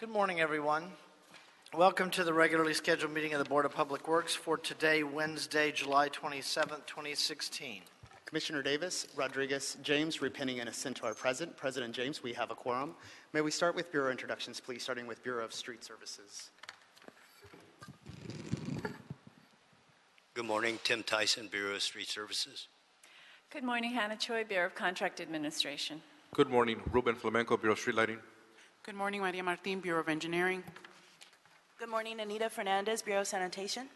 Good morning, everyone. Welcome to the regularly scheduled meeting of the Board of Public Works for today, Wednesday, July 27th, 2016. Commissioner Davis, Rodriguez, James, Repenning, and Assento are present. President James, we have a quorum. May we start with Bureau introductions, please, starting with Bureau of Street Services. Good morning, Tim Tyson, Bureau of Street Services. Good morning, Hannah Choi, Bureau of Contract Administration. Good morning, Ruben Flamenco, Bureau of Street Lighting. Good morning, Maria Martin, Bureau of Engineering. Good morning, Anita Fernandez, Bureau of Sanitation.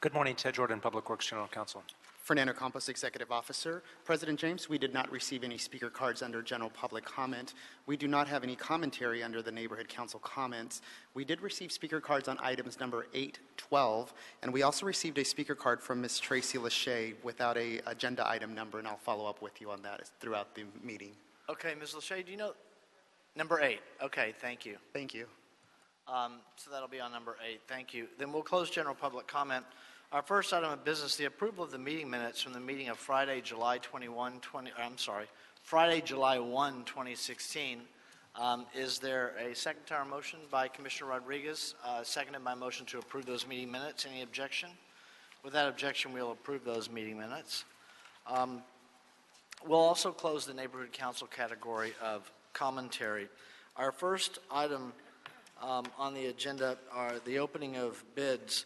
Good morning, Ted Jordan, Public Works General Counsel. Fernando Campos, Executive Officer. President James, we did not receive any speaker cards under general public comment. We do not have any commentary under the Neighborhood Council comments. We did receive speaker cards on items number 8, 12, and we also received a speaker card from Ms. Tracy Lachey without a agenda item number, and I'll follow up with you on that throughout the meeting. Okay, Ms. Lachey, do you know? Number 8. Okay, thank you. Thank you. So that'll be on number 8. Thank you. Then we'll close general public comment. Our first item of business, the approval of the meeting minutes from the meeting of Friday, July 1, 2016. Is there a second to our motion by Commissioner Rodriguez, seconded by motion to approve those meeting minutes? Any objection? Without objection, we'll approve those meeting minutes. We'll also close the Neighborhood Council category of commentary. Our first item on the agenda are the opening of bids.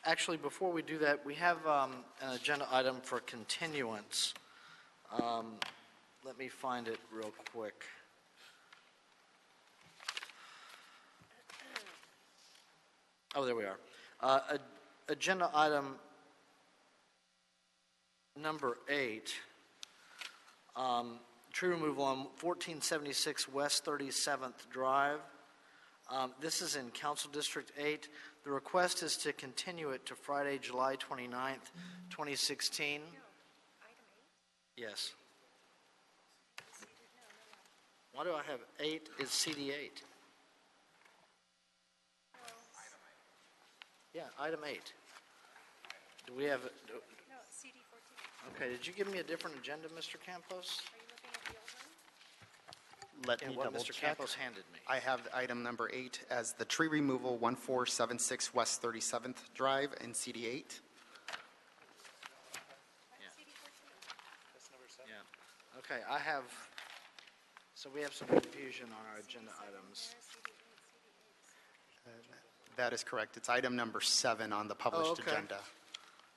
Actually, before we do that, we have an agenda item for continuance. Let me find it real quick. Oh, there we are. Agenda item number 8. Tree removal on 1476 West 37th Drive. This is in Council District 8. The request is to continue it to Friday, July 29th, 2016. Yes. Why do I have 8 is CD8? Yeah, item 8. Do we have... No, CD14. Okay, did you give me a different agenda, Mr. Campos? Let me what double Mr. check. Campos handed me. I have item number 8 as the tree removal 1476 West 37th Drive in CD8. Yeah. Okay, I have, so we have some confusion on our agenda items. That is correct. It's item number 7 on the published agenda.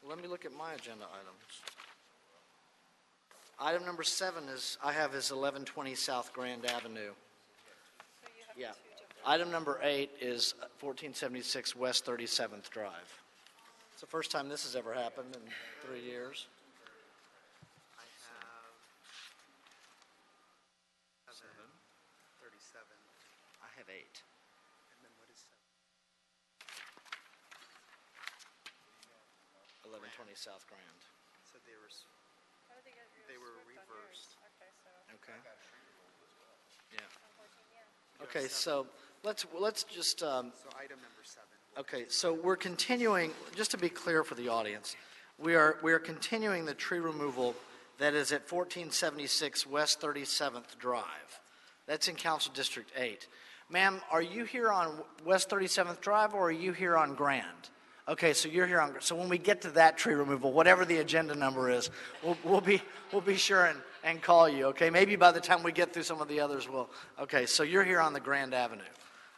Let me look at my agenda items. Item number 7 is, I have is 1120 South Grand Avenue. Yeah. Item number 8 is 1476 West 37th Drive. It's the first time this has ever happened in 3 years. I have 7. 37. I have 8. And then what is 7? 1120 South Grand. So they were reversed. Okay. Yeah. Okay, so let's just. So item number 7. Okay, so we're continuing. Just to be clear for the audience, we are continuing the tree removal that is at 1476 West 37th Drive. That's in Council District 8. Ma'am, are you here on West 37th Drive or are you here on Grand? Okay, so you're here on. So when we get to that tree removal, whatever the agenda number is, we'll be sure and call you. Okay, maybe by the time we get through some of the others, we'll. Okay, so you're here on the Grand Avenue.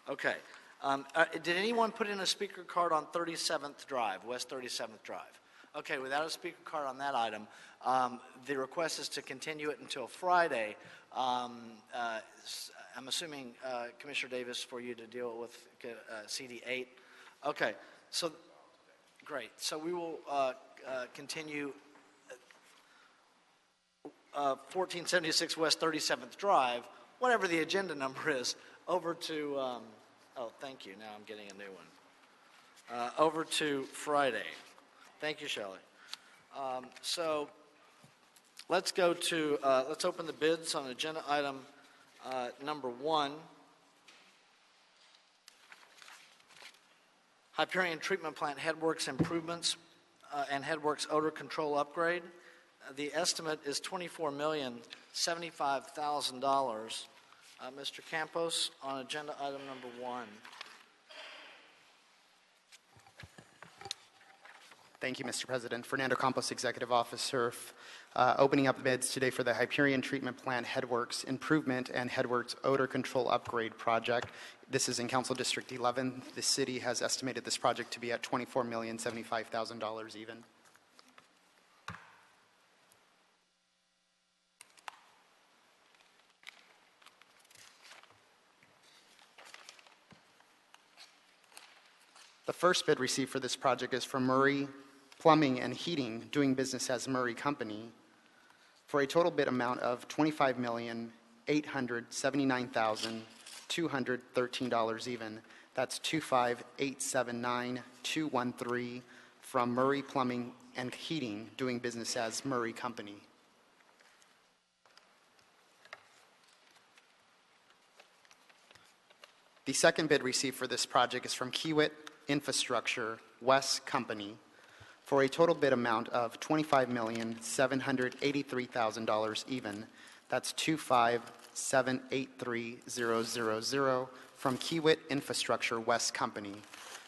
Okay, did anyone put in a speaker card on 37th Drive, West 37th Drive? Okay, without a speaker card on that item, the request is to continue it until Friday. I'm assuming Commissioner Davis for you to deal with CD8. Okay, so. Great. So we will continue 1476 West 37th Drive, whatever the agenda number is, over to, oh, thank you. Now I'm getting a new one. Over to Friday. Thank you, Shelley. So let's go to, let's open the bids on agenda item number 1. Hyperion Treatment Plant Headworks Improvements and Headworks Odor Control Upgrade. The estimate is $24,075,000. Mr. Campos, on agenda item number 1. Thank you, Mr. President. Fernando Campos, Executive Officer, opening up bids today for the Hyperion Treatment Plant Headworks Improvement and Headworks Odor Control Upgrade Project. This is in Council District 11. The city has estimated this project to be at $24,075,000 even. The first bid received for this project is from Murray Plumbing and Heating, doing business as Murray Company, for a total bid amount of $25,879,213 even. That's $25,879,213 from Murray Plumbing and Heating, doing business as Murray Company. The second bid received for this project is from Kiewit Infrastructure West Company for a total bid amount of $25,783,000 even. That's $25,783,000 from Kiewit Infrastructure West Company.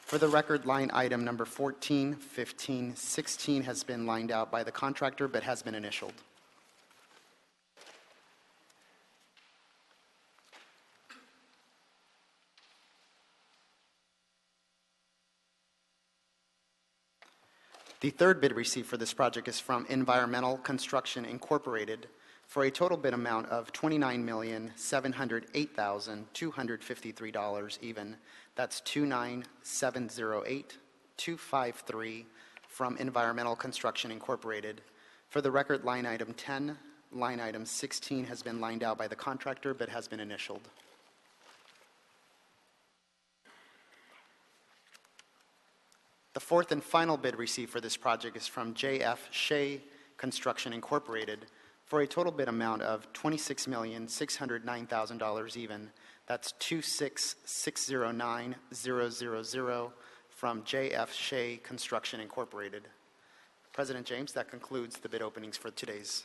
For the record, line item number 14, 15, 16 has been lined out by the contractor but has been initialed. The third bid received for this project is from Environmental Construction Incorporated for a total bid amount of $29,708,253 even. That's $29,708,253 from Environmental Construction Incorporated. For the record, line item 10, line item 16 has been lined out by the contractor but has been initialed. The fourth and final bid received for this project is from J.F. Shea Construction Incorporated for a total bid amount of $26,609,000 even. That's $26,609,000 from J.F. Shea Construction Incorporated. President James, that concludes the bid openings for today's.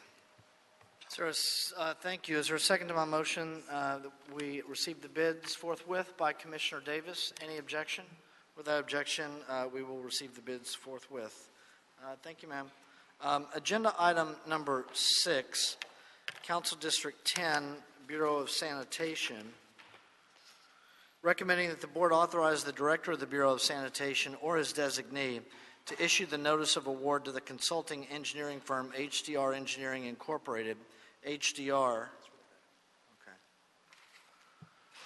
Thank you. Is there a second to my motion that we receive the bids forthwith by Commissioner Davis? Any objection? Without objection, we will receive the bids forthwith. Thank you, ma'am. Agenda item number 6, Council District 10, Bureau of Sanitation. Recommending that the board authorize the director of the Bureau of Sanitation or his designee to issue the notice of award to the consulting engineering firm HDR Engineering Incorporated, HDR,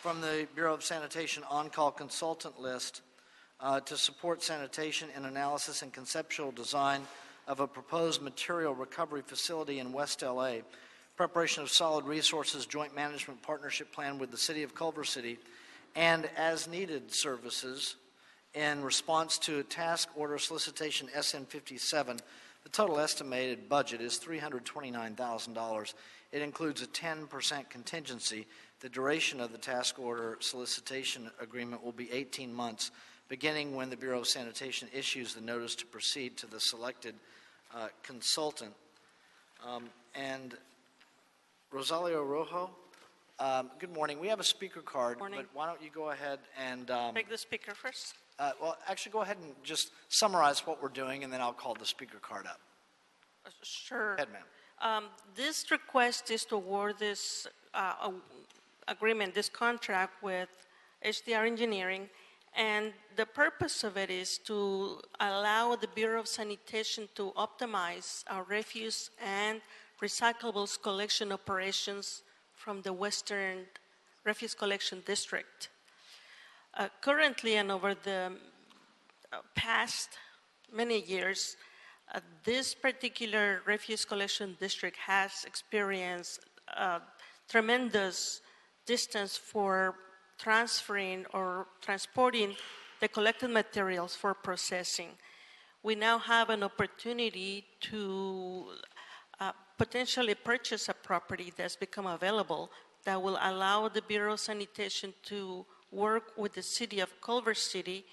from the Bureau of Sanitation on-call consultant list to support sanitation and analysis and conceptual design of a proposed material recovery facility in West LA, preparation of solid resources joint management partnership plan with the City of Culver City, and as-needed services in response to a task order solicitation SN 57. The total estimated budget is $329,000. It includes a 10% contingency. The duration of the task order solicitation agreement will be 18 months, beginning when the Bureau of Sanitation issues the notice to proceed to the selected consultant. And Rosario Rojo, good morning. We have a speaker card, but why don't you go ahead and... Take the speaker first. Well, actually, go ahead and just summarize what we're doing, and then I'll call the speaker card up. Sure. Go ahead, ma'am. This request is to award this agreement, this contract with HDR Engineering, and the purpose of it is to allow the Bureau of Sanitation to optimize our refuse and recyclables collection operations from the Western Refuse Collection District. Currently, and over the past many years, this particular refuse collection district has experienced tremendous distance for transferring or transporting the collected materials for processing. We now have an opportunity to potentially purchase a property that's become available that will allow the Bureau of Sanitation to work with the City of Culver City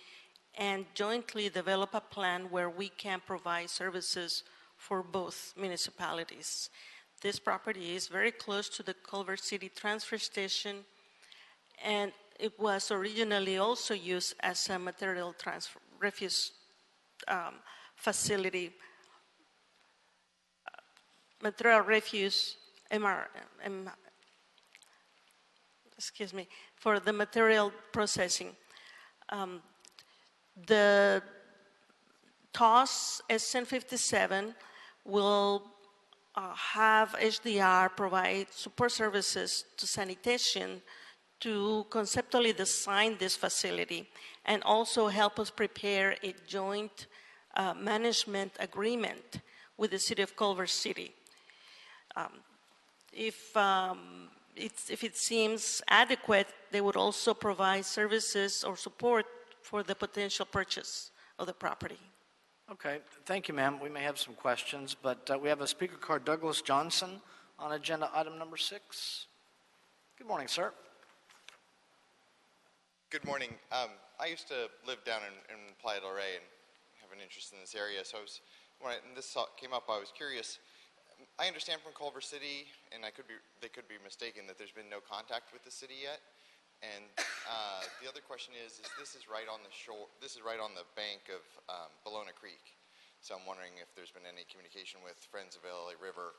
and jointly develop a plan where we can provide services for both municipalities. This property is very close to the Culver City transfer station and it was originally also used as a material transfer refuse facility, material refuse excuse me, for the material processing. The TOS SN57 will have HDR provide support services to sanitation to conceptually design this facility and also help us prepare a joint management agreement with the City of Culver City. If it seems adequate, they would also provide services or support for the potential purchase of the property. Okay, thank you, ma'am. We may have some questions, but we have a speaker card, Douglas Johnson, on agenda item number 6. Good morning, sir. Good morning. I used to live down in Playa del Rey and have an interest in this area. So when this came up, I was curious. I understand from Culver City, and they could be mistaken, that there's been no contact with the city yet. And the other question is this is right on the shore. This is right on the bank of Bologna Creek. So I'm wondering if there's been any communication with Friends of LA River,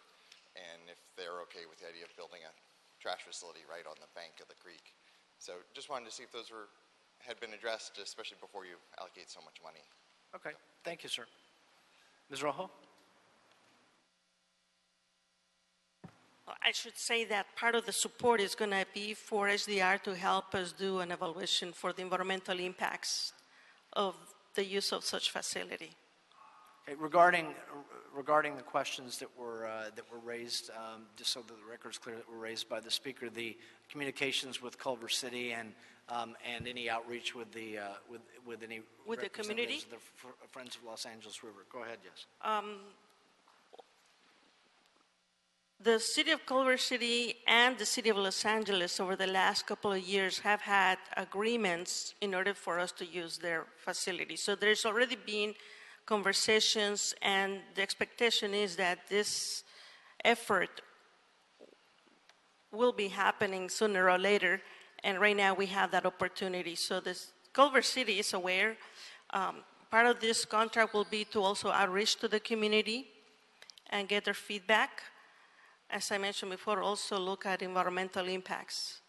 and if they're okay with the idea of building a trash facility right on the bank of the creek. So just wanted to see if those had been addressed, especially before you allocate so much money. Okay, thank you, sir. Ms. Rojo? I should say that part of the support is going to be for HDR to help us do an evaluation for the environmental impacts of the use of such facility. Okay, regarding the questions that were raised, just so that the record is clear, that were raised by the speaker, the communications with Culver City and any outreach with any With the community? representatives of the Friends of Los Angeles River. Go ahead, yes. The City of Culver City and the City of Los Angeles over the last couple of years have had agreements in order for us to use their facility. So there's already been conversations, and the expectation is that this effort will be happening sooner or later, and right now we have that opportunity. So this Culver City is aware. Part of this contract will be to also outreach to the community and get their feedback. As I mentioned before, also look at environmental impacts.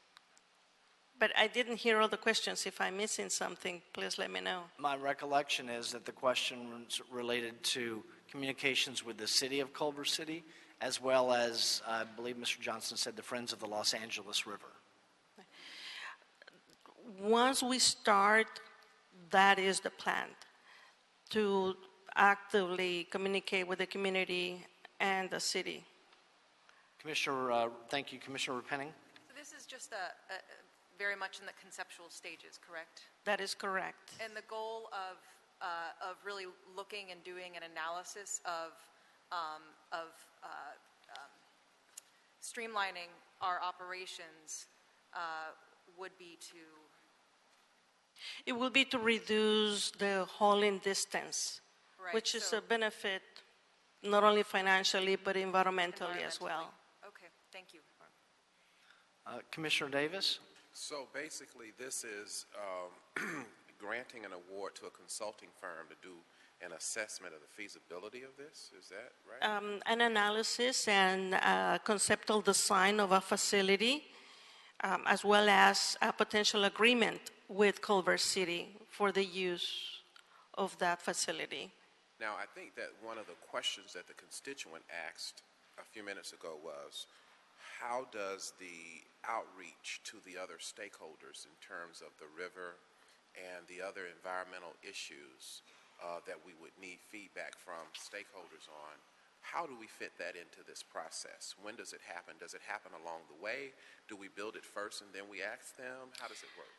But I didn't hear all the questions. If I'm missing something, please let me know. My recollection is that the question was related to communications with the City of Culver City, as well as, I believe Mr. Johnson said, the Friends of the Los Angeles River. Once we start, that is the plan, to actively communicate with the community and the city. Commissioner, thank you. Commissioner Penning? So this is just very much in the conceptual stages, correct? That is correct. And the goal of really looking and doing an analysis of streamlining our operations would be to? It will be to reduce the hauling distance, Right, which is so- a benefit not only financially but environmentally as well. Okay, thank you. Commissioner Davis? So basically, this is granting an award to a consulting firm to do an assessment of the feasibility of this. Is that right? An analysis and conceptual design of a facility, as well as a potential agreement with Culver City for the use of that facility. Now, I think that one of the questions that the constituent asked a few minutes ago was, how does the outreach to the other stakeholders in terms of the river and the other environmental issues that we would need feedback from stakeholders on, how do we fit that into this process? When does it happen? Does it happen along the way? Do we build it first and then we ask them? How does it work?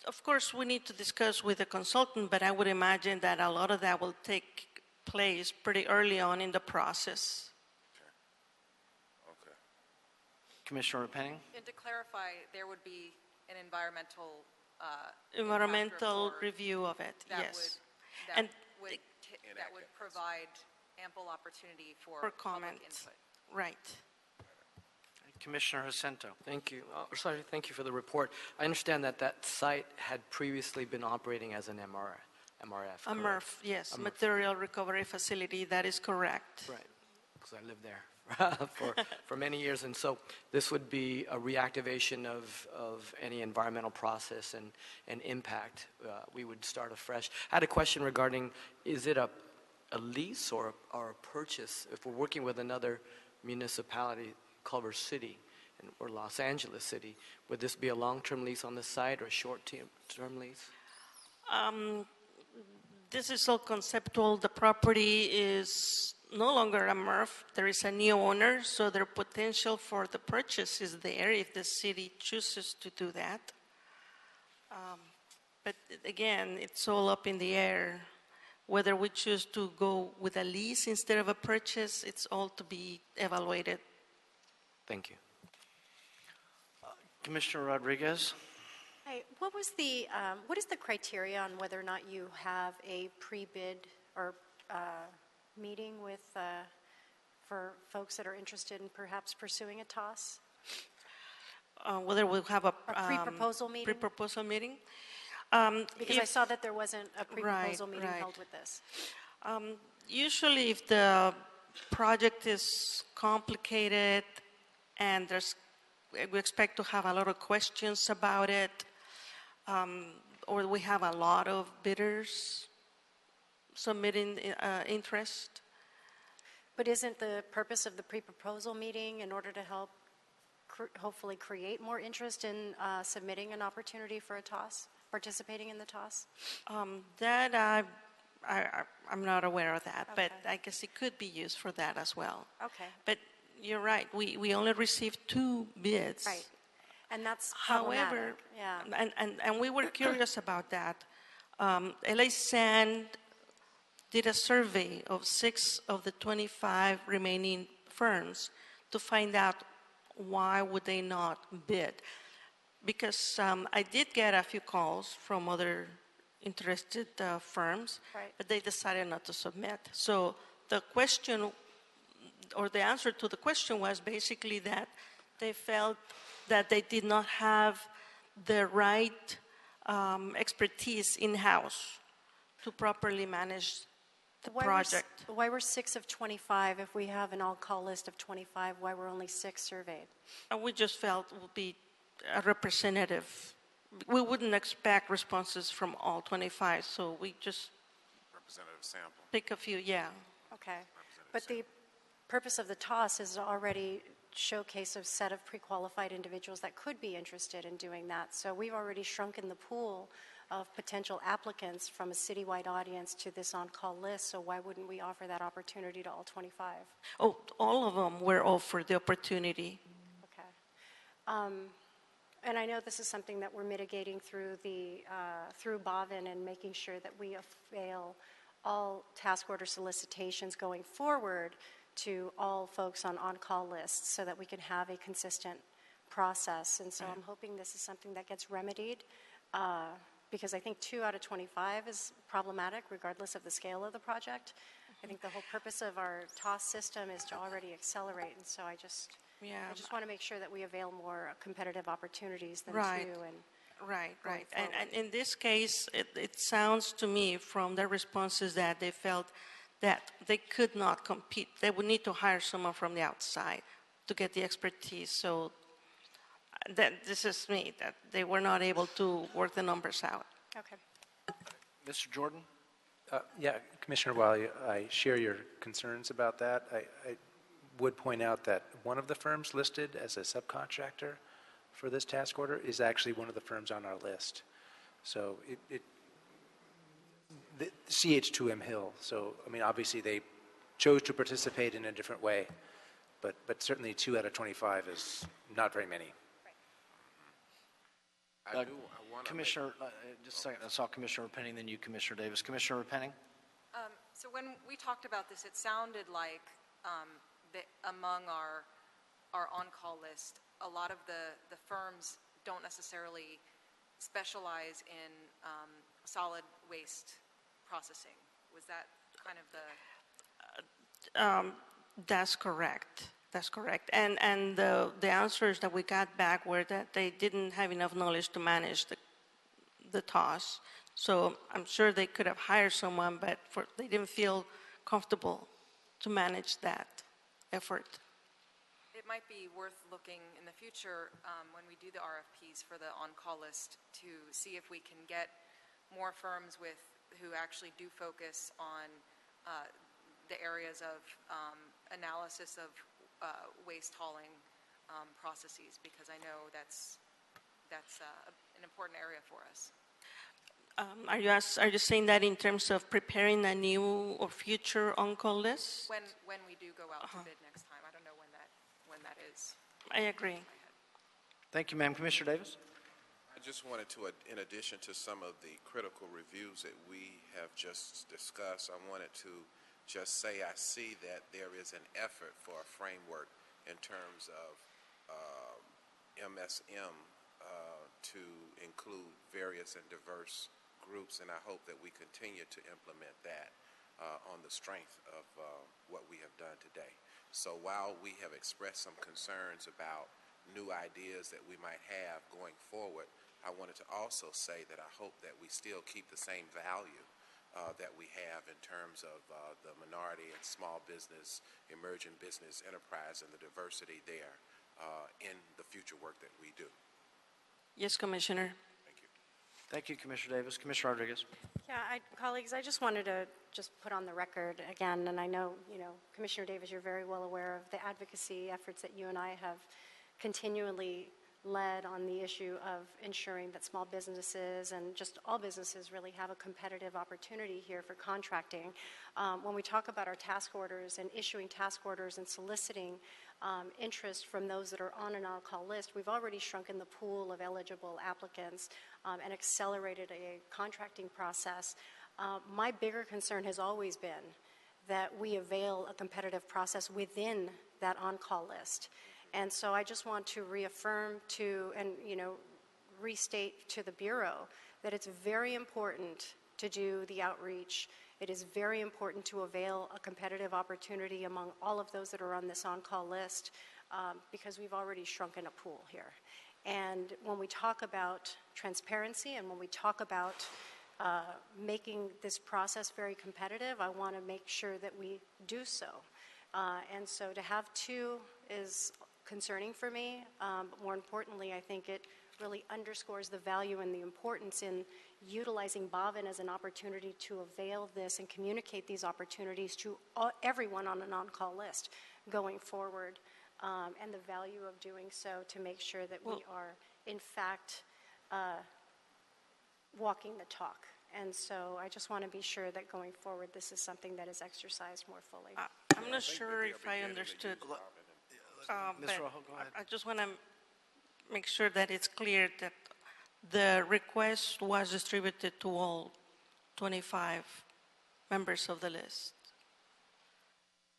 Of course, we need to discuss with the consultant, but I would imagine that a lot of that will take place pretty early on in the process. Okay. Commissioner Penning? And to clarify, there would be an environmental Environmental report review of it, that yes. that would provide ample opportunity for For public comment. input. Right. Commissioner Jacinto. Thank you. Sorry, thank you for the report. I understand that that site had previously been operating as an MRF. A correct? MRF, yes, A MRF. Material Recovery Facility, that is correct. Right, because I lived there for many years, and so this would be a reactivation of any environmental process and impact. We would start afresh. I had a question regarding, is it a lease or a purchase? If we're working with another municipality, Culver City or Los Angeles City, would this be a long-term lease on the site or a short-term lease? This is all conceptual. The property is no longer a MRF. There is a new owner, so their potential for the purchase is there if the city chooses to do that. But again, it's all up in the air. Whether we choose to go with a lease instead of a purchase, it's all to be evaluated. Thank you. Commissioner Rodriguez. Hi, what is the criteria on whether or not you have a pre-bid or meeting with, for folks that are interested in perhaps pursuing a TOS? Whether we'll have a pre-proposal meeting? Pre-proposal meeting. Because I saw that there wasn't a pre-proposal meeting right. held with this. Usually if the project is complicated and we expect to have a lot of questions about it, or we have a lot of bidders submitting interest. But isn't the purpose of the pre-proposal meeting in order to help hopefully create more interest in submitting an opportunity for a TOS, participating in the TOS? That I'm not aware of that, Okay. but I guess it could be used for that as well. Okay. But you're right, we only received 2 bids. Right. And that's However, problematic. Yeah. and we were curious about that. LA Sand did a survey of 6 of the 25 remaining firms to find out why would they not bid. Because I did get a few calls from other interested firms, Right. but they decided not to submit. So the question, or the answer to the question was basically that they felt that they did not have the right expertise in-house to properly manage the project. Why were 6 of 25, if we have an all-call list of 25, why were only 6 surveyed? We just felt it would be a representative. We wouldn't expect responses from all 25, so we just Representative sample. pick a few, yeah. Okay. But the purpose of the TOS is to already showcase a set of pre-qualified individuals that could be interested in doing that. So we've already shrunken the pool of potential applicants from a citywide audience to this on-call list, so why wouldn't we offer that opportunity to all 25? Oh, all of them were offered the opportunity. Okay. And I know this is something that we're mitigating through through BAVIN and making sure that we avail all task order solicitations going forward to all folks on on-call lists so that we can have a consistent process. And so I'm hoping this is something that gets remedied because I think 2 out of 25 is problematic regardless of the scale of the project. I think the whole purpose of our TOS system is to already accelerate, and so I just want to make sure that we avail more competitive opportunities than 2. Right. And in this case, it sounds to me from their responses that they felt that they could not compete. They would need to hire someone from the outside to get the expertise. So this is me, that they were not able to work the numbers out. Okay. Mr. Jordan? Yeah, Commissioner, while I share your concerns about that, I would point out that one of the firms listed as a subcontractor for this task order is actually one of the firms on our list. So the CH2M Hill. So, I mean, obviously they chose to participate in a different way, but certainly 2 out of 25 is not very many. Commissioner, just a second. I saw Commissioner Penning, then you, Commissioner Davis. Commissioner Penning? So when we talked about this, it sounded like that among our on-call list, a lot of the firms don't necessarily specialize in solid waste processing. Was that kind of the... That's correct. That's correct. And the answers that we got back were that they didn't have enough knowledge to manage the toss. So I'm sure they could have hired someone, but they didn't feel comfortable to manage that effort. It might be worth looking in the future when we do the RFPs for the on-call list to see if we can get more firms who actually do focus on the areas of analysis of waste hauling processes, because I know that's an important area for us. Are you saying that in terms of preparing a new or future on-call list? When we do go out to bid next time, I don't know when that is. I agree. Thank you, ma'am. Commissioner Davis? I just wanted to, in addition to some of the critical reviews that we have just discussed, I wanted to just say I see that there is an effort for a framework in terms of MSM to include various and diverse groups, and I hope that we continue to implement that on the strength of what we have done today. So while we have expressed some concerns about new ideas that we might have going forward, I wanted to also say that I hope that we still keep the same value that we have in terms of the minority and small business, emerging business enterprise, and the diversity there in the future work that we do. Yes, Commissioner. Thank you. Thank you, Commissioner Davis. Commissioner Rodriguez? Yeah, colleagues, I just wanted to just put on the record again, and I know, Commissioner Davis, you're very well aware of the advocacy efforts that you and I have continually led on the issue of ensuring that small businesses and just all businesses really have a competitive opportunity here for contracting. When we talk about our task orders and issuing task orders and soliciting interest from those that are on an on-call list, we've already shrunken the pool of eligible applicants and accelerated a contracting process. My bigger concern has always been that we avail a competitive process within that on-call list. And so I just want to reaffirm and restate to the Bureau that it's very important to do the outreach. It is very important to avail a competitive opportunity among all of those that are on this on-call list because we've already shrunken a pool here. And when we talk about transparency and when we talk about making this process very competitive, I want to make sure that we do so. And so to have two is concerning for me, but more importantly, I think it really underscores the value and the importance in utilizing BPW as an opportunity to avail this and communicate these opportunities to everyone on an on-call list going forward, and the value of doing so to make sure that we are, in fact, walking the talk. And so I just want to be sure that going forward, this is something that is exercised more fully. I'm not sure if I understood. Ms. Rojo, go ahead. I just want to make sure that it's clear that the request was distributed to all 25 members of the list.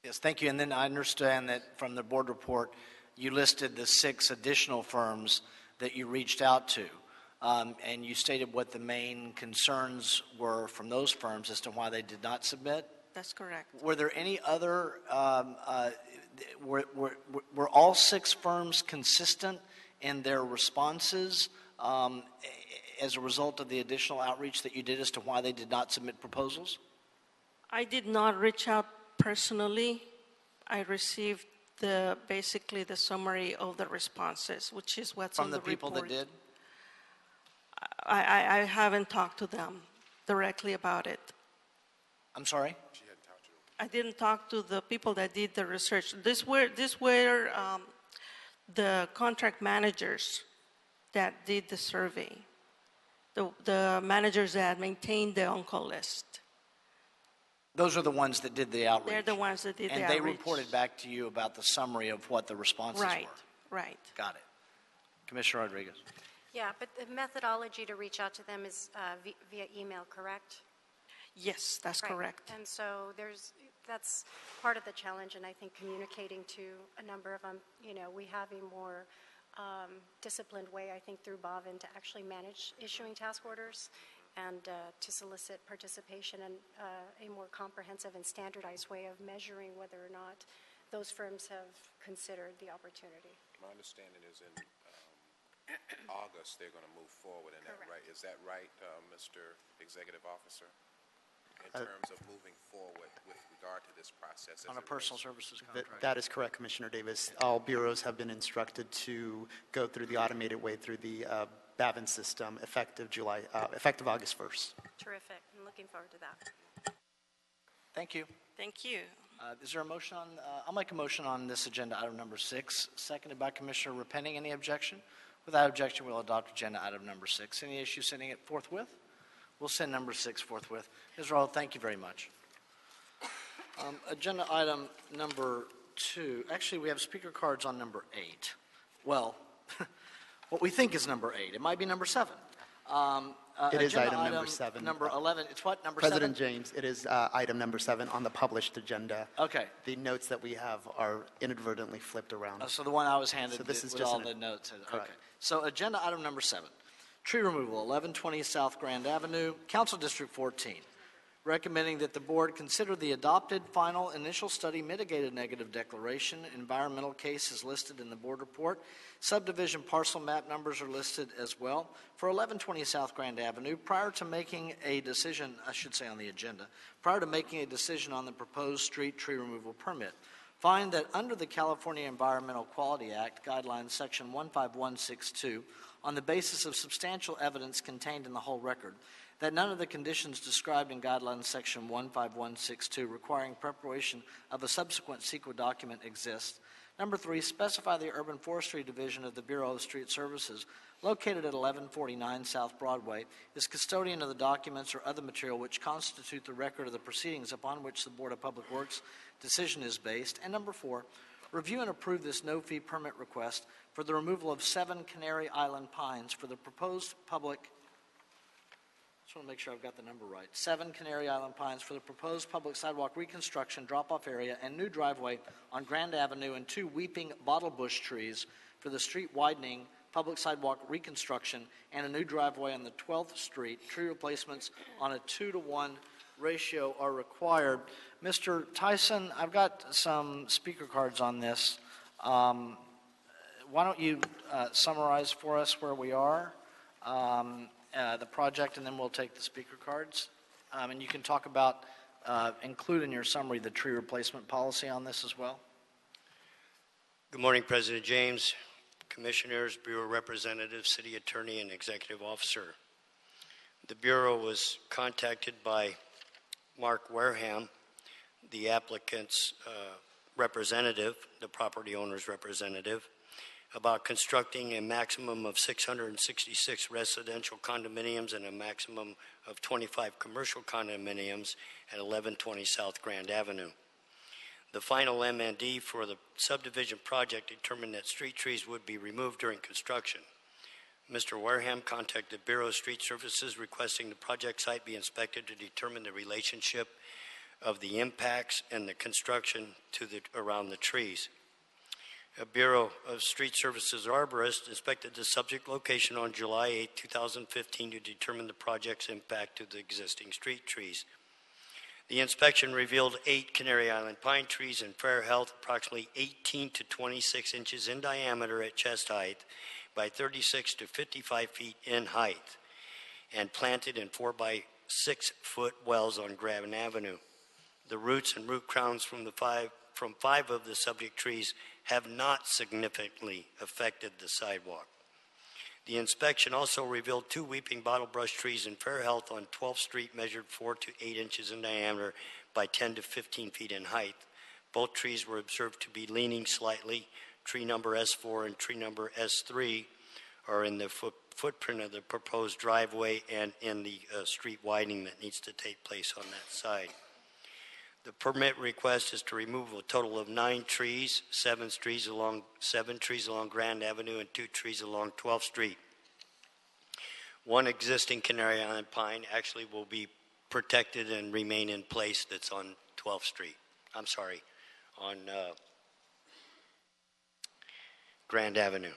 Yes, thank you. And then I understand that from the board report, you listed the 6 additional firms that you reached out to. And you stated what the main concerns were from those firms as to why they did not submit? That's correct. Were there any other, were all 6 firms consistent in their responses as a result of the additional outreach that you did as to why they did not submit proposals? I did not reach out personally. I received basically the summary of the responses, which is what's on the report. From the people that did? I haven't talked to them directly about it. I'm sorry? I didn't talk to the people that did the research. This were the contract managers that did the survey, the managers that maintained the on-call list. Those are the ones that did the outreach? They're the ones that did the outreach. And they reported back to you about the summary of what the responses were? Right. Got it. Commissioner Rodriguez. Yeah, but the methodology to reach out to them is via email, correct? Yes, that's Right. correct. And so that's part of the challenge, and I think communicating to a number of them, we have a more disciplined way, I think, through BPW to actually manage issuing task orders and to solicit participation and a more comprehensive and standardized way of measuring whether or not those firms have considered the opportunity. My understanding is in August, they're going to move forward in that, right? Is that right, Mr. Executive Officer? In terms of moving forward with regard to this process? On a personal services contract. That is correct, Commissioner Davis. All bureaus have been instructed to go through the automated way through the BAVN system effective August 1st. Terrific. I'm looking forward to that. Thank you. Thank you. Is there a motion on, I'll make a motion on this agenda item number 6, seconded by Commissioner Repenning. Any objection? Without objection, we'll adopt agenda item number 6. Any issue sending it forthwith? We'll send number 6 forthwith. Ms. Rawl, thank you very much. Agenda item number 2. Actually, we have speaker cards on number 8. Well, what we think is number 8. It might be number 7. It is Agenda item number 7. Number 11. It's what, number President 7? James, it is item number 7 on the published agenda. Okay. The notes that we have are inadvertently flipped around. So the one I was handed So this is with just all an- the notes. Correct. Okay. So agenda item number 7, tree removal, 1120 South Grand Avenue, Council District 14. Recommending that the board consider the adopted final initial study mitigated negative declaration. Environmental case is listed in the board report. Subdivision parcel map numbers are listed as well. For 1120 South Grand Avenue, prior to making a decision, I should say on the agenda, prior to making a decision on the proposed street tree removal permit, find that under the California Environmental Quality Act, guidelines section 15162, on the basis of substantial evidence contained in the whole record, that none of the conditions described in guidelines section 15162 requiring preparation of a subsequent CEQA document exist. Number 3, specify the Urban Forestry Division of the Bureau of Street Services, located at 1149 South Broadway, is custodian of the documents or other material which constitute the record of the proceedings upon which the Board of Public Works decision is based. And number 4, review and approve this no-fee permit request for the removal of 7 Canary Island pines for the proposed public, just want to make sure I've got the number right, 7 Canary Island pines for the proposed public sidewalk reconstruction, drop-off area, and new driveway on Grand Avenue, and 2 weeping bottle bush trees for the street widening, public sidewalk reconstruction, and a new driveway on the 12th Street. Tree replacements on a 2-to-1 ratio are required. Mr. Tyson, I've got some speaker cards on this. Why don't you summarize for us where we are, the project, and then we'll take the speaker cards. And you can talk about, include in your summary, the tree replacement policy on this as well. Good morning, President James, Commissioners, Bureau Representatives, City Attorney, and Executive Officer. The Bureau was contacted by Mark Wareham, the applicant's representative, the property owner's representative, about constructing a maximum of 666 residential condominiums and a maximum of 25 commercial condominiums at 1120 South Grand Avenue. The final MND for the subdivision project determined that street trees would be removed during construction. Mr. Wareham contacted Bureau of Street Services requesting the project site be inspected to determine the relationship of the impacts and the construction to around the trees. A Bureau of Street Services arborist inspected the subject location on July 8, 2015 to determine the project's impact to the existing street trees. The inspection revealed 8 Canary Island pine trees in fair health, approximately 18 to 26 inches in diameter at chest height by 36 to 55 feet in height, and planted in 4 by 6 foot wells on Grand Avenue. The roots and root crowns from 5 of the subject trees have not significantly affected the sidewalk. The inspection also revealed 2 weeping bottle brush trees in fair health on 12th Street measured 4 to 8 inches in diameter by 10 to 15 feet in height. Both trees were observed to be leaning slightly. Tree number S4 and tree number S3 are in the footprint of the proposed driveway and in the street widening that needs to take place on that side. The permit request is to remove a total of 9 trees, 7 trees along Grand Avenue and 2 trees along 12th Street. 1 existing Canary Island pine actually will be protected and remain in place that's on 12th Street. I'm sorry, on Grand Avenue.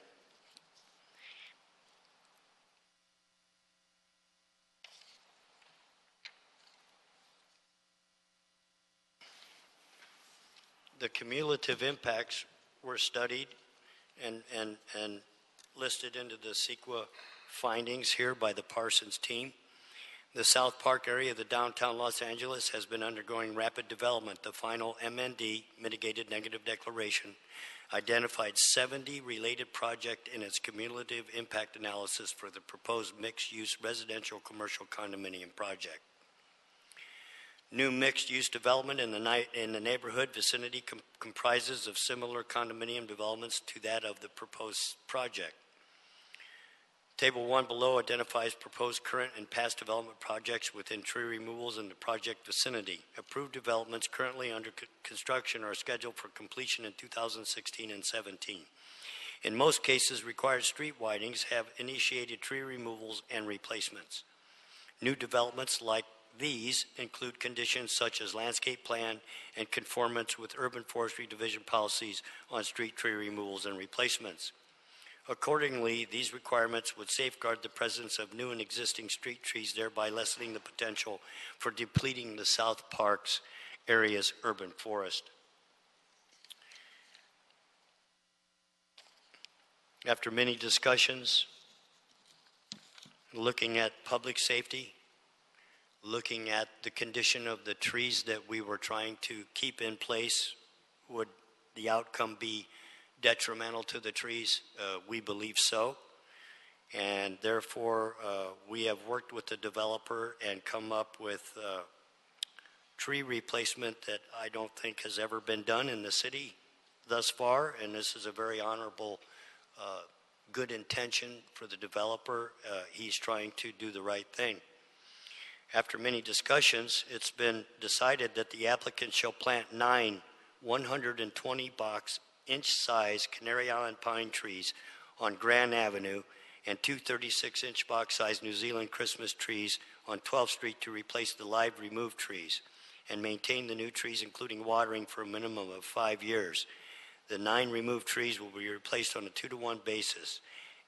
The cumulative impacts were studied and listed into the CEQA findings here by the Parsons team. The South Park area of the downtown Los Angeles has been undergoing rapid development. The final MND, Mitigated Negative Declaration, identified 70 related projects in its cumulative impact analysis for the proposed mixed-use residential commercial condominium project. New mixed-use development in the neighborhood vicinity comprises of similar condominium developments to that of the proposed project. Table 1 below identifies proposed current and past development projects within tree removals in the project vicinity. Approved developments currently under construction are scheduled for completion in 2016 and 17. In most cases, required street widenings have initiated tree removals and replacements. New developments like these include conditions such as landscape plan and conformance with urban forestry division policies on street tree removals and replacements. Accordingly, these requirements would safeguard the presence of new and existing street trees, thereby lessening the potential for depleting the South Park's area's urban forest. After many discussions, looking at public safety, looking at the condition of the trees that we were trying to keep in place, would the outcome be detrimental to the trees? We believe so. And therefore, we have worked with the developer and come up with tree replacement that I don't think has ever been done in the city thus far. And this is a very honorable, good intention for the developer. He's trying to do the right thing. After many discussions, it's been decided that the applicant shall plant 9 120-box inch-size Canary Island pine trees on Grand Avenue and 2 36-inch box-size New Zealand Christmas trees on 12th Street to replace the live removed trees and maintain the new trees, including watering, for a minimum of 5 years. The 9 removed trees will be replaced on a 2-to-1 basis.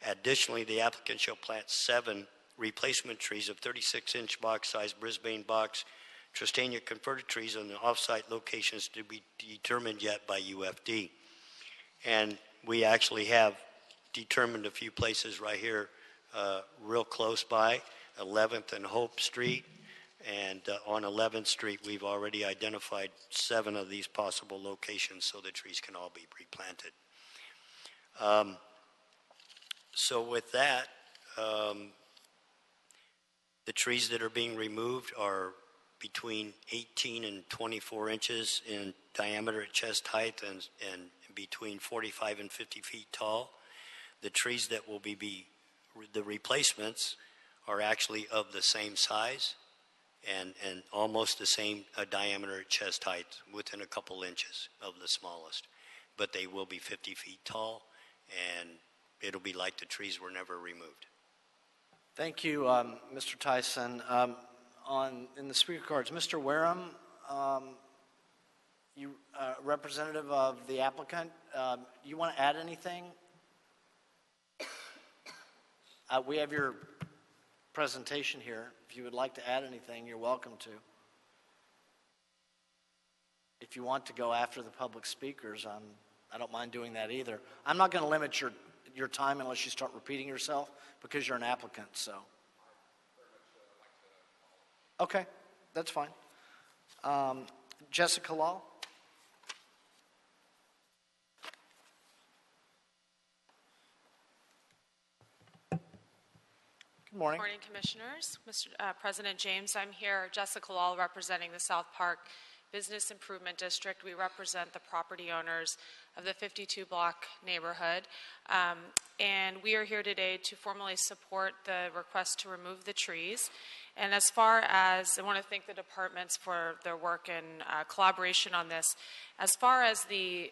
Additionally, the applicant shall plant 7 replacement trees of 36-inch box-size Brisbane box Tristania converted trees on the off-site locations to be determined yet by UFD. And we actually have determined a few places right here real close by, 11th and Hope Street. And on 11th Street, we've already identified 7 of these possible locations so the trees can all be replanted. So with that, the trees that are being removed are between 18 and 24 inches in diameter at chest height and between 45 and 50 feet tall. The trees that will be the replacements are actually of the same size and almost the same diameter at chest height, within a couple inches of the smallest. But they will be 50 feet tall, and it'll be like the trees were never removed. Thank you, Mr. Tyson. In the speaker cards, Mr. Wareham, you representative of the applicant, you want to add anything? We have your presentation here. If you would like to add anything, you're welcome to. If you want to go after the public speakers, I don't mind doing that either. I'm not going to limit your time unless you start repeating yourself, because you're an applicant, so. Okay, that's fine. Jessica Law. Good morning. Good morning, Commissioners. Mr. President James, I'm here, Jessica Law, representing the South Park Business Improvement District. We represent the property owners of the 52-block neighborhood. And we are here today to formally support the request to remove the trees. And as far as, I want to thank the departments for their work and collaboration on this. As far as the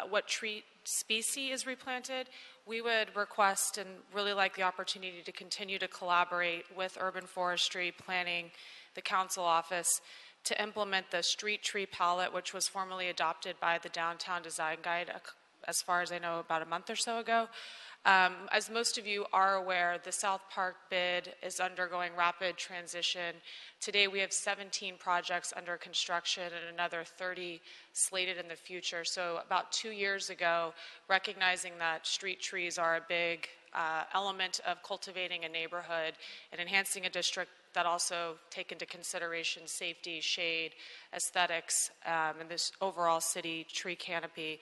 what tree species is replanted, we would request and really like the opportunity to continue to collaborate with urban forestry, planning, the council office, to implement the street tree palette, which was formally adopted by the Downtown Design Guide, as far as I know, about a month or so ago. As most of you are aware, the South Park bid is undergoing rapid transition. Today we have 17 projects under construction and another 30 slated in the future. So about 2 years ago, recognizing that street trees are a big element of cultivating a neighborhood and enhancing a district that also take into consideration safety, shade, aesthetics, and this overall city tree canopy,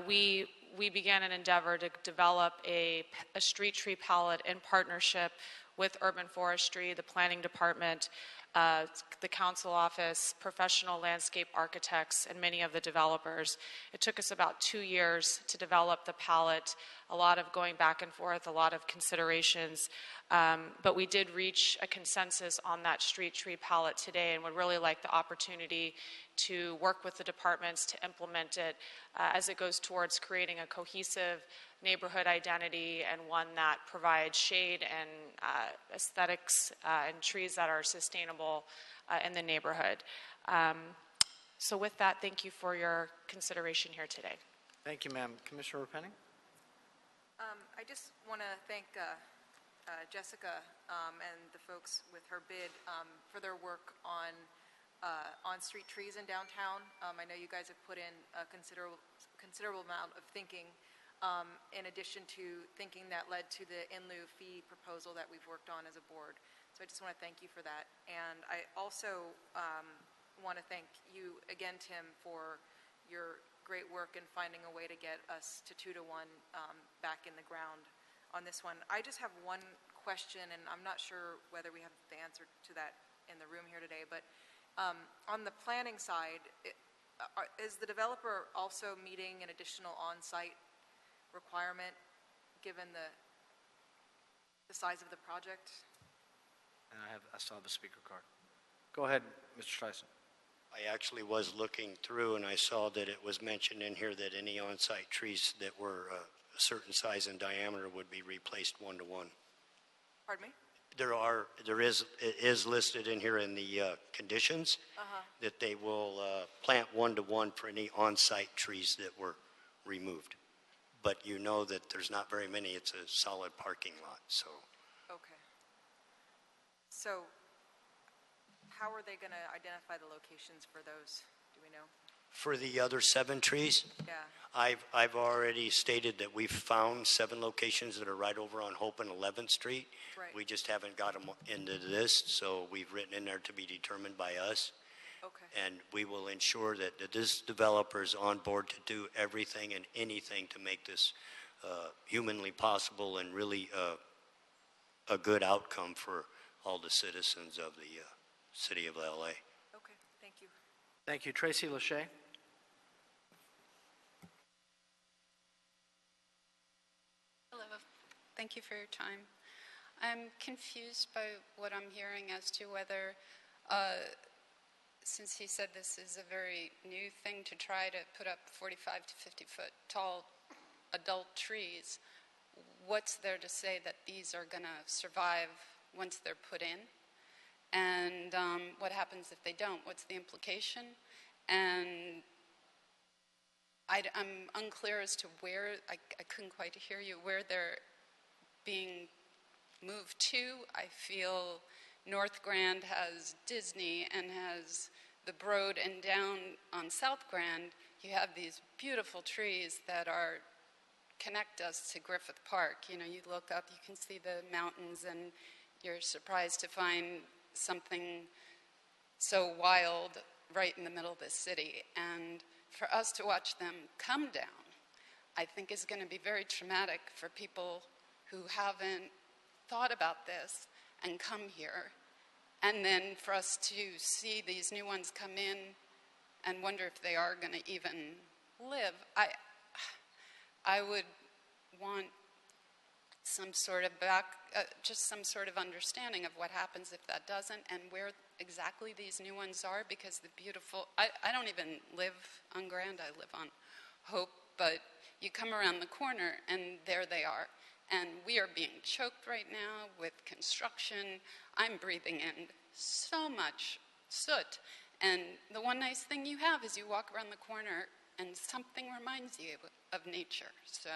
we began an endeavor to develop a street tree palette in partnership with urban forestry, the planning department, the council office, professional landscape architects, and many of the developers. It took us about 2 years to develop the palette, a lot of going back and forth, a lot of considerations, but we did reach a consensus on that street tree palette today and would really like the opportunity to work with the departments to implement it as it goes towards creating a cohesive neighborhood identity and one that provides shade and aesthetics and trees that are sustainable in the neighborhood. So with that, thank you for your consideration here today. Thank you, ma'am. Commissioner Penning? I just want to thank Jessica and the folks with her bid for their work on street trees in downtown. I know you guys have put in a considerable amount of thinking in addition to thinking that led to the in lieu fee proposal that we've worked on as a board. So I just want to thank you for that. And I also want to thank you again, Tim, for your great work in finding a way to get us to 2-1 back in the ground on this one. I just have one question, and I'm not sure whether we have the answer to that in the room here today, but on the planning side, is the developer also meeting an additional on-site requirement given the size of the project? And I still have a speaker card. Go ahead, Mr. Tyson. I actually was looking through and I saw that it was mentioned in here that any on-site trees that were a certain size and diameter would be replaced 1-to-1. Pardon me? It is listed in here in the conditions that they will plant 1-to-1 for any on-site trees that were removed. But you know that there's not very many. It's a solid parking lot, so. Okay. So how are they going to identify the locations for those? Do we know? For the other 7 trees? Yeah. I've already stated that we've found 7 locations that are right over on Hope and 11th Street. Right. We just haven't got them into this, so we've written in there to be determined by us. Okay. And we will ensure that this developer is on board to do everything and anything to make this humanly possible and really a good outcome for all the citizens of the city of LA. Okay, thank you. Thank you. Tracy Lachey? Hello. Thank you for your time. I'm confused by what I'm hearing as to whether, since he said this is a very new thing to try to put up 45 to 50 foot tall adult trees, what's there to say that these are going to survive once they're put in? And what happens if they don't? What's the implication? And I'm unclear as to where, I couldn't quite hear you, where they're being moved to. I feel North Grand has Disney and has the Broad, and down on South Grand, you have these beautiful trees that connect us to Griffith Park. You know, you look up, you can see the mountains, and you're surprised to find something so wild right in the middle of the city. And for us to watch them come down, I think is going to be very traumatic for people who haven't thought about this and come here. And then for us to see these new ones come in and wonder if they are going to even live. I would want some sort of just some sort of understanding of what happens if that doesn't, and where exactly these new ones are, because the beautiful, I don't even live on Grand, I live on Hope, but you come around the corner and there they are. And we are being choked right now with construction. I'm breathing in so much soot. And the one nice thing you have is you walk around the corner and something reminds you of nature. So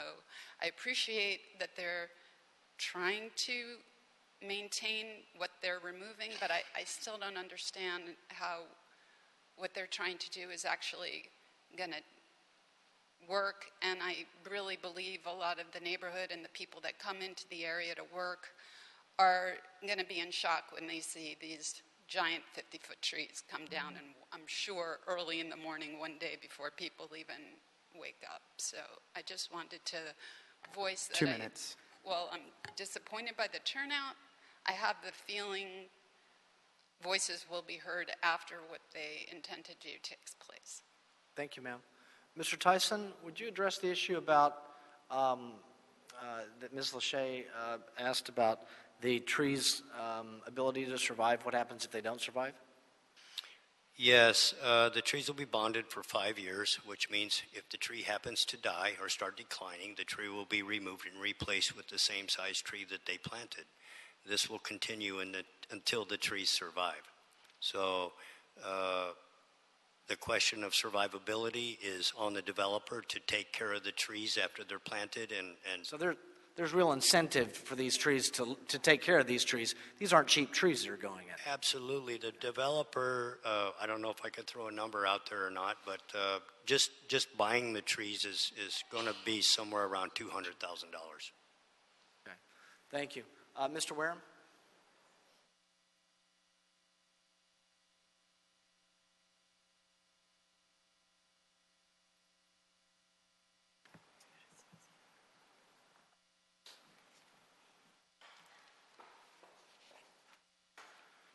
I appreciate that they're trying to maintain what they're removing, but I still don't understand how what they're trying to do is actually going to work. And I really believe a lot of the neighborhood and the people that come into the area to work are going to be in shock when they see these giant 50-foot trees come down, and I'm sure early in the morning one day before people even wake up. So I just wanted to voice that 2 minutes. Well, I'm disappointed by the turnout. I have the feeling voices will be heard after what they intend to do takes place. Thank you, ma'am. Mr. Tyson, would you address the issue about that Ms. Lachey asked about the trees' ability to survive? What happens if they don't survive? Yes, the trees will be bonded for 5 years, which means if the tree happens to die or start declining, the tree will be removed and replaced with the same size tree that they planted. This will continue until the trees survive. So the question of survivability is on the developer to take care of the trees after they're planted. And so there's real incentive for these trees to take care of these trees. These aren't cheap trees that are going in. Absolutely. The developer, I don't know if I could throw a number out there or not, but just buying the trees is going to be somewhere around $200,000. Okay. Thank you. Mr. Wareham?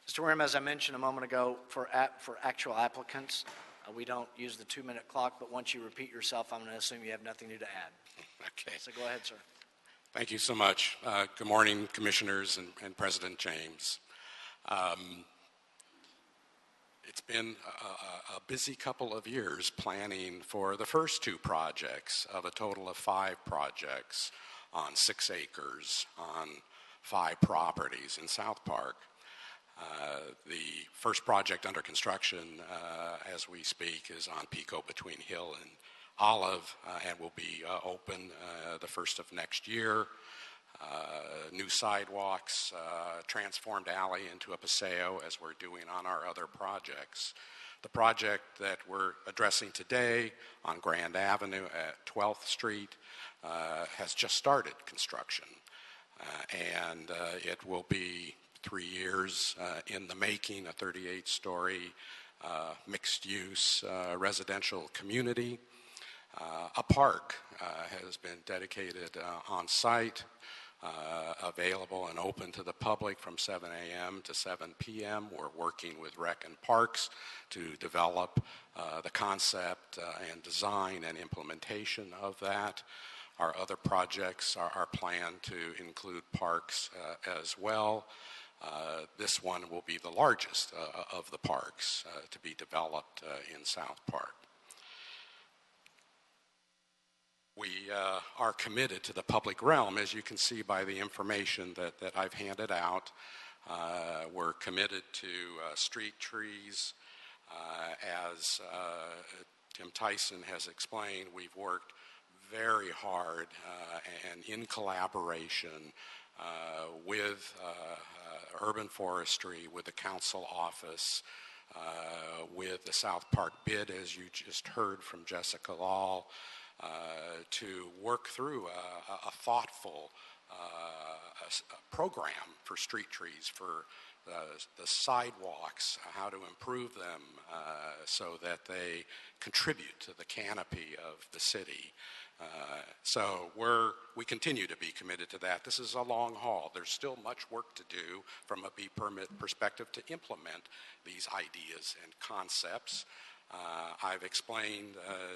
Mr. Wareham, as I mentioned a moment ago, for actual applicants, we don't use the 2-minute clock, but once you repeat yourself, I'm going to assume you have nothing new to add. Okay. So go ahead, sir. Thank you so much. Good morning, Commissioners and President James. It's been a busy couple of years planning for the first 2 projects of a total of 5 projects on 6 acres on 5 properties in South Park. The first project under construction as we speak is on Pico between Hill and Olive and will be open the first of next year. New sidewalks, transformed alley into a paseo as we're doing on our other projects. The project that we're addressing today on Grand Avenue at 12th Street has just started construction and it will be 3 years in the making, a 38-story mixed-use residential community. A park has been dedicated on site, available and open to the public from 7 a.m. to 7 p.m. We're working with Rec and Parks to develop the concept and design and implementation of that. Our other projects are planned to include parks as well. This one will be the largest of the parks to be developed in South Park. We are committed to the public realm, as you can see by the information that I've handed out. We're committed to street trees. As Tim Tyson has explained, we've worked very hard and in collaboration with urban forestry, with the council office, with the South Park bid, as you just heard from Jessica Lahl, to work through a thoughtful program for street trees, for the sidewalks, how to improve them so that they contribute to the canopy of the city. So we continue to be committed to that. This is a long haul. There's still much work to do from a B permit perspective to implement these ideas and concepts. I've explained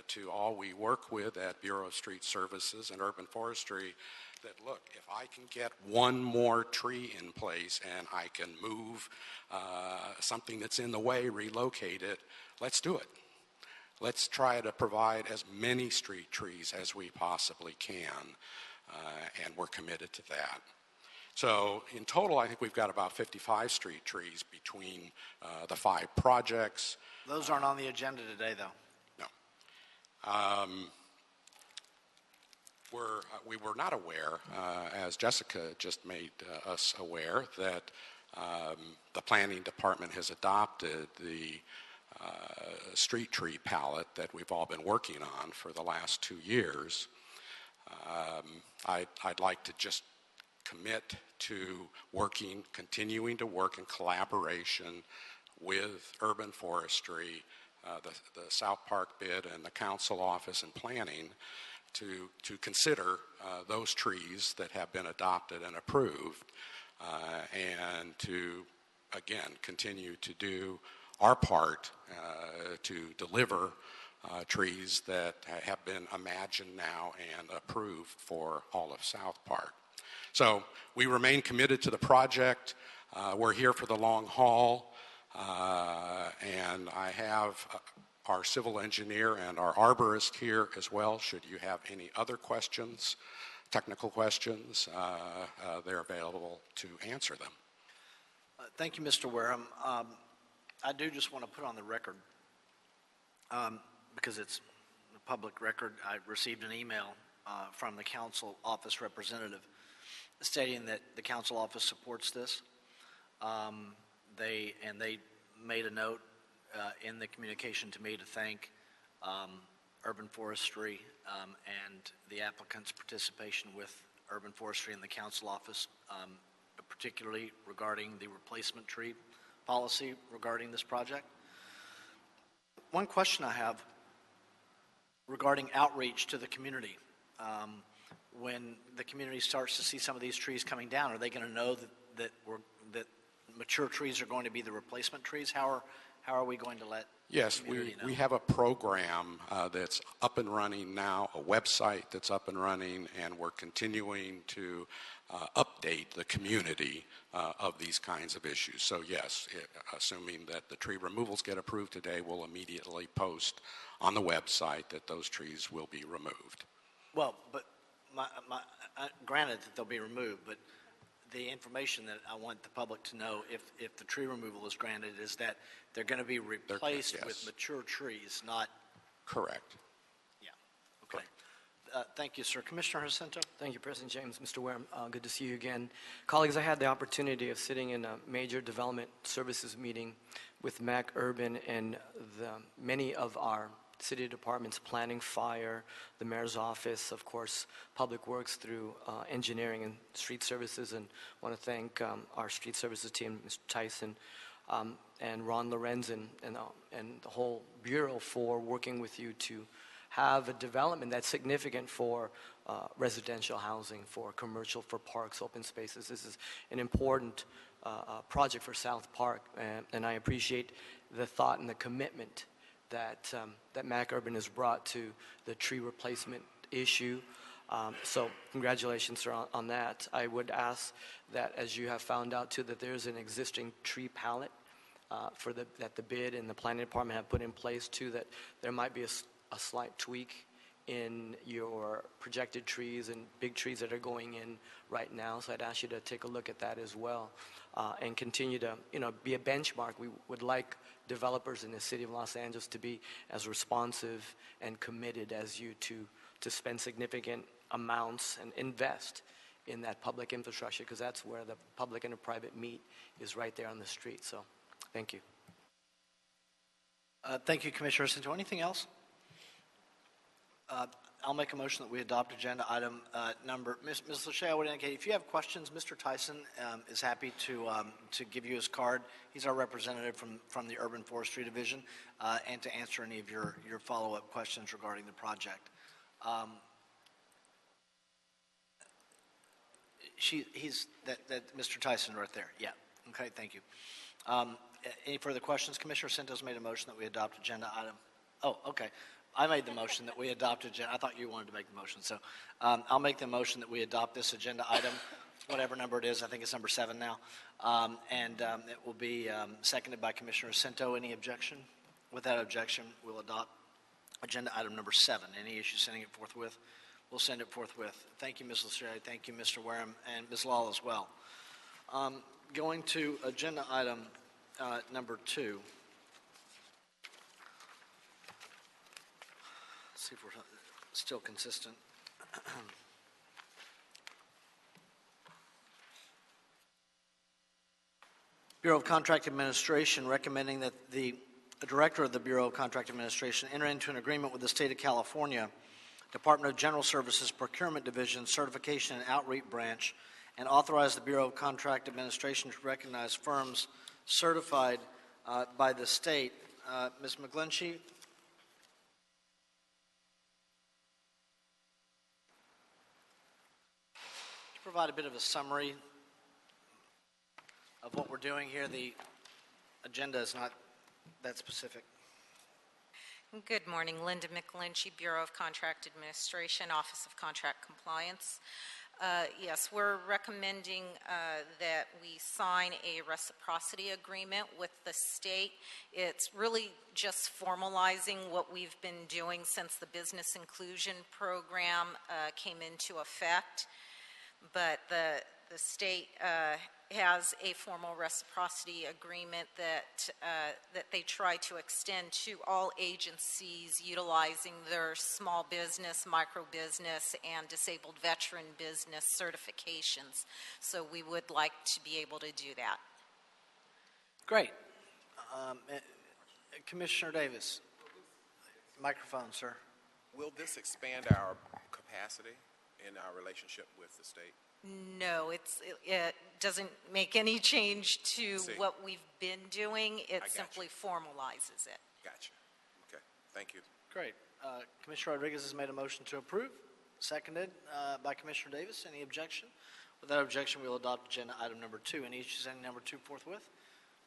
to all we work with at Bureau of Street Services and Urban Forestry that, look, if I can get one more tree in place and I can move something that's in the way, relocate it, let's do it. Let's try to provide as many street trees as we possibly can, and we're committed to that. So in total, I think we've got about 55 street trees between the 5 projects. Those aren't on the agenda today, though. No. we were not aware, as Jessica just made us aware, that the planning department has adopted the street tree palette that we've all been working on for the last 2 years. I'd like to just commit to continuing to work in collaboration with urban forestry, the South Park bid, and the council office and planning to consider those trees that have been adopted and approved, and to, again, continue to do our part to deliver trees that have been imagined now and approved for all of South Park. So we remain committed to the project. We're here for the long haul, and I have our civil engineer and our arborist here as well. Should you have any other questions, technical questions, they're available to answer them. Thank you, Mr. Wareham. I do just want to put on the record, because it's a public record, I received an email from the council office representative stating that the council office supports this. They made a note in the communication to me to thank urban forestry and the applicant's participation with urban forestry and the council office, particularly regarding the replacement tree policy regarding this project. One question I have regarding outreach to the community. When the community starts to see some of these trees coming down, are they going to know that mature trees are going to be the replacement trees? How are we going to let Yes, the community know? we have a program that's up and running now, a website that's up and running, and we're continuing to update the community of these kinds of issues. So yes, assuming that the tree removals get approved today, we'll immediately post on the website that those trees will be removed. Well, but granted that they'll be removed, but the information that I want the public to know, if the tree removal is granted, is that they're going to be replaced yes. with mature trees, not... Correct. Yeah, okay. Thank you, sir. Commissioner Jacinto? Thank you, President James. Mr. Wareham, good to see you again. Colleagues, I had the opportunity of sitting in a major development services meeting with MAC Urban and many of our city departments, planning, fire, the mayor's office, of course, public works through engineering and street services. And I want to thank our street services team, Mr. Tyson, and Ron Lorenzen and the whole bureau for working with you to have a development that's significant for residential housing, for commercial, for parks, open spaces. This is an important project for South Park, and I appreciate the thought and the commitment that MAC Urban has brought to the tree replacement issue. So congratulations, sir, on that. I would ask that, as you have found out too, that there's an existing tree palette that the bid and the planning department have put in place too, that there might be a slight tweak in your projected trees and big trees that are going in right now. So I'd ask you to take a look at that as well, and continue to be a benchmark. We would like developers in the city of Los Angeles to be as responsive and committed as you to spend significant amounts and invest in that public infrastructure, because that's where the public and the private meet, is right there on the street. So thank you. Thank you, Commissioner Jacinto. Anything else? I'll make a motion that we adopt agenda item number. Ms. Lachey, I would indicate if you have questions, Mr. Tyson is happy to give you his card. He's our representative from the Urban Forestry Division, and to answer any of your follow-up questions regarding the project. He's Mr. Tyson right there. Yeah. Okay. Thank you. Any further questions? Commissioner Jacinto's made a motion that we adopt agenda item. Oh, okay. I made the motion that we adopt agenda. I thought you wanted to make the motion. So I'll make the motion that we adopt this agenda item, whatever number it is. I think it's number 7 now. And it will be seconded by Commissioner Jacinto. Any objection? Without objection, we'll adopt agenda item number 7. Any issue sending it forthwith? We'll send it forthwith. Thank you, Ms. Lachey. Thank you, Mr. Wareham, and Ms. Law as well. Going to agenda item number 2. See if we're still consistent. Bureau of Contract Administration recommending that the Director of the Bureau of Contract Administration enter into an agreement with the State of California Department of General Services Procurement Division Certification and Outreach Branch, and authorize the Bureau of Contract Administration to recognize firms certified by the state. Ms. McGlinchey? Provide a bit of a summary of what we're doing here. The agenda is not that specific. Good morning. Linda McGlinchey, Bureau of Contract Administration, Office of Contract Compliance. Yes, we're recommending that we sign a reciprocity agreement with the state. It's really just formalizing what we've been doing since the Business Inclusion Program came into effect. But the state has a formal reciprocity agreement that they try to extend to all agencies utilizing their small business, micro business, and disabled veteran business certifications. So we would like to be able to do that. Great. Commissioner Davis. Microphone, sir. Will this expand our capacity in our relationship with the state? No, it doesn't make any change to what we've been doing. It simply formalizes it. Gotcha. Okay. Thank you. Great. Commissioner Rodriguez has made a motion to approve, seconded by Commissioner Davis. Any objection? Without objection, we will adopt agenda item number 2. Any issues sending number 2 forthwith?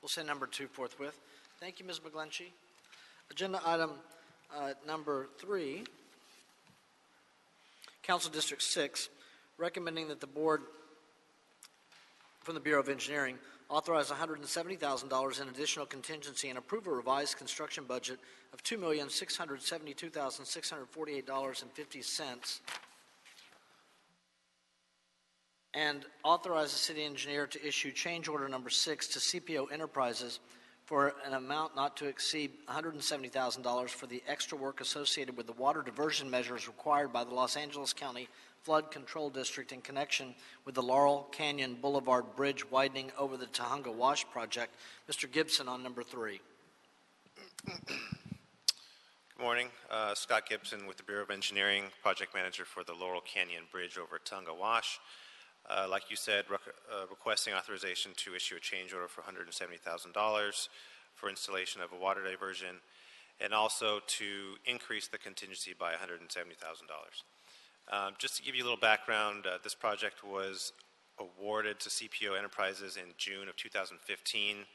We'll send number 2 forthwith. Thank you, Ms. McGlinchey. Agenda item number 3, Council District 6, recommending that the board from the Bureau of Engineering authorize $170,000 in additional contingency and approve a revised construction budget of $2,672,648.50, and authorize the city engineer to issue change order number 6 to CPO Enterprises for an amount not to exceed $170,000 for the extra work associated with the water diversion measures required by the Los Angeles County Flood Control District in connection with the Laurel Canyon Boulevard Bridge widening over the Tahunga Wash project. Mr. Gibson on number 3. Good morning. Scott Gibson with the Bureau of Engineering, project manager for the Laurel Canyon Bridge over Tahunga Wash. Like you said, requesting authorization to issue a change order for $170,000 for installation of a water diversion, and also to increase the contingency by $170,000. Just to give you a little background, this project was awarded to CPO Enterprises in June of 2015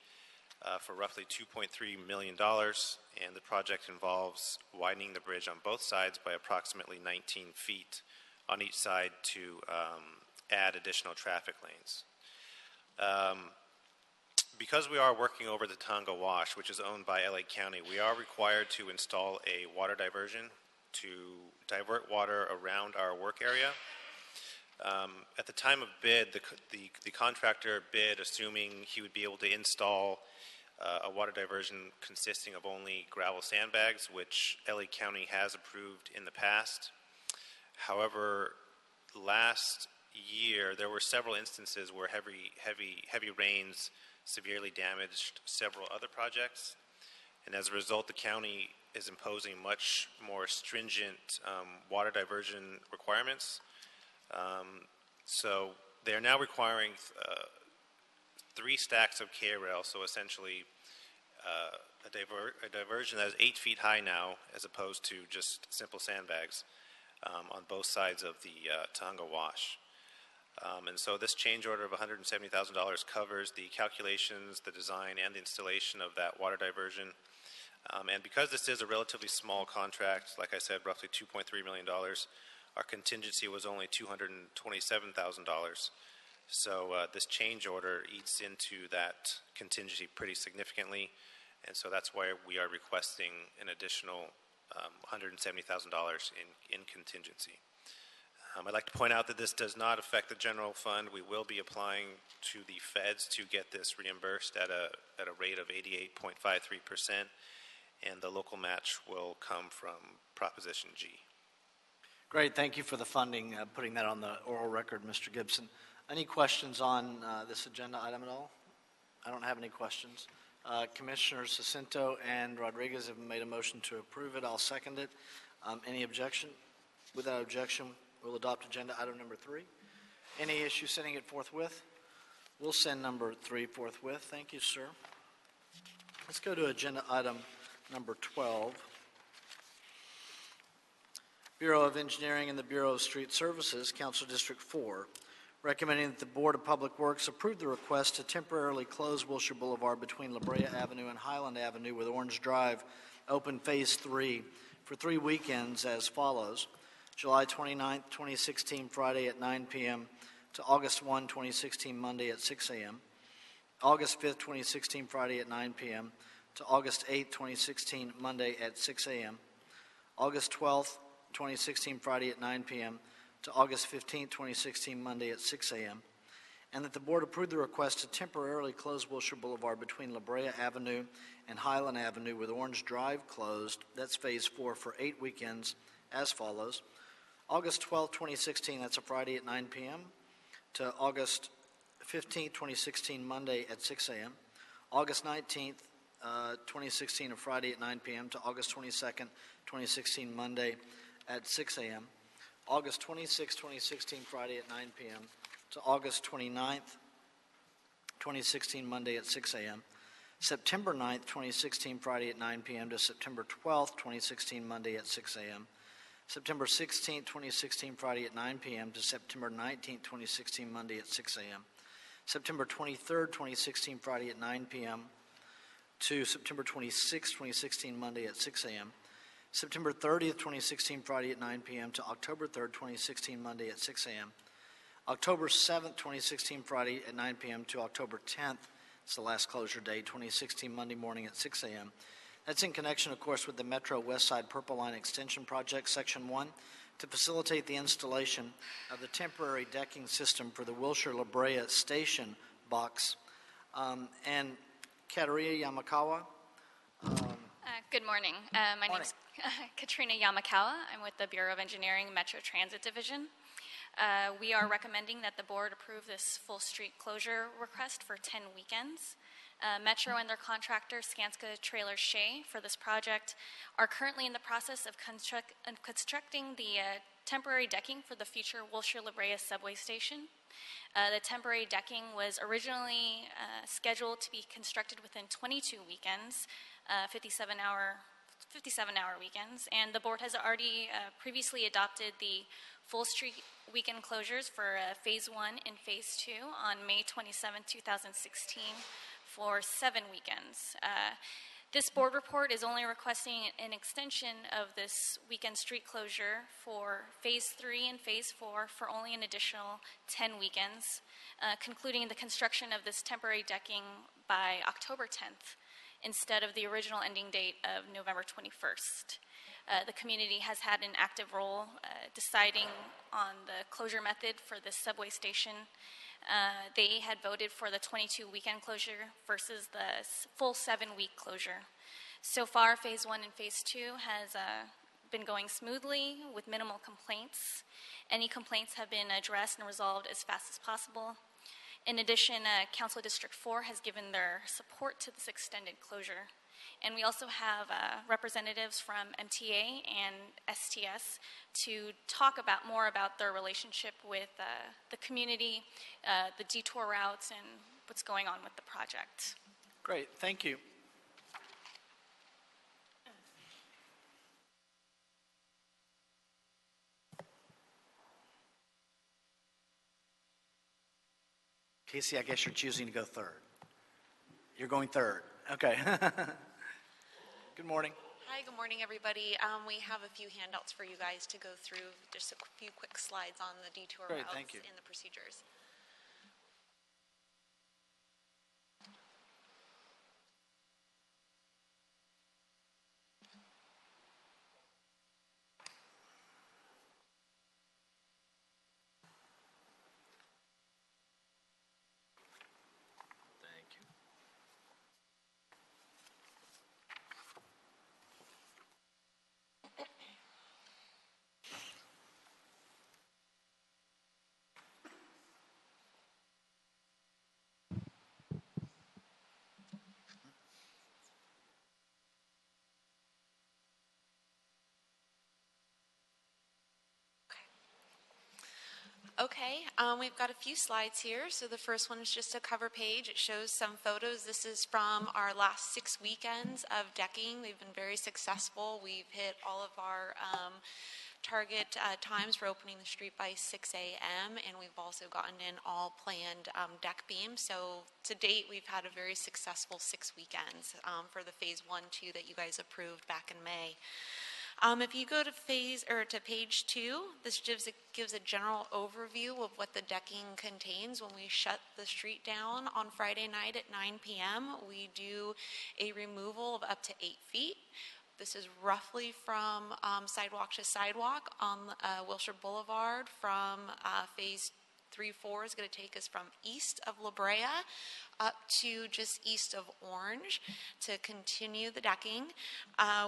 for roughly $2.3 million, and the project involves widening the bridge on both sides by approximately 19 feet on each side to add additional traffic lanes. Because we are working over the Tahunga Wash, which is owned by LA County, we are required to install a water diversion to divert water around our work area. At the time of bid, the contractor bid assuming he would be able to install a water diversion consisting of only gravel sandbags, which LA County has approved in the past. However, last year there were several instances where heavy rains severely damaged several other projects, and as a result the county is imposing much more stringent water diversion requirements. So they are now requiring 3 stacks of K-rail, so essentially a diversion that is 8 feet high now as opposed to just simple sandbags on both sides of the Tahunga Wash. And so this change order of $170,000 covers the calculations, the design, and the installation of that water diversion. And because this is a relatively small contract, like I said, roughly $2.3 million, our contingency was only $227,000. So this change order eats into that contingency pretty significantly, and so that's why we are requesting an additional $170,000 in contingency. I'd like to point out that this does not affect the general fund. We will be applying to the feds to get this reimbursed at a rate of 88.53%, and the local match will come from Proposition G. Great, thank you for the funding, putting that on the oral record, Mr. Gibson. Any questions on this agenda item at all? I don't have any questions. Commissioners Jacinto and Rodriguez have made a motion to approve it. I'll second it. Any objection? Without objection, we'll adopt agenda item number 3. Any issue sending it forthwith? We'll send number 3 forthwith. Thank you, sir. Let's go to agenda item number 12. Bureau of Engineering and the Bureau of Street Services, Council District 4, recommending that the Board of Public Works approve the request to temporarily close Wilshire Boulevard between La Brea Avenue and Highland Avenue with Orange Drive open Phase 3 for 3 weekends as follows: July 29, 2016, Friday at 9 p.m. to August 1, 2016, Monday at 6 a.m., August 5, 2016, Friday at 9 p.m. to August 8, 2016, Monday at 6 a.m., August 12, 2016, Friday at 9 p.m. to August 15, 2016, Monday at 6 a.m., and that the Board approve the request to temporarily close Wilshire Boulevard between La Brea Avenue and Highland Avenue with Orange Drive closed, that's Phase 4, for 8 weekends as follows: August 12, 2016, that's a Friday at 9 p.m., to August 15, 2016, Monday at 6 a.m., August 19th, 2016, a Friday at 9 p.m., to August 22nd, 2016, Monday at 6 a.m., August 26, 2016, Friday at 9 p.m., to August 29th, 2016, Monday at 6 a.m., September 9th, 2016, Friday at 9 p.m. to September 12th, 2016, Monday at 6 a.m., September 16th, 2016, Friday at 9 p.m. to September 19th, 2016, Monday at 6 a.m., September 23rd, 2016, Friday at 9 p.m. to September 26th, 2016, Monday at 6 a.m., September 30th, 2016, Friday at 9 p.m. to October 3rd, 2016, Monday at 6 a.m., October 7th, 2016, Friday at 9 p.m. to October 10th, it's the last closure date, 2016, Monday morning at 6 a.m. That's in connection, of course, with the Metro West Side Purple Line Extension Project, Section 1, to facilitate the installation of the temporary decking system for the Wilshire-La Brea Station box. And Katerina Yamakawa. Good morning. My name is Katrina Yamakawa. I'm with the Bureau of Engineering Metro Transit Division. We are recommending that the board approve this full street closure request for 10 weekends. Metro and their contractor, Skanska Trailer Shea, for this project are currently in the process of constructing the temporary decking for the future Wilshire-La Brea subway station. The temporary decking was originally scheduled to be constructed within 22 weekends, 57-hour weekends, and the board has already previously adopted the full street weekend closures for Phase 1 and Phase 2 on May 27, 2016 for 7 weekends. This board report is only requesting an extension of this weekend street closure for Phase 3 and Phase 4 for only an additional 10 weekends, concluding the construction of this temporary decking by October 10th instead of the original ending date of November 21st. The community has had an active role deciding on the closure method for this subway station. They had voted for the 22 weekend closure versus the full 7-week closure. So far, Phase 1 and Phase 2 has been going smoothly with minimal complaints. Any complaints have been addressed and resolved as fast as possible. In addition, Council District 4 has given their support to this extended closure. And we also have representatives from MTA and STS to talk more about their relationship with the community, the detour routes, and what's going on with the project. Great, thank you. Casey, I guess you're choosing to go third. You're going third. Okay. Good morning. Hi, good morning, everybody. We have a few handouts for you guys to go through, just a few quick slides on the detour Great, routes thank you. and the procedures. Okay, we've got a few slides here. So the first one is just a cover page. It shows some photos. This is from our last 6 weekends of decking. They've been very successful. We've hit all of our target times for opening the street by 6 a.m. and we've also gotten in all planned deck beams. So to date, we've had a very successful 6 weekends for the phase 1, 2 that you guys approved back in May. If you go to page 2, this gives a general overview of what the decking contains. When we shut the street down on Friday night at 9 p.m., we do a removal of up to 8 feet. This is roughly from sidewalk to sidewalk on Wilshire Boulevard. From phase 3-4 is going to take us from east of La Brea up to just east of Orange to continue the decking.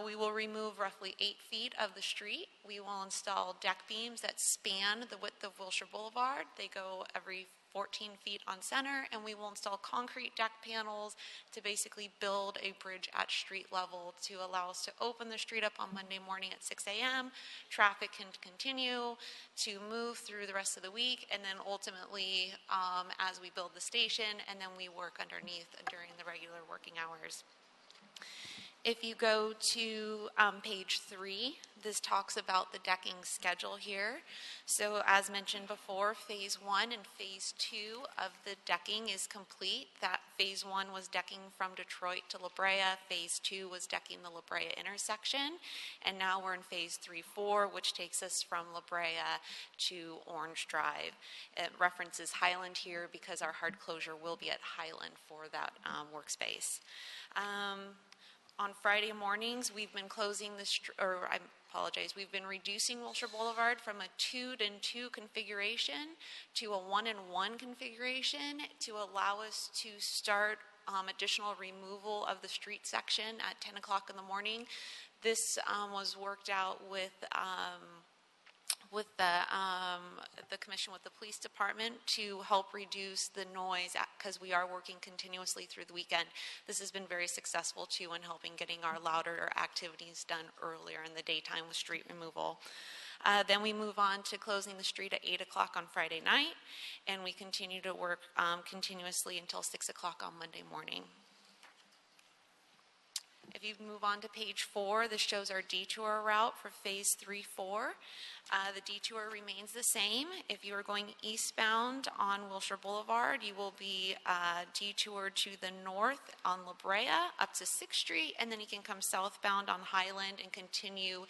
We will remove roughly 8 feet of the street. We will install deck beams that span the width of Wilshire Boulevard. They go every 14 feet on center, and we will install concrete deck panels to basically build a bridge at street level to allow us to open the street up on Monday morning at 6 a.m. Traffic can continue to move through the rest of the week, and then ultimately as we build the station, and then we work underneath during the regular working hours. If you go to page 3, this talks about the decking schedule here. So as mentioned before, phase 1 and phase 2 of the decking is complete. That phase 1 was decking from Detroit to La Brea. Phase 2 was decking the La Brea intersection. And now we're in phase 3-4, which takes us from La Brea to Orange Drive. It references Highland here because our hard closure will be at Highland for that workspace. On Friday mornings, we've been we've been reducing Wilshire Boulevard from a 2-2 configuration to a 1-1 configuration to allow us to start additional removal of the street section at 10 o'clock in the morning. This was worked out with the commission with the police department to help reduce the noise because we are working continuously through the weekend. This has been very successful too in helping getting our louder activities done earlier in the daytime with street removal. Then we move on to closing the street at 8 o'clock on Friday night, and we continue to work continuously until 6 o'clock on Monday morning. If you move on to page 4, this shows our detour route for phase 3-4. The detour remains the same. If you are going eastbound on Wilshire Boulevard, you will be detoured to the north on La Brea up to 6th Street, and then you can come southbound on Highland and continue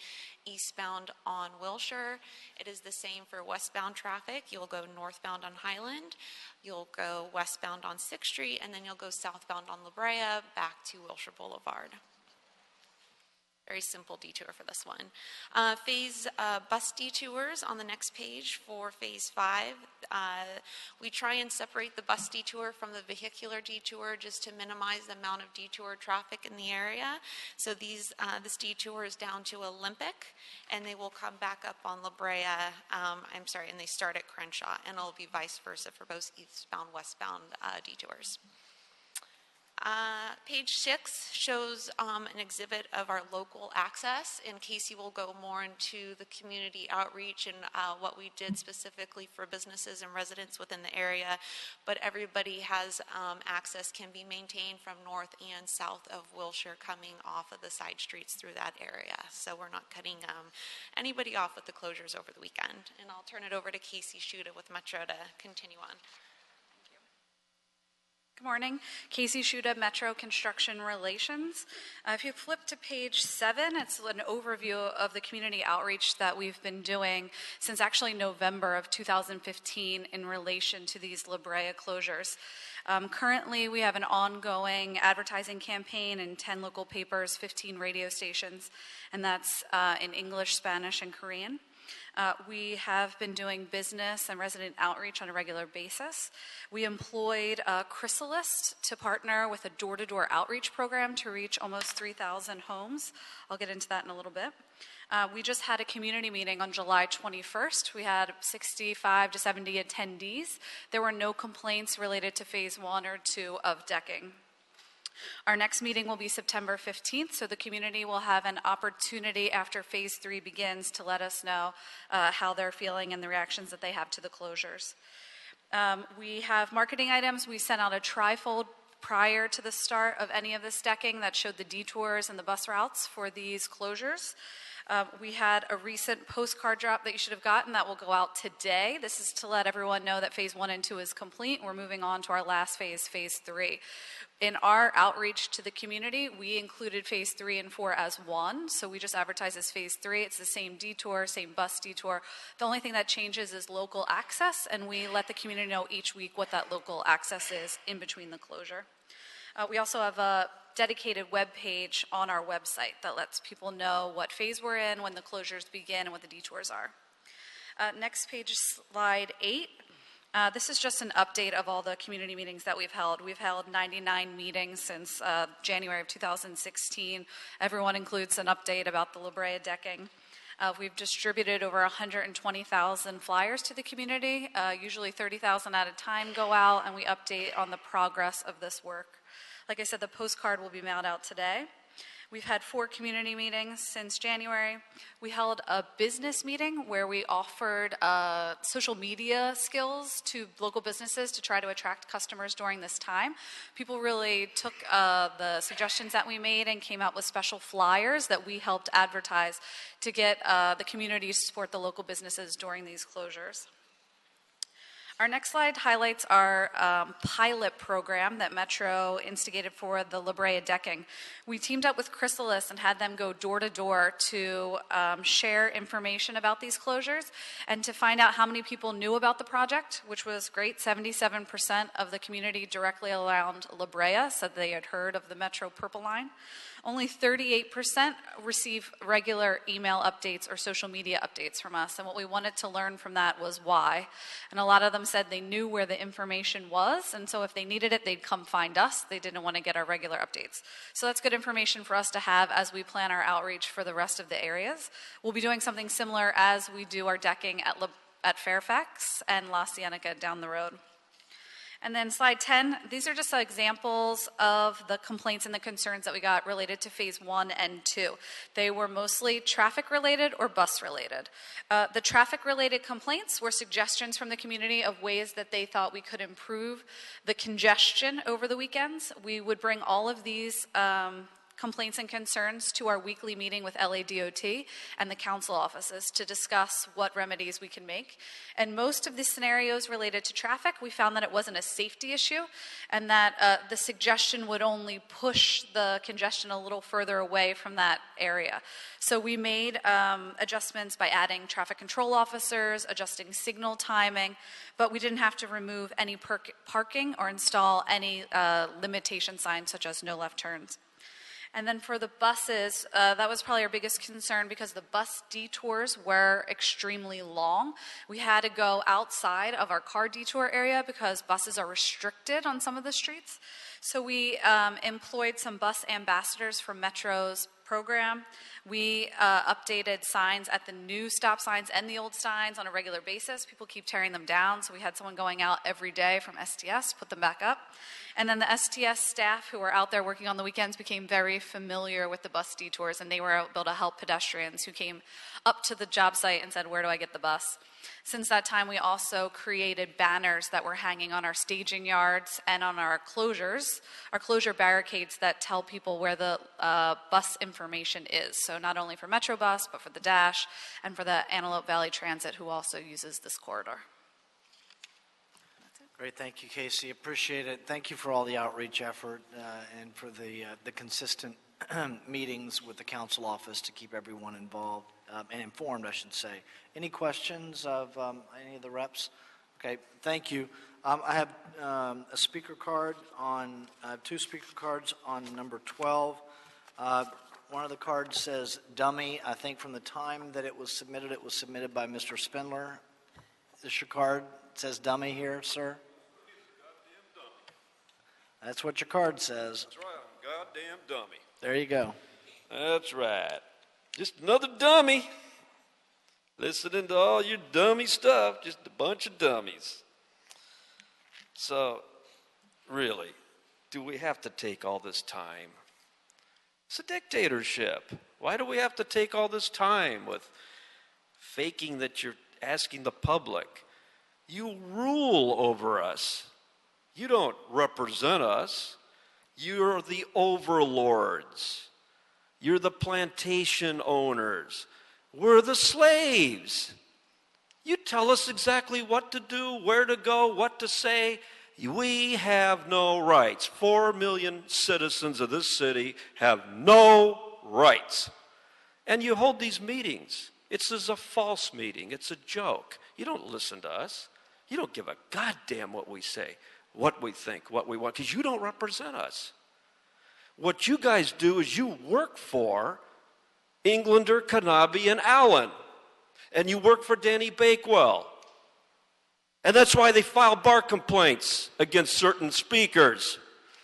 eastbound on Wilshire. It is the same for westbound traffic. You'll go northbound on Highland, you'll go westbound on 6th Street, and then you'll go southbound on La Brea back to Wilshire Boulevard. Very simple detour for this one. Phase bus detours on the next page for phase 5. We try and separate the bus detour from the vehicular detour just to minimize the amount of detour traffic in the area. So this detour is down to Olympic, and they will come back up on La Brea, and they start at Crenshaw, and it'll be vice versa for both eastbound, westbound detours. Page 6 shows an exhibit of our local access, and Casey will go more into the community outreach and what we did specifically for businesses and residents within the area, but everybody has access, can be maintained from north and south of Wilshire coming off of the side streets through that area. So we're not cutting anybody off with the closures over the weekend. And I'll turn it over to Casey Schuda with Metro to continue on. Good morning. Casey Schuda, Metro Construction Relations. If you flip to page 7, it's an overview of the community outreach that we've been doing since actually November of 2015 in relation to these La Brea closures. Currently, we have an ongoing advertising campaign in 10 local papers, 15 radio stations, and that's in English, Spanish, and Korean. We have been doing business and resident outreach on a regular basis. We employed Chrysalis to partner with a door-to-door outreach program to reach almost 3,000 homes. I'll get into that in a little bit. We just had a community meeting on July 21st. We had 65 to 70 attendees. There were no complaints related to phase 1 or 2 of decking. Our next meeting will be September 15th, so the community will have an opportunity after Phase 3 begins to let us know how they're feeling and the reactions that they have to the closures. We have marketing items. We sent out a trifold prior to the start of any of this decking that showed the detours and the bus routes for these closures. We had a recent postcard drop that you should have gotten that will go out today. This is to let everyone know that Phase 1 and 2 is complete. We're moving on to our last phase, Phase 3. In our outreach to the community, we included Phase 3 and 4 as one, so we just advertise as Phase 3. It's the same detour, same bus detour. The only thing that changes is local access, and we let the community know each week what that local access is in between the closure. We also have a dedicated web page on our website that lets people know what phase we're in, when the closures begin, and what the detours are. Next page is slide 8. This is just an update of all the community meetings that we've held. We've held 99 meetings since January of 2016. Everyone includes an update about the La Brea decking. We've distributed over 120,000 flyers to the community. Usually 30,000 at a time go out, and we update on the progress of this work. Like I said, the postcard will be mailed out today. We've had 4 community meetings since January. We held a business meeting where we offered social media skills to local businesses to try to attract customers during this time. People really took the suggestions that we made and came out with special flyers that we helped advertise to get the community to support the local businesses during these closures. Our next slide highlights our pilot program that Metro instigated for the La Brea decking. We teamed up with Chrysalis and had them go door to door to share information about these closures and to find out how many people knew about the project, which was great. 77% of the community directly around La Brea said they had heard of the Metro Purple Line. Only 38% receive regular email updates or social media updates from us. And what we wanted to learn from that was why. And a lot of them said they knew where the information was, and so if they needed it, they'd come find us. They didn't want to get our regular updates. So that's good information for us to have as we plan our outreach for the rest of the areas. We'll be doing something similar as we do our decking at Fairfax and La Cienega down the road. And then slide 10, these are just examples of the complaints and the concerns that we got related to Phase 1 and 2. They were mostly traffic related or bus related. The traffic related complaints were suggestions from the community of ways that they thought we could improve the congestion over the weekends. We would bring all of these complaints and concerns to our weekly meeting with LADOT and the council offices to discuss what remedies we can make. And most of the scenarios related to traffic, we found that it wasn't a safety issue and that the suggestion would only push the congestion a little further away from that area. So we made adjustments by adding traffic control officers, adjusting signal timing, but we didn't have to remove any parking or install any limitation signs such as no left turns. And then for the buses, that was probably our biggest concern because the bus detours were extremely long. We had to go outside of our car detour area because buses are restricted on some of the streets. So we employed some bus ambassadors from Metro's program. We updated signs at the new stop signs and the old signs on a regular basis. People keep tearing them down, so we had someone going out every day from STS, put them back up. And then the STS staff who were out there working on the weekends became very familiar with the bus detours, and they were able to help pedestrians who came up to the job site and said, "Where do I get the bus?" Since that time, we also created banners that were hanging on our staging yards and on our closure barricades that tell people where the bus information is. So not only for Metro Bus, but for the Dash and for the Antelope Valley Transit, who also uses this corridor. Great, thank you, Casey. Appreciate it. Thank you for all the outreach effort and for the consistent meetings with the council office to keep everyone involved and informed, I should say. Any questions of any of the reps? Okay, thank you. I have a speaker card on, I have 2 speaker cards on number 12. One of the cards says dummy. I think from the time that it was submitted by Mr. Spindler. Is this your card? It says dummy here, sir? That's what your card says. That's right, I'm a goddamn dummy. There you go. That's right. Just another dummy. Listening to all your dummy stuff, just a bunch of dummies. So, really, do we have to take all this time? It's a dictatorship. Why do we have to take all this time with faking that you're asking the public? You rule over us. You don't represent us. You're the overlords. You're the plantation owners. We're the slaves. You tell us exactly what to do, where to go, what to say. We have no rights. 4 million citizens of this city have no rights. And you hold these meetings. It's as a false meeting. It's a joke. You don't listen to us. You don't give a goddamn what we say, what we think, what we want, because you don't represent us. What you guys do is you work for Englander, Kanabe, and Allen. And you work for Danny Bakewell. And that's why they file bar complaints against certain speakers.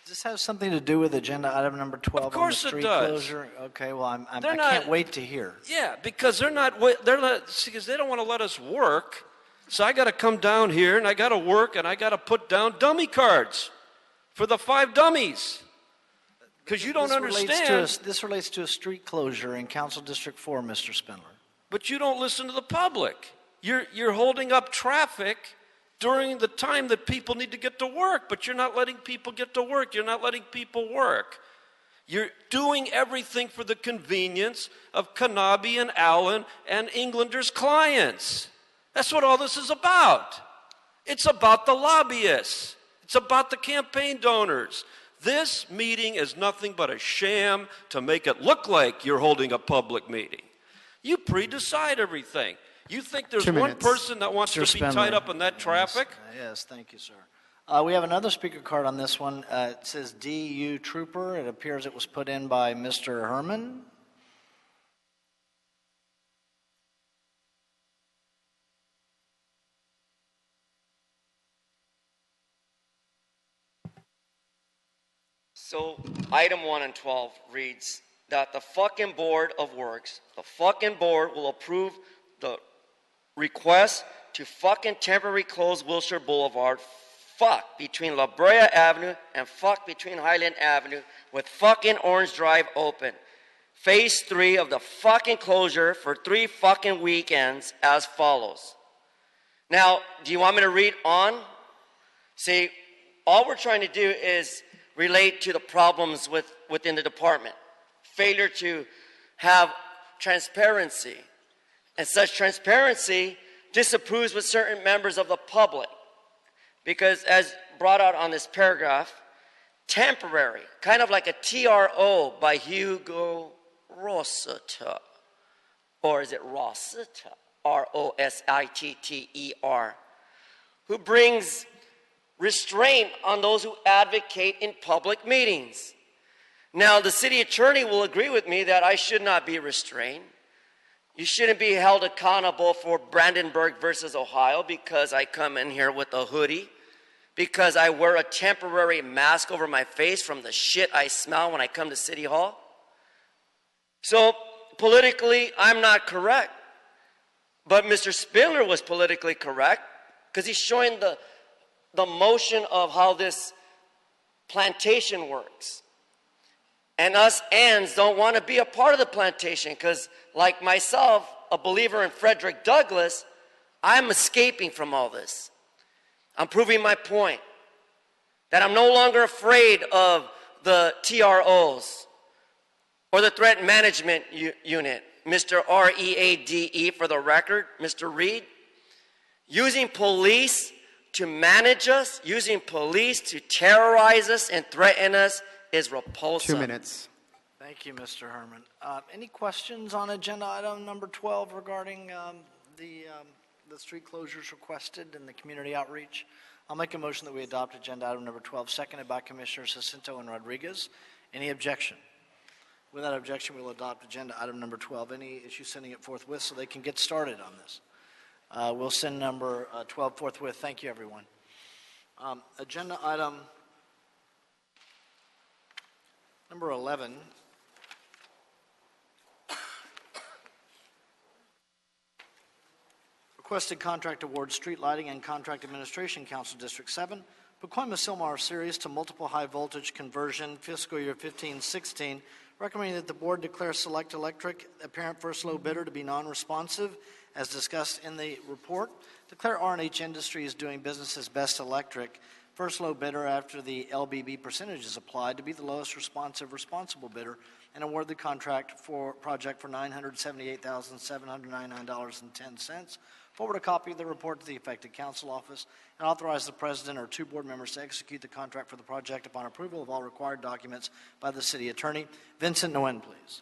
Does this have something to do with agenda item number 12 Of course on the it street does. closure? Okay, well, I They're can't not- wait to hear. Yeah, because because they don't want to let us work. So I got to come down here and I got to work and I got to put down dummy cards for the 5 dummies. Because you don't understand. This relates to a street closure in Council District 4, Mr. Spindler. But you don't listen to the public. You're holding up traffic during the time that people need to get to work, but you're not letting people get to work. You're not letting people work. You're doing everything for the convenience of Kanabe and Allen and Englander's clients. That's what all this is about. It's about the lobbyists. It's about the campaign donors. This meeting is nothing but a sham to make it look like you're holding a public meeting. You pre-decide everything. You think there's 2 one minutes. person that wants Mr. to be tied Spindler. up in that traffic? Yes, thank you, sir. We have another speaker card on this one. It says DU Trooper. It appears it was put in by Mr. Herman. So item 1 and 12 reads that the fucking Board of Works, the fucking board will approve the request to fucking temporary close Wilshire Boulevard, fuck between La Brea Avenue and fuck between Highland Avenue with fucking Orange Drive open. Phase 3 of the fucking closure for 3 fucking weekends as follows. Now, do you want me to read on? See, all we're trying to do is relate to the problems within the department. Failure to have transparency. And such transparency disapproves with certain members of the public. Because as brought out on this paragraph, temporary, kind of like a TRO by Hugo Rossiter. Or is it Rossiter? Rossitter, who brings restraint on those who advocate in public meetings. Now, the city attorney will agree with me that I should not be restrained. You shouldn't be held accountable for Brandenburg versus Ohio because I come in here with a hoodie, because I wear a temporary mask over my face from the shit I smell when I come to City Hall. So, politically, I'm not correct. But Mr. Spindler was politically correct because he's showing the motion of how this plantation works. And us ends don't want to be a part of the plantation because, like myself, a believer in Frederick Douglass, I'm escaping from all this. I'm proving my point that I'm no longer afraid of the TROs or the Threat Management Unit, Mr. READE for the record, Mr. Reed, using police to manage us, using police to terrorize us and threaten us is repulsive. 2 minutes. Thank you, Mr. Herman. Any questions on agenda item number 12 regarding the street closures requested and the community outreach? I'll make a motion that we adopt agenda item number 12, seconded by Commissioners Jacinto and Rodriguez. Any objection? Without objection, we'll adopt agenda item number 12. Any issue sending it forthwith so they can get started on this? We'll send number 12 forthwith. Thank you, everyone. Agenda item number 11. Requested contract award, street lighting and contract administration, Council District 7, Pacoima-Sylmar Series to multiple high voltage conversion, fiscal year 15-16, recommending that the board declare Select Electric, apparent first low bidder, to be non-responsive, as discussed in the report. Declare R&H Industries doing business as Best Electric, first low bidder after the LBB percentage is applied, to be the lowest responsive responsible bidder, and award the project for $978,799.10. Forward a copy of the report to the affected council office, and authorize the president or two board members to execute the contract for the project upon approval of all required documents by the city attorney. Vincent Nguyen, please.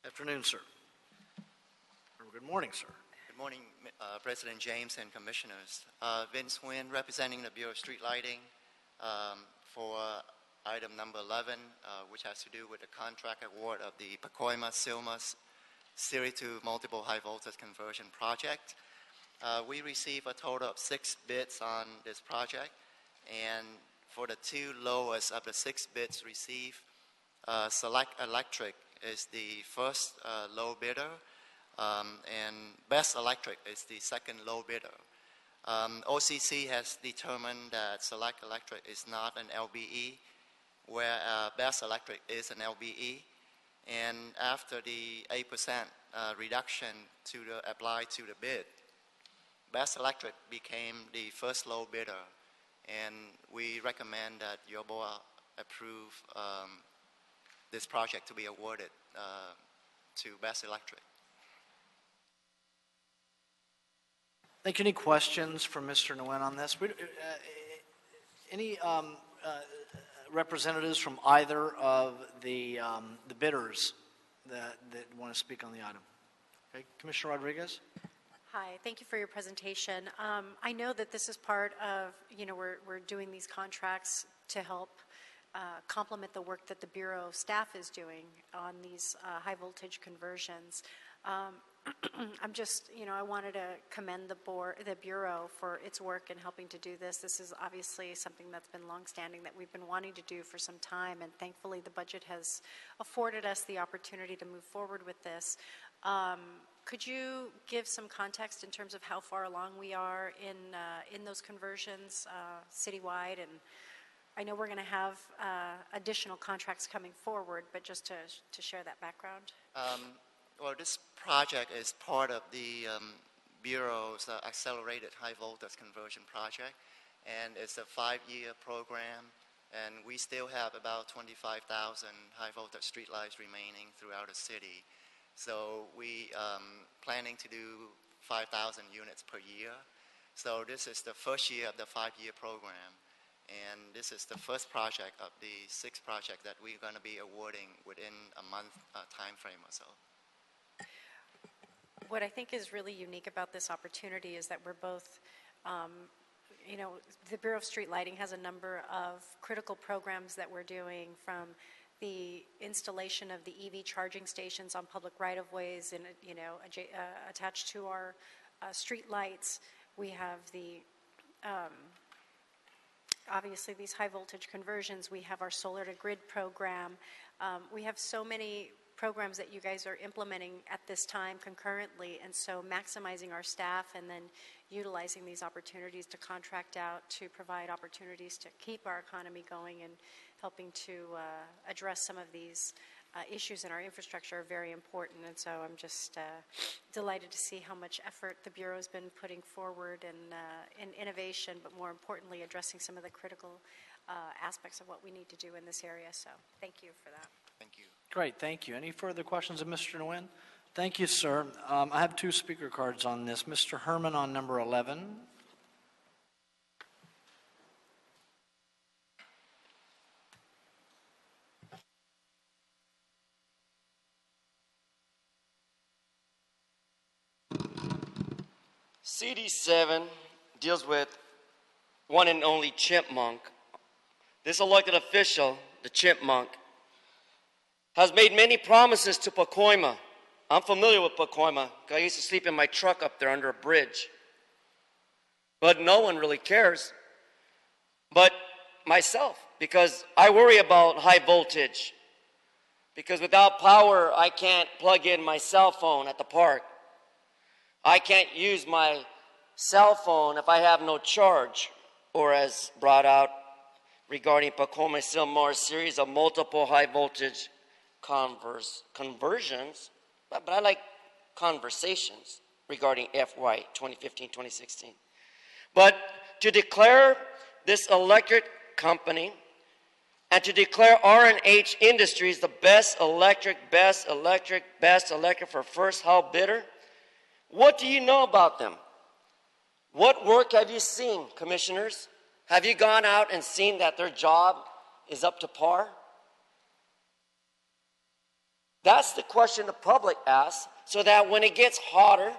Afternoon, sir. Or good morning, sir. Good morning, President James and Commissioners. Vince Nguyen, representing the Bureau of Street Lighting, for item number 11, which has to do with the contract award of the Pacoima-Sylmar Series to multiple high voltage conversion project. We received a total of 6 bids on this project, and for the two lowest of the 6 bids received, Select Electric is the first low bidder, and Best Electric is the second low bidder. OCC has determined that Select Electric is not an LBE, where Best Electric is an LBE. And after the 8% reduction applied to the bid, Best Electric became the first low bidder, and we recommend that your board approve this project to be awarded to Best Electric. Thank you. Any questions for Mr. Nguyen on this? Any representatives from either of the bidders that want to speak on the item? Okay, Commissioner Rodriguez. Hi, thank you for your presentation. I know that this is part of, we're doing these contracts to help complement the work that the Bureau staff is doing on these high voltage conversions. I'm just, I wanted to commend the Bureau for its work in helping to do this. This is obviously something that's been longstanding that we've been wanting to do for some time, and thankfully the budget has afforded us the opportunity to move forward with this. Could you give some context in terms of how far along we are in those conversions citywide? And I know we're going to have additional contracts coming forward, but just to share that background. Well, this project is part of the Bureau's Accelerated High Voltage Conversion Project, and it's a 5-year program, and we still have about 25,000 high voltage streetlights remaining throughout the city. So we planning to do 5,000 units per year. So this is the first year of the 5-year program, and this is the first project of the 6 projects that we're going to be awarding within a month time frame or so. What I think is really unique about this opportunity is that we're both, the Bureau of Street Lighting has a number of critical programs that we're doing, from the installation of the EV charging stations on public right-of-ways and, attached to our street lights. We have the, obviously, these high voltage conversions. We have our solar to grid program. We have so many programs that you guys are implementing at this time concurrently, and so maximizing our staff and then utilizing these opportunities to contract out to provide opportunities to keep our economy going and helping to address some of these issues in our infrastructure are very important. And so I'm just delighted to see how much effort the Bureau has been putting forward in innovation, but more importantly addressing some of the critical aspects of what we need to do in this area. So thank you for that. Thank you. Great, thank you. Any further questions of Mr. Nguyen? Thank you, sir. I have 2 speaker cards on this. Mr. Herman on number 11. CD7 deals with one and only Chipmunk. This elected official, the Chipmunk, has made many promises to Pacoima. I'm familiar with Pacoima. I used to sleep in my truck up there under a bridge. But no one really cares but myself, because I worry about high voltage. Because without power, I can't plug in my cell phone at the park. I can't use my cell phone if I have no charge. or as brought out regarding Pacoma Silmar series of multiple high voltage conversions, but I like conversations regarding FY 2015-2016. But to declare this electric company and to declare R&H Industries the best electric for first hall bidder, what do you know about them? What work have you seen, commissioners? Have you gone out and seen that their job is up to par? That's the question the public asks, so that when it gets hotter,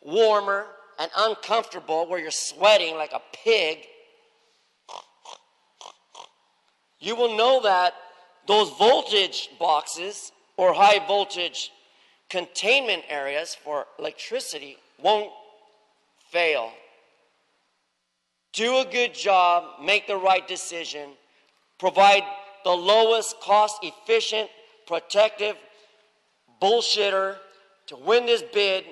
warmer, and uncomfortable, where you're sweating like a pig, you will know that those voltage boxes or high voltage containment areas for electricity won't fail. Do a good job, make the right decision, provide the lowest cost efficient, protective bullshitter to win this bid,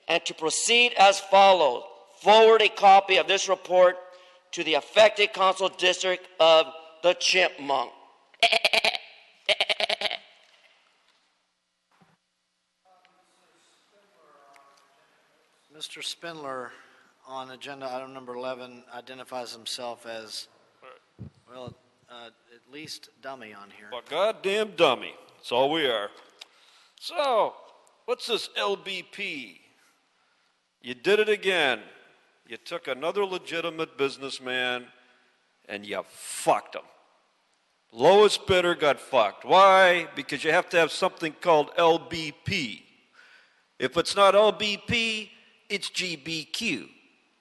and to proceed as follows. Forward a copy of this report to the affected council district of the Chipmunk. Mr. Spindler, on agenda item number 11, identifies himself as, well, at least dummy on here. A goddamn dummy. That's all we are. So, what's this LBP? You did it again. You took another legitimate businessman and you fucked him. Lowest bidder got fucked. Why? Because you have to have something called LBP. If it's not LBP, it's GBQ,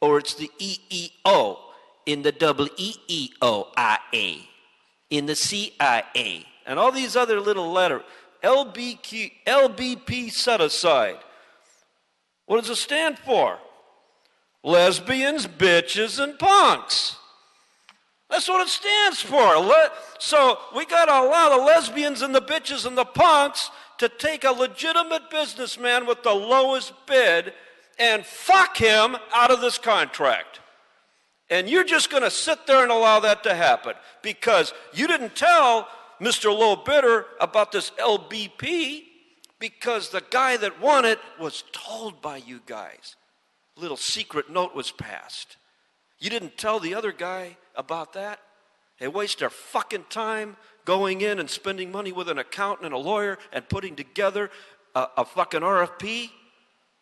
or it's the EEO in the EEOIA, in the CIA, and all these other little letters. LBP set aside. What does it stand for? Lesbians, bitches, and punks. That's what it stands for. So we got to allow the lesbians and the bitches and the punks to take a legitimate businessman with the lowest bid and fuck him out of this contract. And you're just going to sit there and allow that to happen because you didn't tell Mr. Low Bidder about this LBP because the guy that won it was told by you guys. A little secret note was passed. You didn't tell the other guy about that. They waste their fucking time going in and spending money with an accountant and a lawyer and putting together a fucking RFP.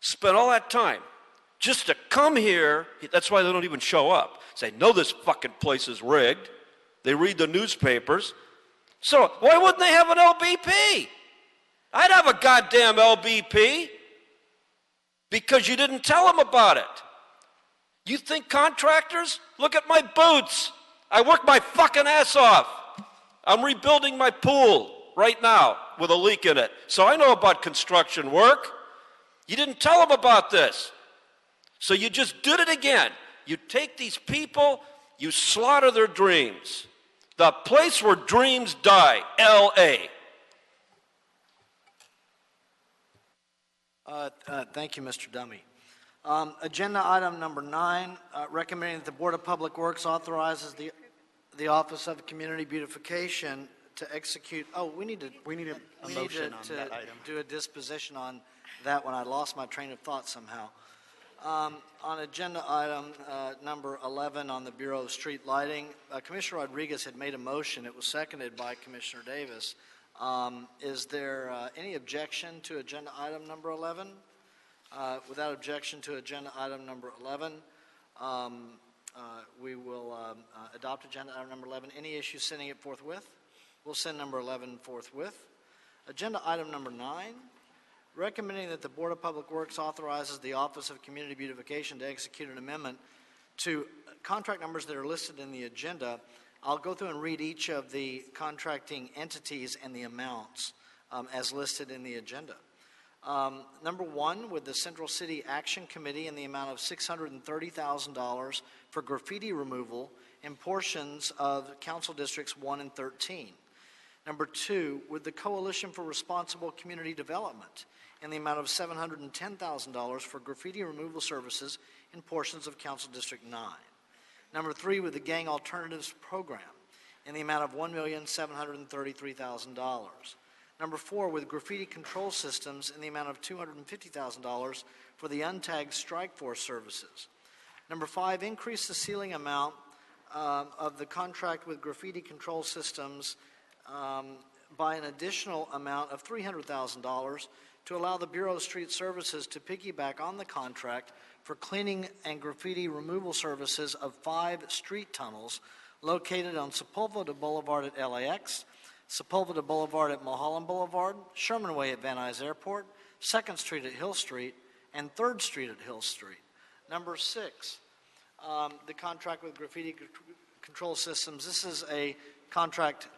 Spend all that time just to come here. That's why they don't even show up. Say, no, this fucking place is rigged. They read the newspapers. So why wouldn't they have an LBP? I'd have a goddamn LBP because you didn't tell them about it. You think contractors? Look at my boots. I work my fucking ass off. I'm rebuilding my pool right now with a leak in it. So I know about construction work. You didn't tell them about this. So you just did it again. You take these people, you slaughter their dreams. The place where dreams die, L.A. Thank you, Mr. Dummy. Agenda item number 9, recommending that the Board of Public Works authorizes the Office of Community Beautification to execute. Oh, we need a motion on that item. Do a disposition on that one. I lost my train of thought somehow. On agenda item number 11 on the Bureau of Street Lighting, Commissioner Rodriguez had made a motion. It was seconded by Commissioner Davis. Is there any objection to agenda item number 11? Without objection to agenda item number 11, we will adopt agenda item number 11. Any issues sending it forthwith? We'll send number 11 forthwith. Agenda item number 9, recommending that the Board of Public Works authorizes the Office of Community Beautification to execute an amendment to contract numbers that are listed in the agenda. I'll go through and read each of the contracting entities and the amounts as listed in the agenda. Number 1, with the Central City Action Committee in the amount of $630,000 for graffiti removal in portions of Council Districts 1 and 13. Number 2, with the Coalition for Responsible Community Development in the amount of $710,000 for graffiti removal services in portions of Council District 9. Number 3, with the Gang Alternatives Program in the amount of $1,733,000. Number 4, with Graffiti Control Systems in the amount of $250,000 for the untagged strike force services. Number 5, increase the ceiling amount of the contract with Graffiti Control Systems by an additional amount of $300,000 to allow the Bureau of Street Services to piggyback on the contract for cleaning and graffiti removal services of 5 street tunnels located on Sepulveda Boulevard at LAX, Sepulveda Boulevard at Mulholland Boulevard, Sherman Way at Van Nuys Airport, 2nd Street at Hill Street, and 3rd Street at Hill Street. Number 6, the contract with Graffiti Control Systems. This is a contract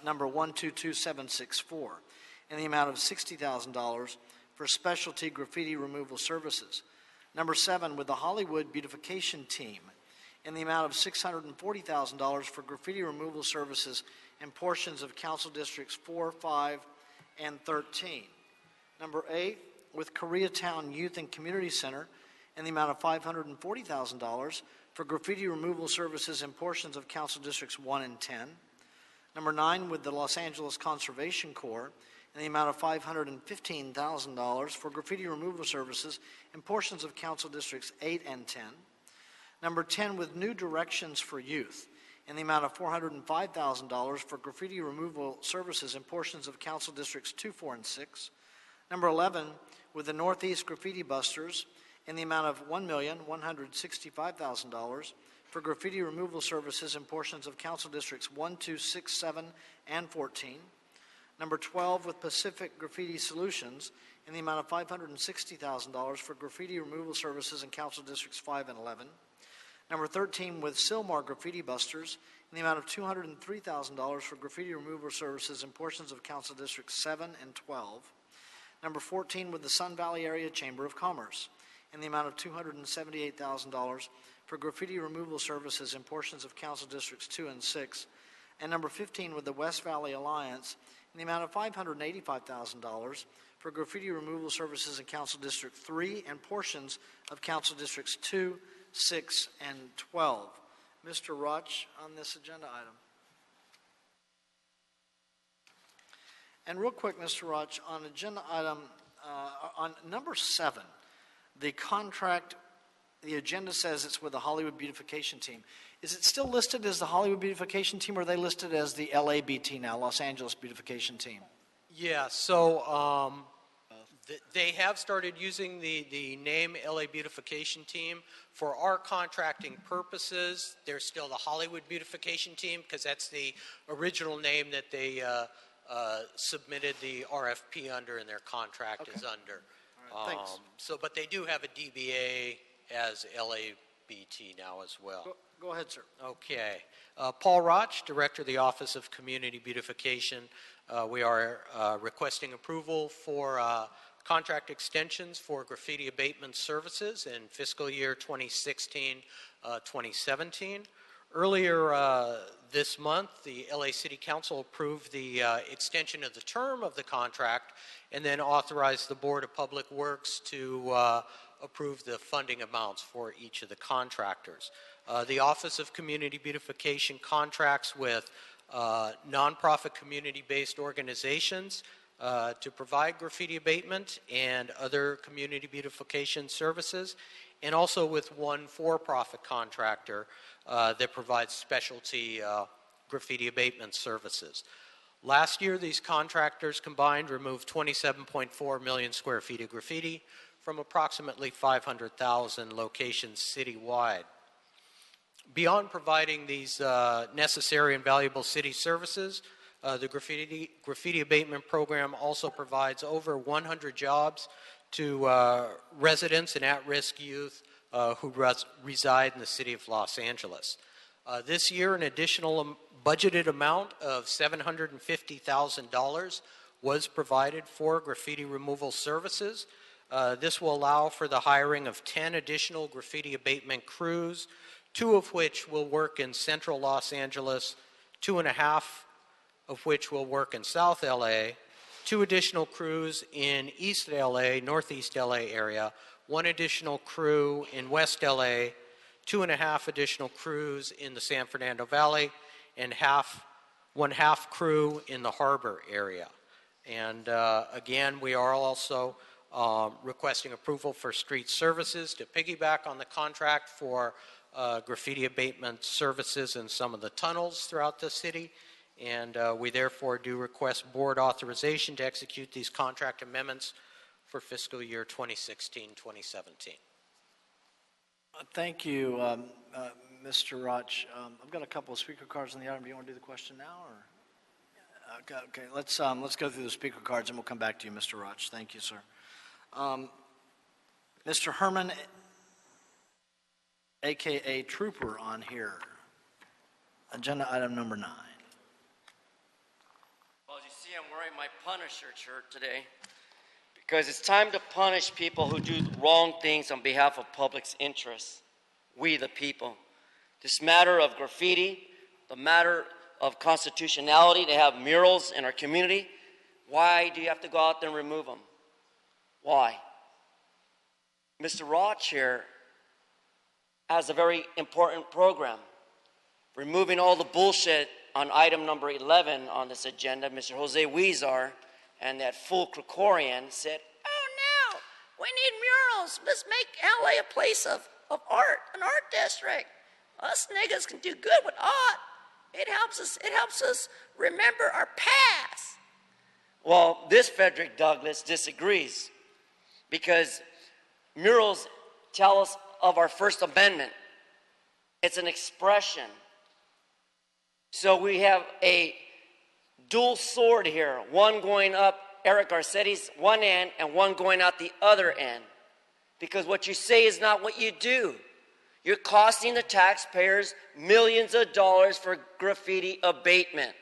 number 122764 in the amount of $60,000 for specialty graffiti removal services. Number 7, with the Hollywood Beautification Team in the amount of $640,000 for graffiti removal services in portions of Council Districts 4, 5, and 13. Number 8, with Koreatown Youth and Community Center in the amount of $540,000 for graffiti removal services in portions of Council Districts 1 and 10. Number 9, with the Los Angeles Conservation Corps in the amount of $515,000 for graffiti removal services in portions of Council Districts 8 and 10. Number 10, with New Directions for Youth in the amount of $405,000 for graffiti removal services in portions of Council Districts 2, 4, and 6. Number 11, with the Northeast Graffiti Busters in the amount of $1,165,000 for graffiti removal services in portions of Council Districts 1, 2, 6, 7, and 14. Number 12, with Pacific Graffiti Solutions in the amount of $560,000 for graffiti removal services in Council Districts 5 and 11. Number 13, with Sylmar Graffiti Busters in the amount of $203,000 for graffiti removal services in portions of Council Districts 7 and 12. Number 14, with the Sun Valley Area Chamber of Commerce in the amount of $278,000 for graffiti removal services in portions of Council Districts 2 and 6. And number 15, with the West Valley Alliance in the amount of $585,000 for graffiti removal services in Council District 3 and portions of Council Districts 2, 6, and 12. Mr. Rutch on this agenda item. And real quick, Mr. Rutch, on agenda item, on number 7, the contract, the agenda says it's with the Hollywood Beautification Team. Is it still listed as the Hollywood Beautification Team, or are they listed as the LABT now, Los Angeles Beautification Team? Yeah, so they have started using the name LA Beautification Team. For our contracting purposes, they're still the Hollywood Beautification Team because that's the original name that they submitted the RFP under and their contract is under. All right, thanks. But they do have a DBA as LABT now as well. Go ahead, sir. Okay. Paul Roch, Director of the Office of Community Beautification. We are requesting approval for contract extensions for graffiti abatement services in fiscal year 2016-2017. Earlier this month, the LA City Council approved the extension of the term of the contract and then authorized the Board of Public Works to approve the funding amounts for each of the contractors. The Office of Community Beautification contracts with nonprofit community-based organizations to provide graffiti abatement and other community beautification services, and also with one for-profit contractor that provides specialty graffiti abatement services. Last year, these contractors combined removed 27.4 million square feet of graffiti from approximately 500,000 locations citywide. Beyond providing these necessary and valuable city services, the graffiti abatement program also provides over 100 jobs to residents and at-risk youth who reside in the city of Los Angeles. This year, an additional budgeted amount of $750,000 was provided for graffiti removal services. This will allow for the hiring of 10 additional graffiti abatement crews, 2 of which will work in central Los Angeles, 2.5 of which will work in South LA, 2 additional crews in East LA, Northeast LA area, 1 additional crew in West LA, 2.5 additional crews in the San Fernando Valley, and one half crew in the harbor area. And again, we are also requesting approval for street services to piggyback on the contract for graffiti abatement services in some of the tunnels throughout the city. And we therefore do request board authorization to execute these contract amendments for fiscal year 2016-2017. Thank you, Mr. Roch. I've got a couple of speaker cards on the item. Do you want to do the question now, or? Okay, let's go through the speaker cards and we'll come back to you, Mr. Roch. Thank you, sir. Mr. Herman, AKA Trooper, on here. Agenda item number 9. Well, as you see, I'm wearing my Punisher shirt today because it's time to punish people who do wrong things on behalf of public's interests. We, the people. This matter of graffiti, the matter of constitutionality to have murals in our community, why do you have to go out there and remove them? Why? Mr. Roch here has a very important program. Removing all the bullshit on item number 11 on this agenda, Mr. Jose Huizar and that fool Krikorian said, oh no, we need murals. Let's make LA a place of art, an art district. Us niggas can do good with art. It helps us remember our past. Well, this Frederick Douglass disagrees because murals tell us of our First Amendment. It's an expression. So we have a dual sword here, one going up Eric Garcetti's one end and one going out the other end. Because what you say is not what you do. You're costing the taxpayers millions of dollars for graffiti abatement.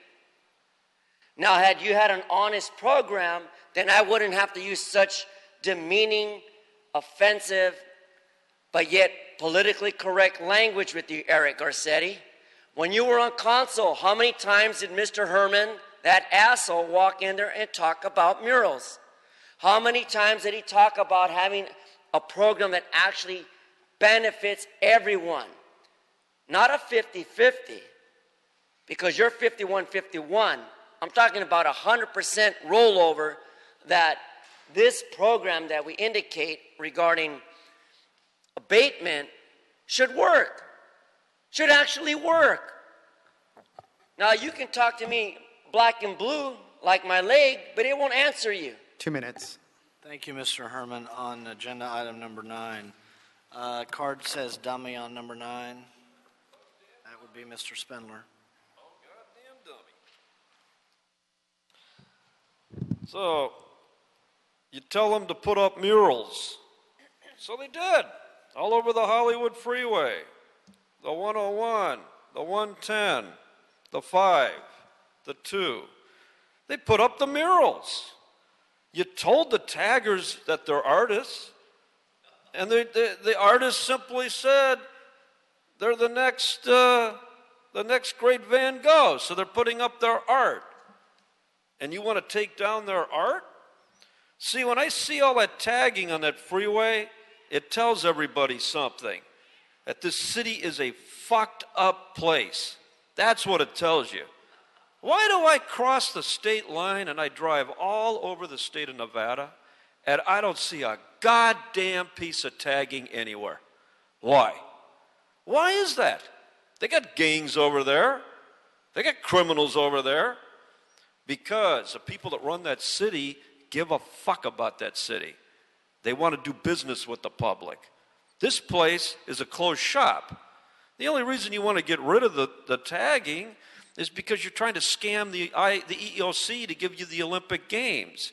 Now, had you had an honest program, then I wouldn't have to use such demeaning, offensive, but yet politically correct language with you, Eric Garcetti. When you were on council, how many times did Mr. Herman, that asshole, walk in there and talk about murals? How many times did he talk about having a program that actually benefits everyone? Not a 50-50, because you're 51-51. I'm talking about 100% rollover that this program that we indicate regarding abatement should work, should actually work. Now, you can talk to me black and blue like my leg, but it won't answer you. 2 minutes. Thank you, Mr. Herman. On agenda item number 9. Card says dummy on number 9. That would be Mr. Spindler. So, you tell them to put up murals. So they did, all over the Hollywood freeway, the 101, the 110, the 5, the 2. They put up the murals. You told the taggers that they're artists, and the artists simply said they're the next great Van Gogh, so they're putting up their art. And you want to take down their art? See, when I see all that tagging on that freeway, it tells everybody something. That this city is a fucked up place. That's what it tells you. Why do I cross the state line and I drive all over the state of Nevada and I don't see a goddamn piece of tagging anywhere? Why? Why is that? They got gangs over there. They got criminals over there. Because the people that run that city give a fuck about that city. They want to do business with the public. This place is a closed shop. The only reason you want to get rid of the tagging is because you're trying to scam the EEOC to give you the Olympic Games.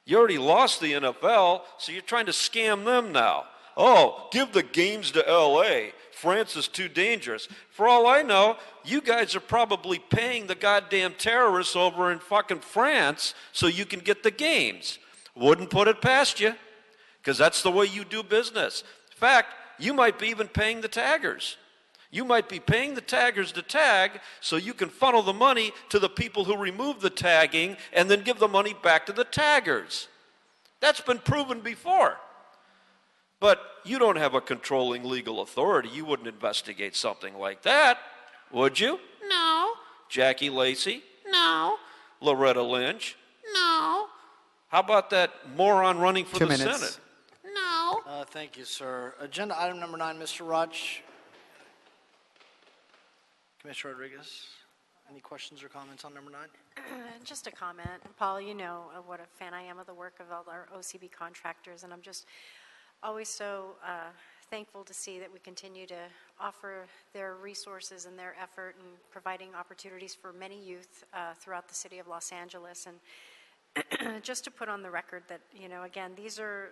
You already lost the NFL, so you're trying to scam them now. Oh, give the games to LA. France is too dangerous. For all I know, you guys are probably paying the goddamn terrorists over in fucking France so you can get the games. Wouldn't put it past you, because that's the way you do business. In fact, you might be even paying the taggers. You might be paying the taggers to tag so you can funnel the money to the people who remove the tagging and then give the money back to the taggers. That's been proven before. But you don't have a controlling legal authority. You wouldn't investigate something like that, would you? No, Jackie Lacey? no, Loretta Lynch? no, How about that moron running for 2 the minutes. Senate? no. Thank you, sir. Agenda item number 9, Mr. Roch. Commissioner Rodriguez, any questions or comments on number 9? Just a comment. Paul, you know what a fan I am of the work of all our OCB contractors, and I'm just always so thankful to see that we continue to offer their resources and their effort in providing opportunities for many youth throughout the city of Los Angeles. And just to put on the record that, you know, again, these are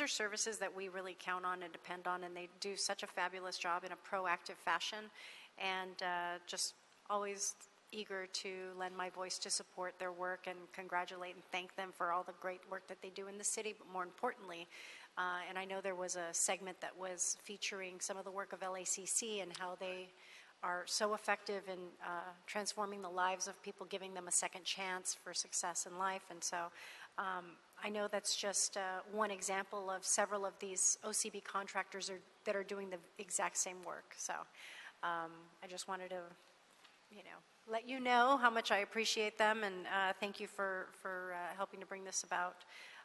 services that we really count on and depend on, and they do such a fabulous job in a proactive fashion, and just always eager to lend my voice to support their work and congratulate and thank them for all the great work that they do in the city, but more importantly, and I know there was a segment that was featuring some of the work of LACC and how they are so effective in transforming the lives of people, giving them a second chance for success in life. And so I know that's just one example of several of these OCB contractors that are doing the exact same work. So I just wanted to, let you know how much I appreciate them, and thank you for helping to bring this about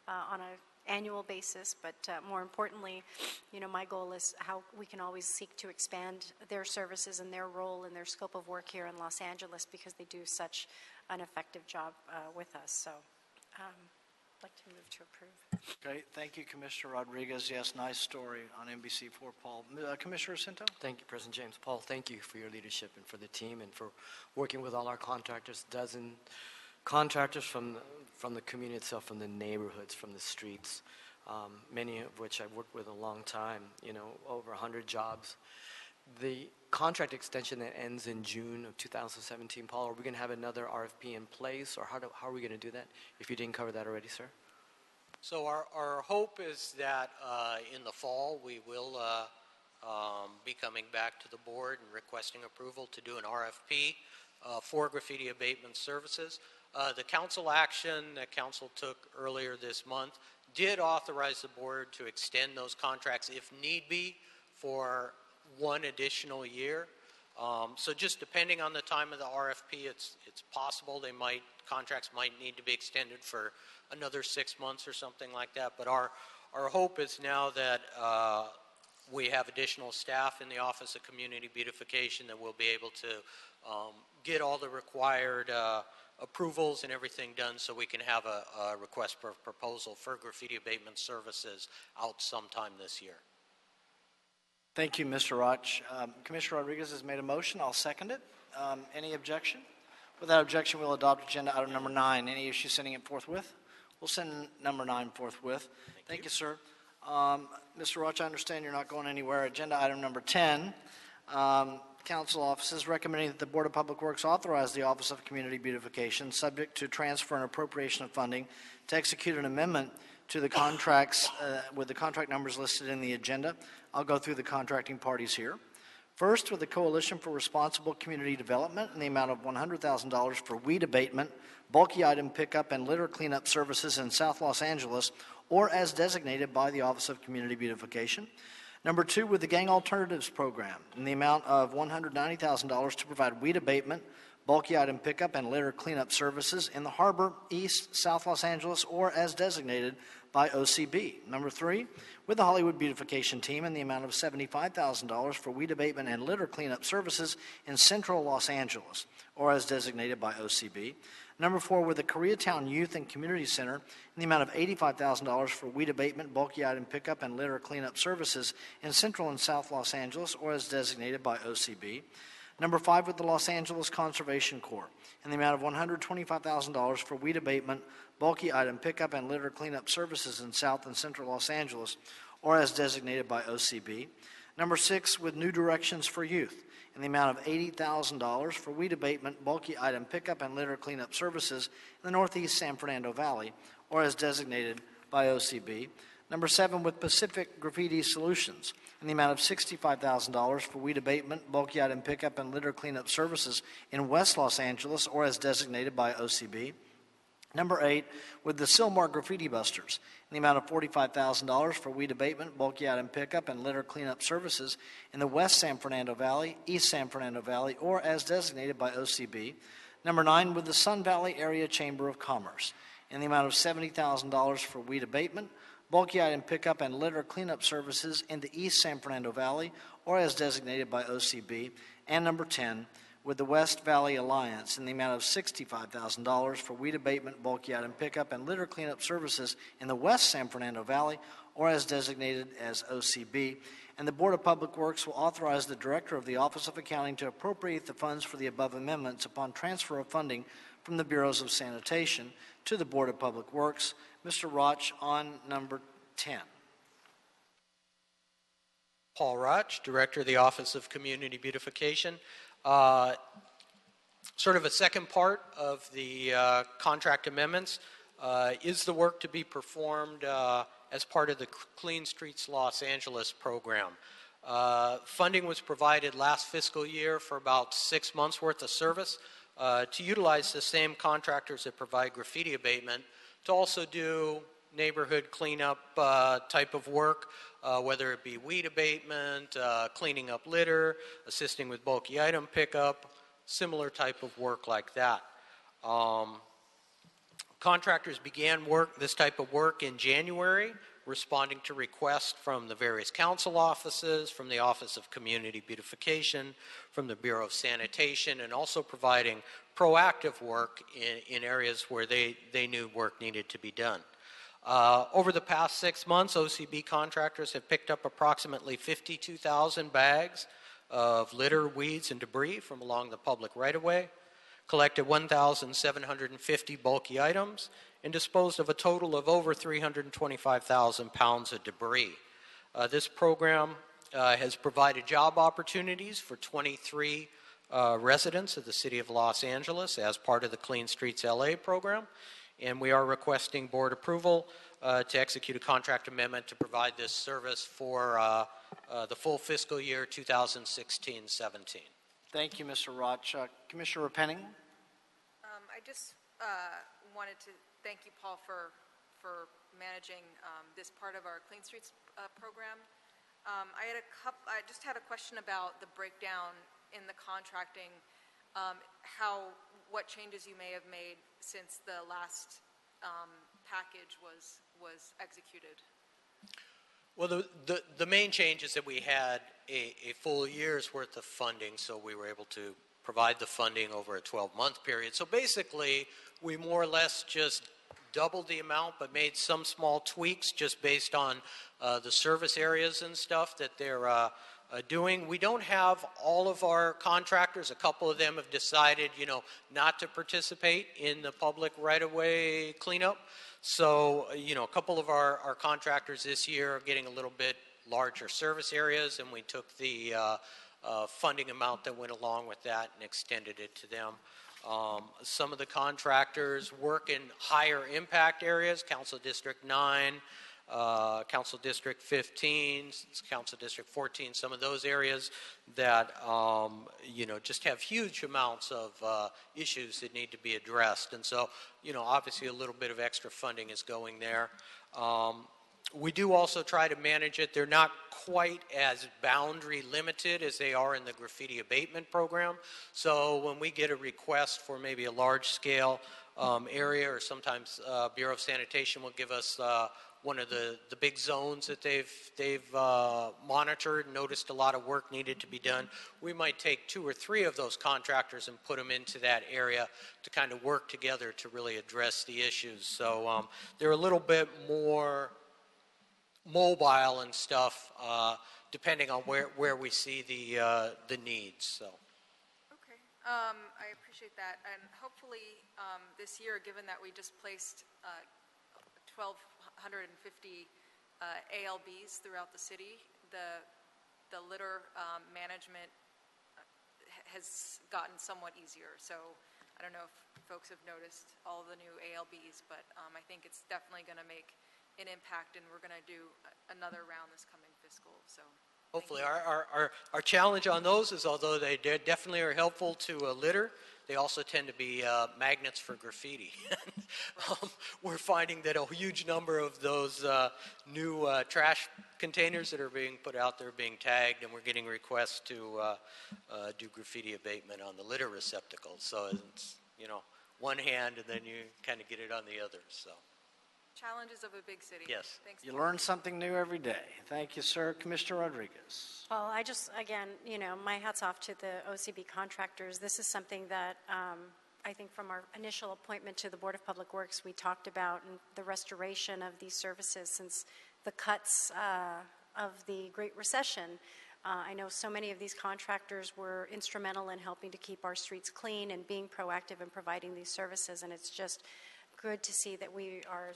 on an annual basis. But more importantly, my goal is how we can always seek to expand their services and their role and their scope of work here in Los Angeles, because they do such an effective job with us. So I'd like to move to approve. Okay, thank you, Commissioner Rodriguez. Yes, nice story on NBC4, Paul. Commissioner Cinto? Thank you, President James. Paul, thank you for your leadership and for the team and for working with all our contractors, dozen contractors from the community itself, from the neighborhoods, from the streets, many of which I've worked with a long time, over 100 jobs. The contract extension that ends in June of 2017, Paul, are we going to have another RFP in place, or how are we going to do that, if you didn't cover that already, sir? So our hope is that in the fall we will be coming back to the board and requesting approval to do an RFP for graffiti abatement services. The council action that council took earlier this month did authorize the board to extend those contracts if need be for one additional year. So just depending on the time of the RFP, it's possible contracts might need to be extended for another 6 months or something like that. But our hope is now that we have additional staff in the Office of Community Beautification that we'll be able to get all the required approvals and everything done, so we can have a request for proposal for graffiti abatement services out sometime this year. Thank you, Mr. Roch. Commissioner Rodriguez has made a motion. I'll second it. Any objection? Without objection, we'll adopt agenda item number 9. Any issue sending it forthwith? We'll send number 9 forthwith. Thank you, sir. Mr. Roch, I understand you're not going anywhere. Agenda item number 10. Council offices recommending that the Board of Public Works authorize the Office of Community Beautification, subject to transfer and appropriation of funding, to execute an amendment to the contracts with the contract numbers listed in the agenda. I'll go through the contracting parties here. First, with the Coalition for Responsible Community Development in the amount of $100,000 for weed abatement, bulky item pickup, and litter cleanup services in South Los Angeles, or as designated by the Office of Community Beautification. Number 2, with the Gang Alternatives Program in the amount of $190,000 to provide weed abatement, bulky item pickup, and litter cleanup services in the Harbor, East, South Los Angeles, or as designated by OCB. Number 3, with the Hollywood Beautification Team in the amount of $75,000 for weed abatement and litter cleanup services in Central Los Angeles, or as designated by OCB. Number 4, with the Koreatown Youth and Community Center in the amount of $85,000 for weed abatement, bulky item pickup, and litter cleanup services in Central and South Los Angeles, or as designated by OCB. Number 5, with the Los Angeles Conservation Corps in the amount of $125,000 for weed abatement, bulky item pickup, and litter cleanup services in South and Central Los Angeles, or as designated by OCB. Number 6, with New Directions for Youth in the amount of $80,000 for weed abatement, bulky item pickup, and litter cleanup services in the Northeast San Fernando Valley, or as designated by OCB. Number 7, with Pacific Graffiti Solutions in the amount of $65,000 for weed abatement, bulky item pickup, and litter cleanup services in West Los Angeles, or as designated by OCB. Number 8, with the Sylmar Graffiti Busters, in the amount of $45,000 for weed abatement, bulky item pickup, and litter cleanup services in the West San Fernando Valley, East San Fernando Valley, or as designated by OCB. Number 9, with the Sun Valley Area Chamber of Commerce, in the amount of $70,000 for weed abatement, bulky item pickup, and litter cleanup services in the East San Fernando Valley, or as designated by OCB. And number 10, with the West Valley Alliance in the amount of $65,000 for weed abatement, bulky item pickup, and litter cleanup services in the West San Fernando Valley, or as designated as OCB. And the Board of Public Works will authorize the Director of the Office of Accounting to appropriate the funds for the above amendments upon transfer of funding from the Bureaus of Sanitation to the Board of Public Works. Mr. Roch on number 10. Paul Roch, Director of the Office of Community Beautification. Sort of a second part of the contract amendments is the work to be performed as part of the Clean Streets Los Angeles program. Funding was provided last fiscal year for about 6 months worth of service to utilize the same contractors that provide graffiti abatement to also do neighborhood cleanup type of work, whether it be weed abatement, cleaning up litter, assisting with bulky item pickup, similar type of work like that. Contractors began this type of work in January, responding to requests from the various council offices, from the Office of Community Beautification, from the Bureau of Sanitation, and also providing proactive work in areas where they knew work needed to be done. Over the past 6 months, OCB contractors have picked up approximately 52,000 bags of litter, weeds, and debris from along the public right-of-way, collected 1,750 bulky items, and disposed of a total of over 325,000 pounds of debris. This program has provided job opportunities for 23 residents of the City of Los Angeles as part of the Clean Streets LA program, and we are requesting board approval to execute a contract amendment to provide this service for the full fiscal year 2016-17. Thank you, Mr. Roch. Commissioner Penning? I just wanted to thank you, Paul, for managing this part of our Clean Streets program. I just had a question about the breakdown in the contracting, what changes you may have made since the last package was executed. Well, the main change is that we had a full year's worth of funding, so we were able to provide the funding over a 12-month period. So basically, we more or less just doubled the amount, but made some small tweaks just based on the service areas and stuff that they're doing. We don't have all of our contractors. A couple of them have decided, not to participate in the public right-of-way cleanup. So, a couple of our contractors this year are getting a little bit larger service areas, and we took the funding amount that went along with that and extended it to them. Some of the contractors work in higher impact areas, Council District 9, Council District 15, Council District 14, some of those areas that, just have huge amounts of issues that need to be addressed. And so, obviously a little bit of extra funding is going there. We do also try to manage it. They're not quite as boundary limited as they are in the graffiti abatement program. So when we get a request for maybe a large scale area, or sometimes Bureau of Sanitation will give us one of the big zones that they've monitored, noticed a lot of work needed to be done, we might take 2 or 3 of those contractors and put them into that area to kind of work together to really address the issues. So they're a little bit more mobile and stuff, depending on where we see the needs. So. Okay, I appreciate that, and hopefully this year, given that we just placed 1,250 ALBs throughout the city, the litter management has gotten somewhat easier. So I don't know if folks have noticed all of the new ALBs, but I think it's definitely going to make an impact, and we're going to do another round this coming fiscal. So Hopefully, our challenge on those is, although they definitely are helpful to litter, they also tend to be magnets for graffiti. We're finding that a huge number of those new trash containers that are being put out there are being tagged, and we're getting requests to do graffiti abatement on the litter receptacles. So it's, you know, one hand, and then you kind of get it on the other. So. Challenges of a big city. Yes. Thanks. You learn something new every day. Thank you, sir. Commissioner Rodriguez. Well, I just, again, you know, my hat's off to the OCB contractors. This is something that I think from our initial appointment to the Board of Public Works, we talked about the restoration of these services since the cuts of the Great Recession. I know so many of these contractors were instrumental in helping to keep our streets clean and being proactive in providing these services, and it's just good to see that we are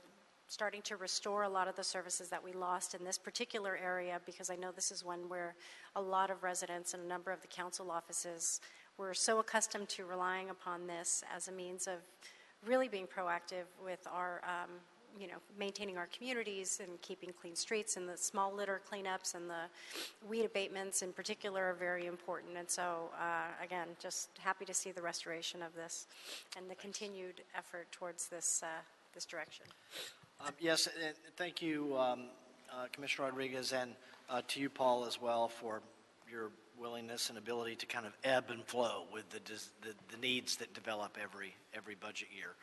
starting to restore a lot of the services that we lost in this particular area, because I know this is one where a lot of residents and a number of the council offices were so accustomed to relying upon this as a means of really being proactive with our, you know, maintaining our communities and keeping clean streets, and the small litter cleanups and the weed abatements in particular are very important. And so, again, just happy to see the restoration of this and the continued effort towards this, this direction. Yes, and thank you, Commissioner Rodriguez, and to you, Paul, as well, for your willingness and ability to kind of ebb and flow with the needs that develop every budget year.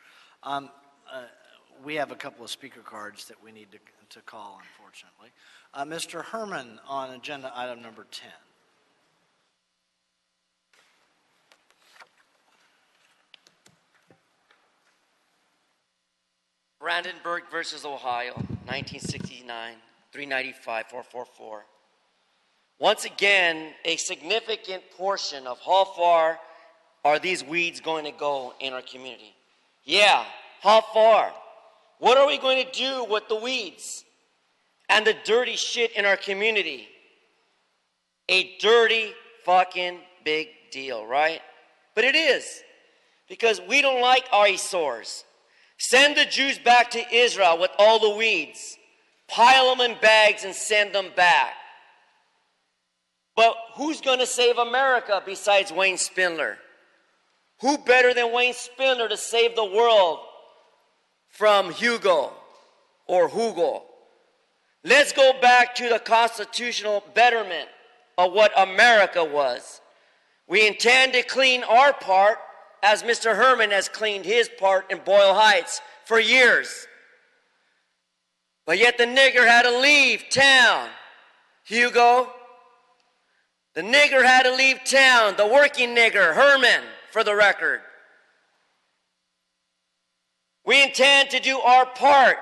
We have a couple of speaker cards that we need to call, unfortunately. Mr. Herman on agenda item number 10. Brandenburg versus Ohio, 1969, 395, 444. Once again, a significant portion of how far are these weeds going to go in our community? Yeah, how far? What are we going to do with the weeds and the dirty shit in our community? A dirty fucking big deal, right? But it is, because we don't like our eyesores. Send the Jews back to Israel with all the weeds. Pile them in bags and send them back. But who's going to save America besides Wayne Spindler? Who better than Wayne Spindler to save the world from Hugo or Hugo? Let's go back to the constitutional betterment of what America was. We intend to clean our part, as Mr. Herman has cleaned his part in Boyle Heights for years. But yet the nigger had to leave town. Hugo, the nigger had to leave town, the working nigger, Herman, for the record. We intend to do our part.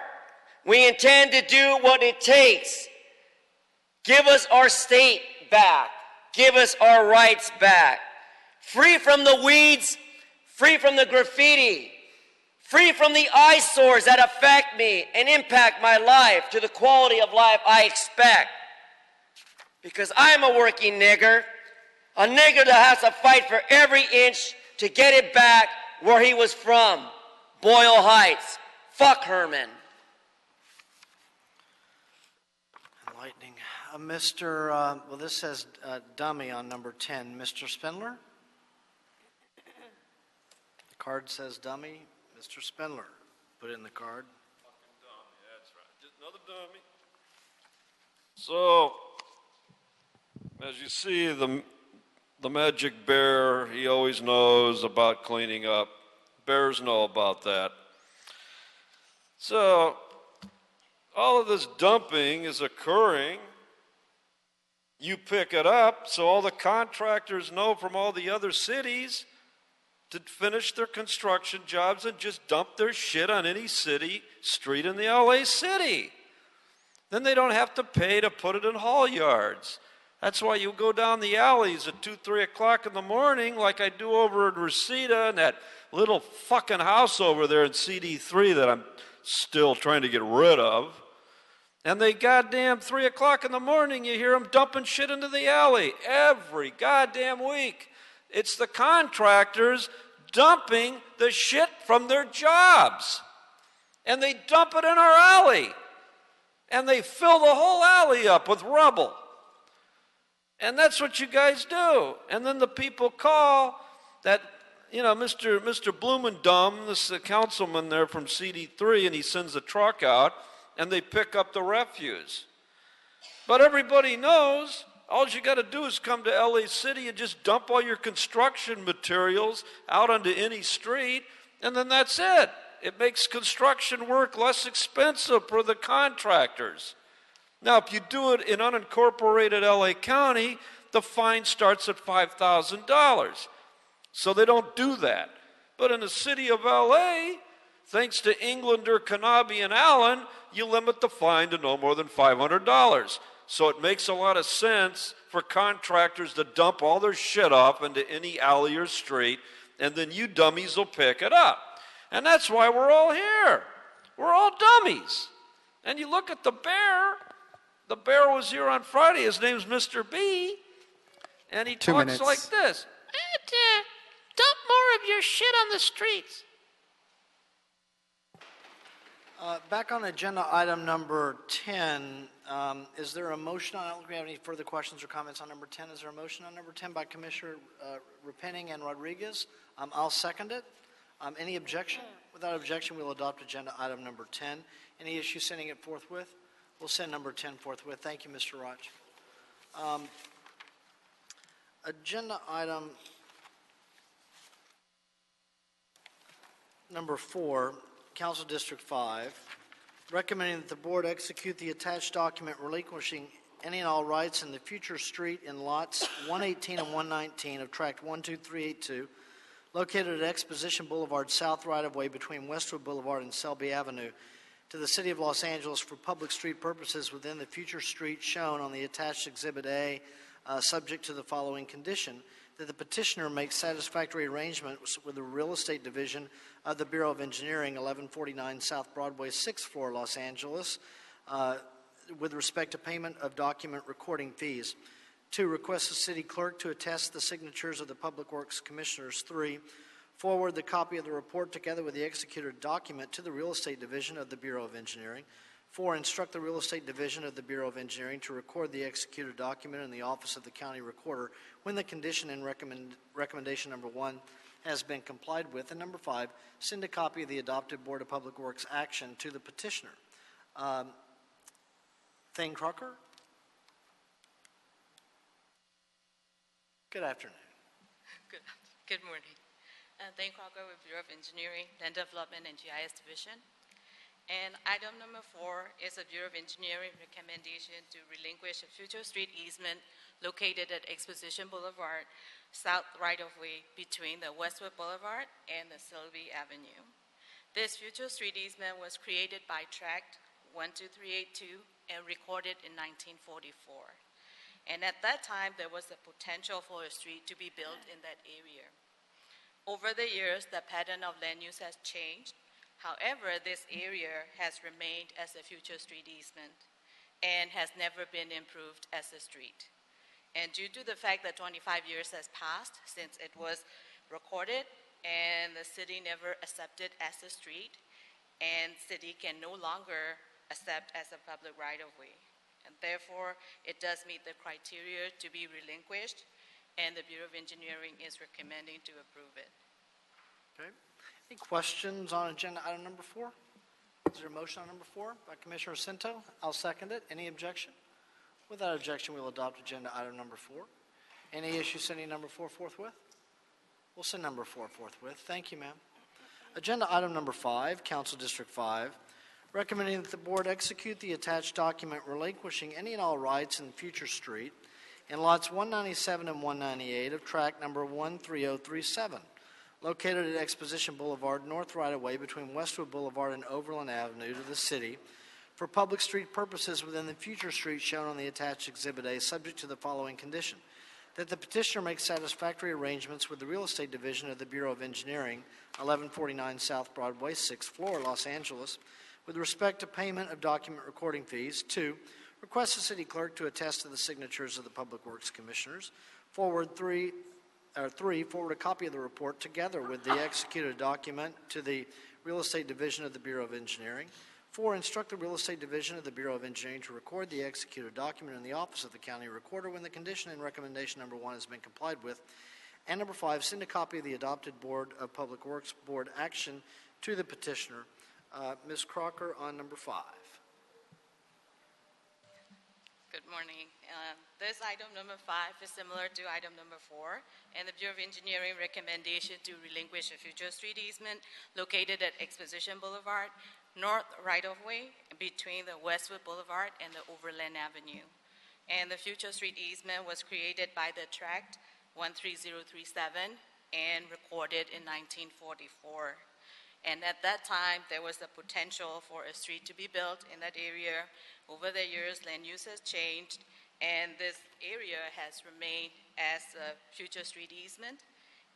We intend to do what it takes. Give us our state back. Give us our rights back. Free from the weeds, free from the graffiti, free from the eyesores that affect me and impact my life to the quality of life I expect. Because I'm a working nigger, a nigger that has to fight for every inch to get it back where he was from, Boyle Heights. Fuck Herman. Enlightening. Well, this says dummy on number 10. Mr. Spindler? The card says dummy. Mr. Spindler, put in the card. Fucking dummy, that's right. Just another dummy. So, as you see, the magic bear, he always knows about cleaning up. Bears know about that. So, all of this dumping is occurring. You pick it up, so all the contractors know from all the other cities to finish their construction jobs and just dump their shit on any city street in the LA city. Then they don't have to pay to put it in haul yards. That's why you go down the alleys at 2, 3 o'clock in the morning, like I do over in Reseda and that little fucking house over there in CD3 that I'm still trying to get rid of. And they goddamn 3 o'clock in the morning, you hear them dumping shit into the alley every goddamn week. It's the contractors dumping the shit from their jobs. And they dump it in our alley. And they fill the whole alley up with rubble. And that's what you guys do. And then the people call that, Mr. Blumendum, this councilman there from CD3, and he sends a truck out, and they pick up the refuse. But everybody knows all you got to do is come to LA City and just dump all your construction materials out onto any street, and then that's it. It makes construction work less expensive for the contractors. Now, if you do it in unincorporated LA County, the fine starts at $5,000. So they don't do that. But in the city of LA, thanks to Englander, Kanabe, and Allen, you limit the fine to no more than $500. So it makes a lot of sense for contractors to dump all their shit off into any alley or street, and then you dummies will pick it up. And that's why we're all here. We're all dummies. And you look at the bear. The bear was here on Friday. His name's Mr. B. And he 2 talks minutes. like this. Dump more of your shit on the streets. Back on agenda item number 10, is there a motion on, I don't think we have any further questions or comments on number 10. Is there a motion on number 10 by Commissioner Repenning and Rodriguez? I'll second it. Any objection? Without objection, we'll adopt agenda item number 10. Any issue sending it forthwith? We'll send number 10 forthwith. Thank you, Mr. Roch. Agenda item number 4, Council District 5, recommending that the board execute the attached document relinquishing any and all rights in the future street in lots 118 and 119 of tract 12382, located at Exposition Boulevard South right-of-way between Westwood Boulevard and Selby Avenue, to the City of Los Angeles for public street purposes within the future street shown on the attached Exhibit A, subject to the following condition: that the petitioner makes satisfactory arrangements with the Real Estate Division of the Bureau of Engineering, 1149 South Broadway, 6th floor, Los Angeles, with respect to payment of document recording fees. 2, request the city clerk to attest the signatures of the Public Works Commissioners. 3, forward the copy of the report together with the executed document to the Real Estate Division of the Bureau of Engineering. 4, instruct the Real Estate Division of the Bureau of Engineering to record the executed document in the Office of the County Recorder when the condition in recommendation number 1 has been complied with. And number 5, send a copy of the adopted Board of Public Works action to the petitioner. Thane Crocker? Good afternoon. Good morning. Thane Crocker with Bureau of Engineering, Land Development and GIS Division. And item number 4 is a Bureau of Engineering recommendation to relinquish a future street easement located at Exposition Boulevard, south right-of-way between the Westwood Boulevard and the Selby Avenue. This future street easement was created by tract 12382 and recorded in 1944. And at that time, there was the potential for a street to be built in that area. Over the years, the pattern of land use has changed. However, this area has remained as a future street easement and has never been improved as a street. And due to the fact that 25 years has passed since it was recorded and the city never accepted as a street, and city can no longer accept as a public right-of-way. And therefore, it does meet the criteria to be relinquished, and the Bureau of Engineering is recommending to approve it. Okay. Any questions on agenda item number 4? Is there a motion on number 4 by Commissioner Cinto? I'll second it. Any objection? Without objection, we'll adopt agenda item number 4. Any issue sending number 4 forthwith? We'll send number 4 forthwith. Thank you, ma'am. Agenda item number 5, Council District 5, recommending that the board execute the attached document relinquishing any and all rights in future street in lots 197 and 198 of tract number 13037, located at Exposition Boulevard, north right-of-way between Westwood Boulevard and Overland Avenue to the city for public street purposes within the future street shown on the attached Exhibit A, subject to the following condition: that the petitioner makes satisfactory arrangements with the Real Estate Division of the Bureau of Engineering, 1149 South Broadway, 6th floor, Los Angeles, with respect to payment of document recording fees. 2, request the city clerk to attest to the signatures of the Public Works Commissioners. 3, forward a copy of the report together with the executed document to the Real Estate Division of the Bureau of Engineering. 4, instruct the Real Estate Division of the Bureau of Engineering to record the executed document in the Office of the County Recorder when the condition in recommendation number 1 has been complied with. And number 5, send a copy of the adopted Board of Public Works Board action to the petitioner. Ms. Crocker on number 5. Good morning. This item number 5 is similar to item number 4, and the Bureau of Engineering recommendation to relinquish a future street easement located at Exposition Boulevard, north right-of-way between the Westwood Boulevard and the Overland Avenue. And the future street easement was created by the tract 13037 and recorded in 1944. And at that time, there was the potential for a street to be built in that area. Over the years, land use has changed, and this area has remained as a future street easement,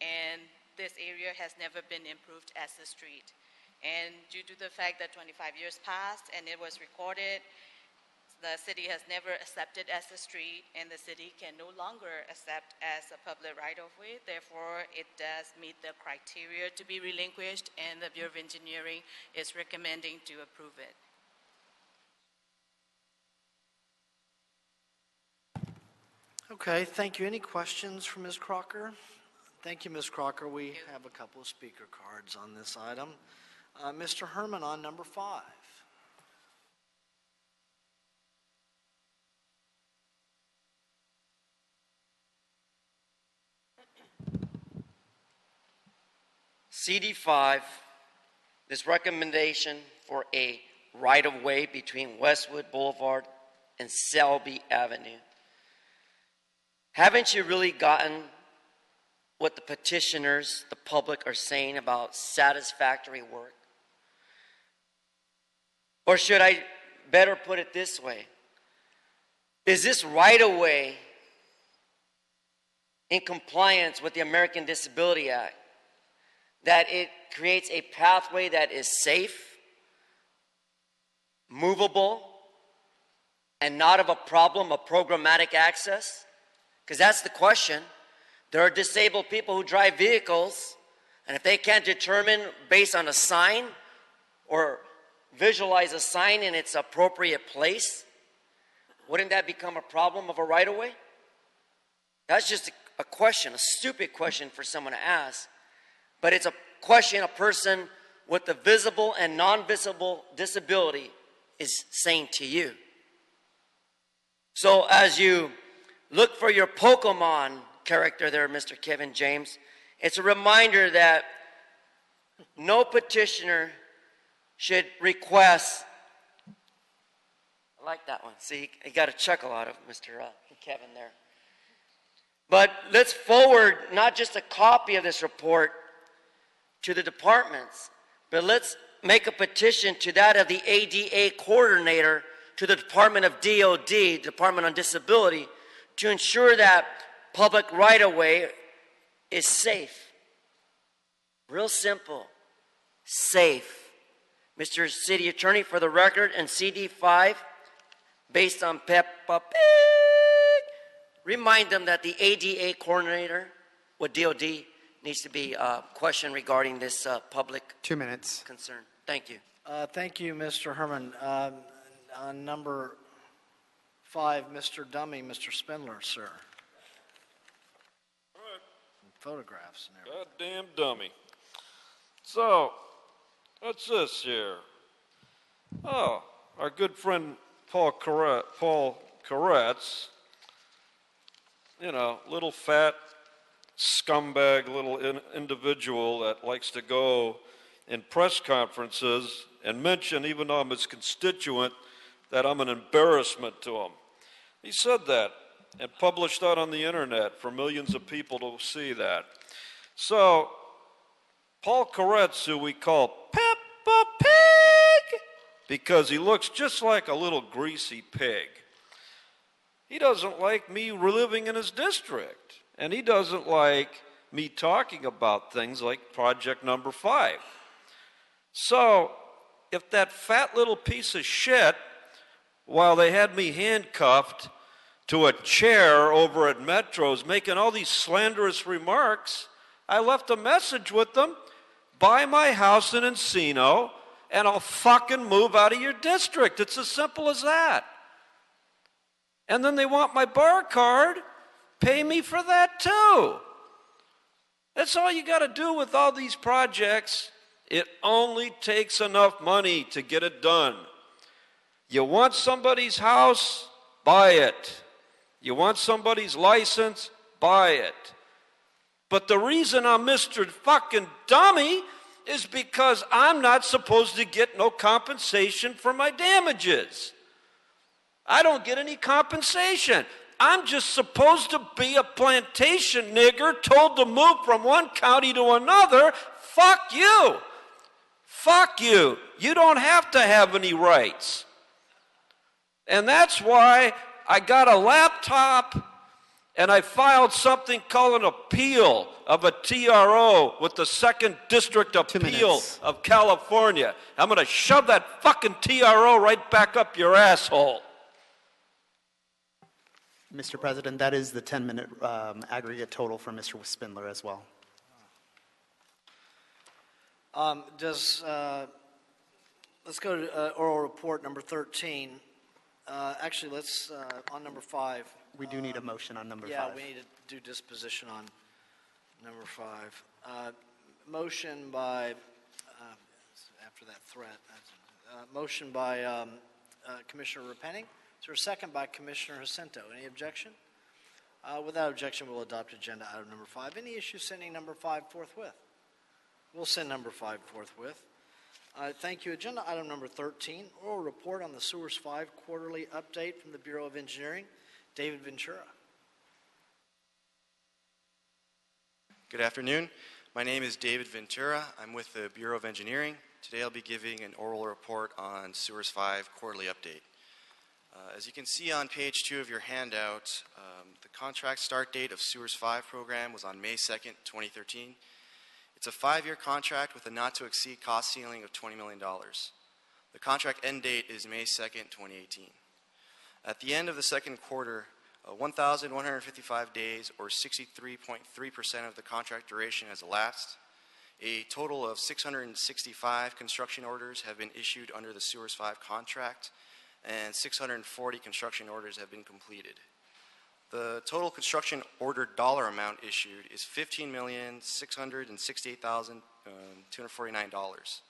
and this area has never been improved as a street. And due to the fact that 25 years passed and it was recorded, the city has never accepted as a street, and the city can no longer accept as a public right-of-way. Therefore, it does meet the criteria to be relinquished, and the Bureau of Engineering is recommending to approve it. Okay, thank you. Any questions for Ms. Crocker? Thank you, Ms. Crocker. We have a couple of speaker cards on this item. Mr. Herman on number 5. CD5, this recommendation for a right-of-way between Westwood Boulevard and Selby Avenue. Haven't you really gotten what the petitioners, the public, are saying about satisfactory work? Or should I better put it this way? Is this right-of-way in compliance with the American Disability Act? That it creates a pathway that is safe, movable, and not of a problem of programmatic access? Because that's the question. There are disabled people who drive vehicles, and if they can't determine based on a sign or visualize a sign in its appropriate place, wouldn't that become a problem of a right-of-way? That's just a question, a stupid question for someone to ask. But it's a question a person with a visible and non-visible disability is saying to you. So as you look for your Pokemon character there, Mr. Kevin James, it's a reminder that no petitioner should request. I like that one. See, you got a chuckle out of Mr. Kevin there. But let's forward not just a copy of this report to the departments, but let's make a petition to that of the ADA coordinator to the Department of DOD, Department on Disability, to ensure that public right-of-way is safe. Real simple. Safe. Mr. City Attorney, for the record, and CD5, based on Peppa Pig, remind them that the ADA coordinator with DOD needs to be questioned regarding this public 2 minutes concern. Thank you. Thank you, Mr. Herman. On number 5, Mr. Dummy, Mr. Spindler, sir. Photographs and everything. Goddamn dummy. So, what's this here? Oh, our good friend Paul Koretz, you know, little fat scumbag little individual that likes to go in press conferences and mention, even though I'm his constituent, that I'm an embarrassment to him. He said that and published that on the internet for millions of people to see that. So, Paul Koretz, who we call Peppa Pig, because he looks just like a little greasy pig, he doesn't like me living in his district. And he doesn't like me talking about things like project number 5. So, if that fat little piece of shit, while they had me handcuffed to a chair over at Metro's making all these slanderous remarks, I left a message with them. Buy my house in Encino. and I'll fucking move out of your district. It's as simple as that. And then they want my bar card, pay me for that too. That's all you got to do with all these projects. It only takes enough money to get it done. You want somebody's house? Buy it. You want somebody's license? Buy it. But the reason I'm Mr. fucking Dummy is because I'm not supposed to get no compensation for my damages. I don't get any compensation. I'm just supposed to be a plantation nigger told to move from one county to another. Fuck you. Fuck you. You don't have to have any rights. And that's why I got a laptop and I filed something called an appeal of a TRO with the 2nd District Appeal of California. I'm going to shove that fucking TRO right back up your asshole. Mr. President, that is the 10-minute aggregate total for Mr. Spindler as well. Let's go to oral report number 13. Actually, let's, on number 5. We do need a motion on number 5. Yeah, we need to do disposition on number 5. Motion by, after that threat, motion by Commissioner Repenning. Is there a second by Commissioner Jacinto? Any objection? Without objection, we'll adopt agenda item number 5. Any issues sending number 5 forthwith? We'll send number 5 forthwith. Thank you. Agenda item number 13, oral report on the Sewers 5 quarterly update from the Bureau of Engineering. David Ventura. Good afternoon. My name is David Ventura. I'm with the Bureau of Engineering. Today I'll be giving an oral report on Sewers 5 quarterly update. As you can see on page 2 of your handout, the contract start date of Sewers 5 program was on May 2nd, 2013. It's a 5-year contract with a not-to-exceed cost ceiling of $20 million. The contract end date is May 2nd, 2018. At the end of the second quarter, 1,155 days, or 63.3% of the contract duration has elapsed. A total of 665 construction orders have been issued under the Sewers 5 contract, and 640 construction orders have been completed. The total construction order dollar amount issued is $15,668,249.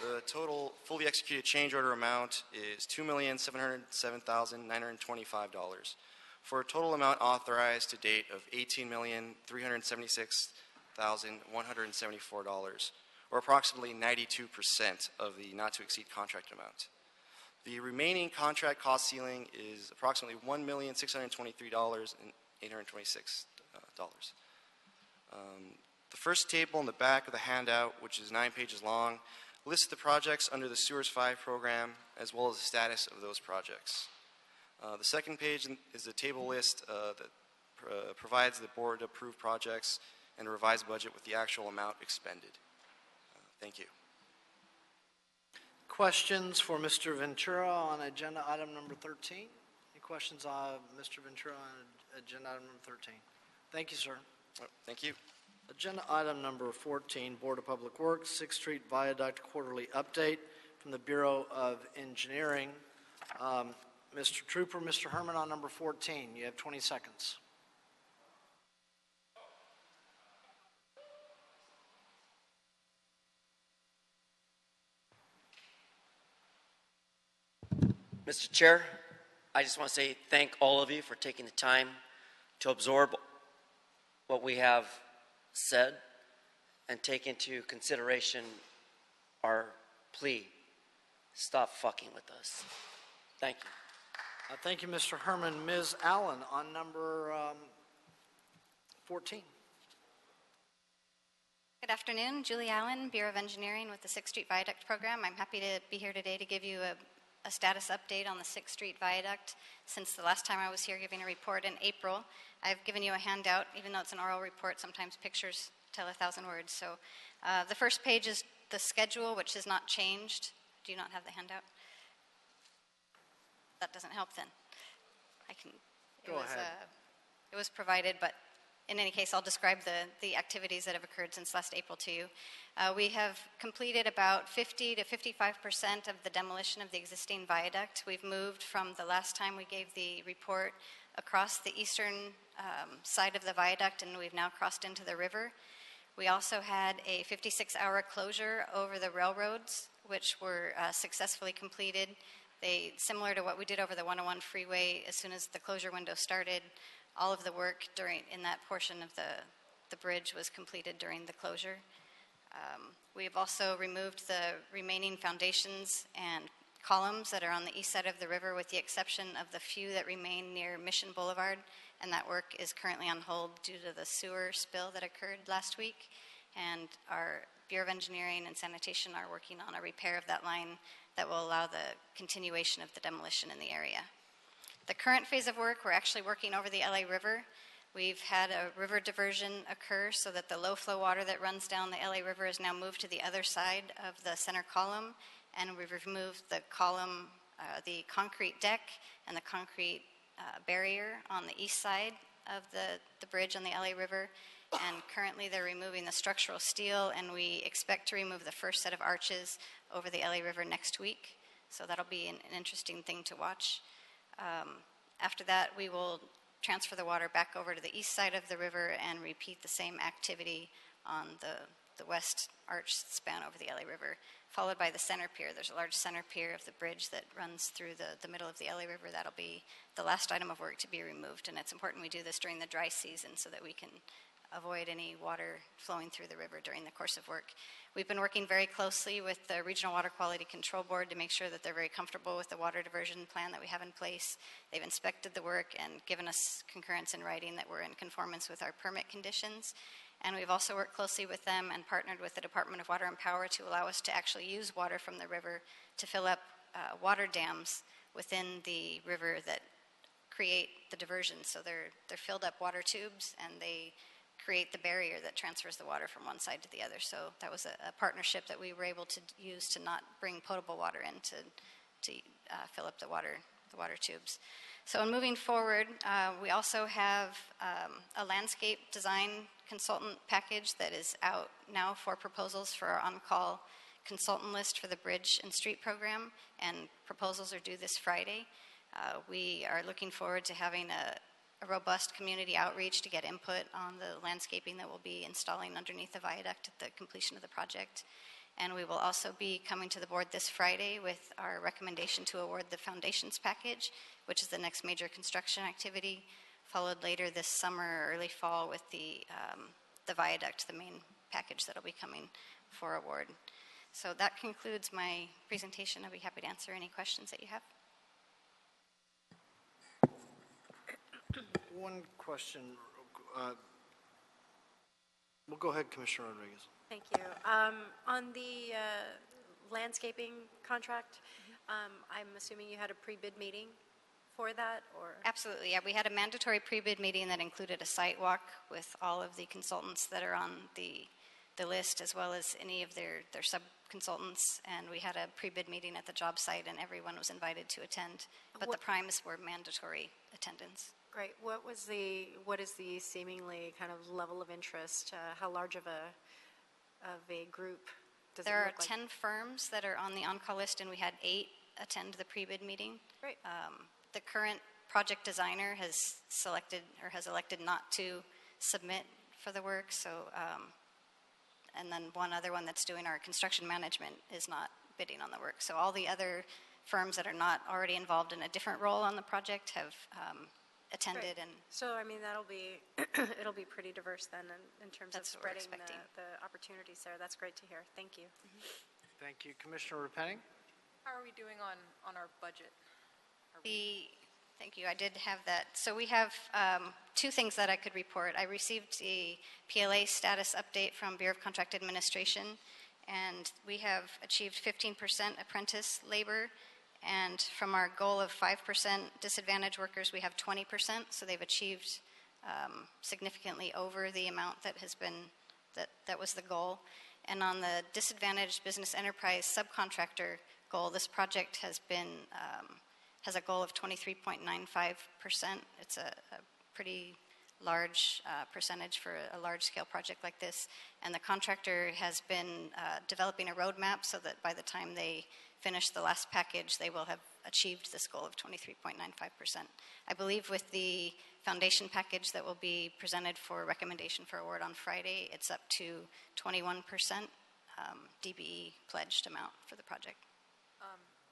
The total fully executed change order amount is $2,707,925, for a total amount authorized to date of $18,376,174, or approximately 92% of the not-to-exceed contract amount. The remaining contract cost ceiling is approximately $1,623,826. The first table in the back of the handout, which is 9 pages long, lists the projects under the Sewers 5 program, as well as the status of those projects. The second page is the table list that provides the board-approved projects and a revised budget with the actual amount expended. Thank you. Questions for Mr. Ventura on agenda item number 13? Any questions on Mr. Ventura on agenda item number 13? Thank you, sir. Thank you. Agenda item number 14, Board of Public Works, 6th Street Viaduct quarterly update from the Bureau of Engineering. Mr. Trooper, Mr. Herman on number 14. You have 20 seconds. Mr. Chair, I just want to say thank all of you for taking the time to absorb what we have said and take into consideration our plea. Stop fucking with us. Thank you. Thank you, Mr. Herman. Ms. Allen on number 14. Good afternoon. Julie Allen, Bureau of Engineering with the 6th Street Viaduct Program. I'm happy to be here today to give you a status update on the 6th Street Viaduct. Since the last time I was here giving a report in April, I've given you a handout. Even though it's an oral report, sometimes pictures tell 1,000 words. So the first page is the schedule, which has not changed. Do you not have the handout? That doesn't help then. I can. Go ahead. It was provided, but in any case, I'll describe the activities that have occurred since last April to you. We have completed about 50 to 55% of the demolition of the existing viaduct. We've moved from the last time we gave the report across the eastern side of the viaduct, and we've now crossed into the river. We also had a 56-hour closure over the railroads, which were successfully completed. Similar to what we did over the 101 freeway, as soon as the closure window started, all of the work in that portion of the bridge was completed during the closure. We have also removed the remaining foundations and columns that are on the east side of the river, with the exception of the few that remain near Mission Boulevard, and that work is currently on hold due to the sewer spill that occurred last week. And our Bureau of Engineering and Sanitation are working on a repair of that line that will allow the continuation of the demolition in the area. The current phase of work, we're actually working over the LA River. We've had a river diversion occur so that the low flow water that runs down the LA River is now moved to the other side of the center column, and we've removed the column, the concrete deck and the concrete barrier on the east side of the bridge on the LA River. And currently they're removing the structural steel, and we expect to remove the first set of arches over the LA River next week. So that'll be an interesting thing to watch. After that, we will transfer the water back over to the east side of the river and repeat the same activity on the west arch span over the LA River, followed by the center pier. There's a large center pier of the bridge that runs through the middle of the LA River. That'll be the last item of work to be removed, and it's important we do this during the dry season so that we can avoid any water flowing through the river during the course of work. We've been working very closely with the Regional Water Quality Control Board to make sure that they're very comfortable with the water diversion plan that we have in place. They've inspected the work and given us concurrence in writing that we're in conformance with our permit conditions. And we've also worked closely with them and partnered with the Department of Water and Power to allow us to actually use water from the river to fill up water dams within the river that create the diversion. So they're filled up water tubes, and they create the barrier that transfers the water from one side to the other. So that was a partnership that we were able to use to not bring potable water in to fill up the water tubes. So in moving forward, we also have a landscape design consultant package that is out now for proposals for our on-call consultant list for the Bridge and Street program, and proposals are due this Friday. We are looking forward to having a robust community outreach to get input on the landscaping that we'll be installing underneath the viaduct at the completion of the project. And we will also be coming to the board this Friday with our recommendation to award the foundations package, which is the next major construction activity, followed later this summer or early fall with the viaduct, the main package that'll be coming for award. So that concludes my presentation. I'll be happy to answer any questions that you have. One question. We'll go ahead, Commissioner Rodriguez. Thank you. On the landscaping contract, I'm assuming you had a pre-bid meeting for that, or? Absolutely, yeah. We had a mandatory pre-bid meeting that included a site walk with all of the consultants that are on the list, as well as any of their sub-consultants, and we had a pre-bid meeting at the job site, and everyone was invited to attend, but the primes were mandatory attendance. Great. What is the seemingly kind of level of interest? How large of a group does there it are look like? 10 firms that are on the on-call list, and we had 8 attend the pre-bid meeting. Great. The current project designer has elected not to submit for the work, so and then one other one that's doing our construction management is not bidding on the work. So all the other firms that are not already involved in a different role on the project have attended. Great. And so I mean that'll be it'll be pretty diverse then in terms of spreading the opportunities there. That's great to hear. Thank you. Thank you, Commissioner Repenning. How are we doing on our budget? Thank you. I did have that. So we have 2 things that I could report. I received the PLA status update from Bureau of Contract Administration, and we have achieved 15% apprentice labor. And from our goal of 5% disadvantaged workers, we have 20%. So they've achieved significantly over the amount that has been that was the goal. And on the disadvantaged business enterprise subcontractor goal, this project has a goal of 23.95%. It's a pretty large percentage for a large-scale project like this. And the contractor has been developing a roadmap so that by the time they finish the last package, they will have achieved this goal of 23.95%. I believe with the foundation package that will be presented for recommendation for award on Friday, it's up to 21% DBE pledged amount for the project.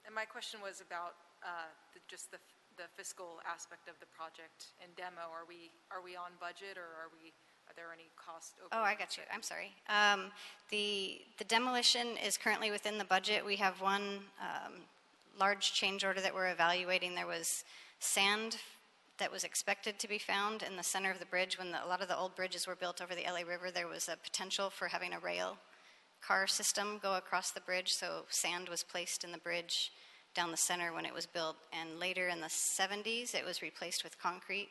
And my question was about just the fiscal aspect of the project and demo. Are we on budget, or are there any cost overruns? Oh, I got you. I'm sorry. The demolition is currently within the budget. We have one large change order that we're evaluating. There was sand that was expected to be found in the center of the bridge. When a lot of the old bridges were built over the LA River, there was a potential for having a rail car system go across the bridge, so sand was placed in the bridge down the center when it was built, and later in the 70s it was replaced with concrete,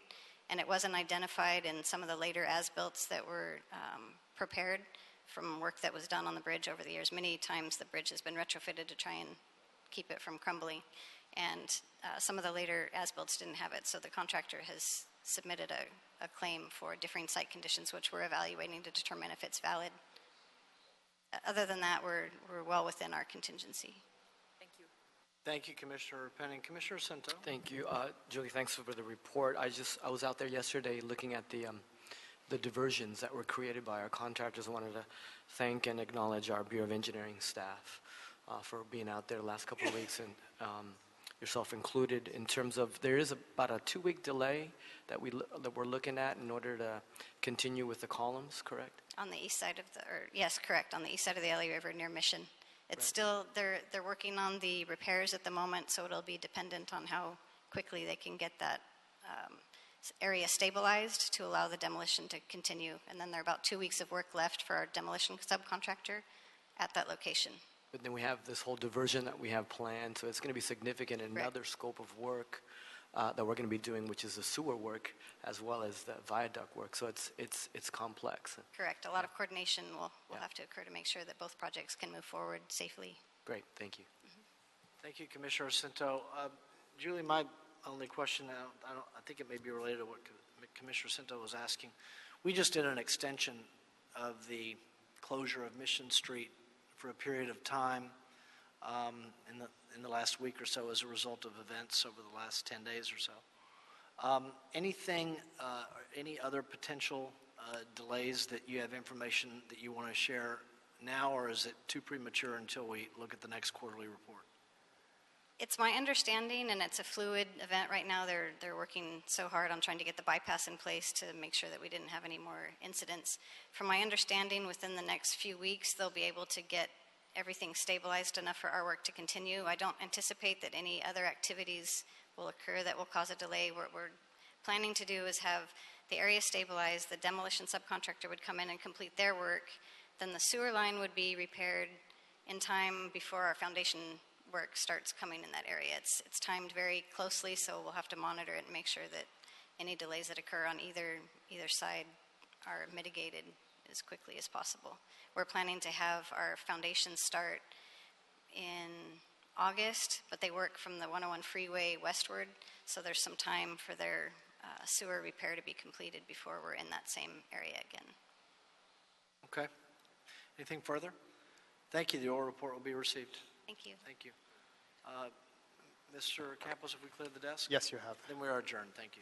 and it wasn't identified in some of the later as-builts that were prepared from work that was done on the bridge over the years. Many times the bridge has been retrofitted to try and keep it from crumbling, and some of the later as-builts didn't have it, so the contractor has submitted a claim for differing site conditions, which we're evaluating to determine if it's valid. Other than that, we're well within our contingency. Thank you. Thank you, Commissioner Penning. Commissioner Cento? Thank you. Julie, thanks for the report. I was out there yesterday looking at the diversions that were created by our contractors. I wanted to thank and acknowledge our Bureau of Engineering staff for being out there the last couple of weeks, and yourself included, in terms of there is about a 2-week delay that we're looking at in order to continue with the columns, correct? On the east side of yes, correct, on the east side of the LA River near Mission. It's still, they're working on the repairs at the moment, so it'll be dependent on how quickly they can get that area stabilized to allow the demolition to continue. And then there are about 2 weeks of work left for our demolition subcontractor at that location. But then we have this whole diversion that we have planned, so it's going to be significant. Another scope of work that we're going to be doing, which is the sewer work as well as the viaduct work. So it's complex. Correct. A lot of coordination will have to occur to make sure that both projects can move forward safely. Great. Thank you. Thank you, Commissioner Cento. Julie, my only question, I think it may be related to what Commissioner Cento was asking. We just did an extension of the closure of Mission Street for a period of time in the last week or so as a result of events over the last 10 days or so. Anything, any other potential delays that you have information that you want to share now, or is it too premature until we look at the next quarterly report? It's my understanding, and it's a fluid event right now. They're working so hard on trying to get the bypass in place to make sure that we didn't have any more incidents. From my understanding, within the next few weeks, they'll be able to get everything stabilized enough for our work to continue. I don't anticipate that any other activities will occur that will cause a delay. What we're planning to do is have the area stabilized, the demolition subcontractor would come in and complete their work, then the sewer line would be repaired in time before our foundation work starts coming in that area. It's timed very closely, so we'll have to monitor it and make sure that any delays that occur on either side are mitigated as quickly as possible. We're planning to have our foundation start in August, but they work from the 101 freeway westward, so there's some time for their sewer repair to be completed before we're in that same area again. Okay. Anything further? Thank you. The oral report will be received. Thank you. Thank you. Mr. Campos, have we cleared the desk? Yes, you have. Then we are adjourned. Thank you.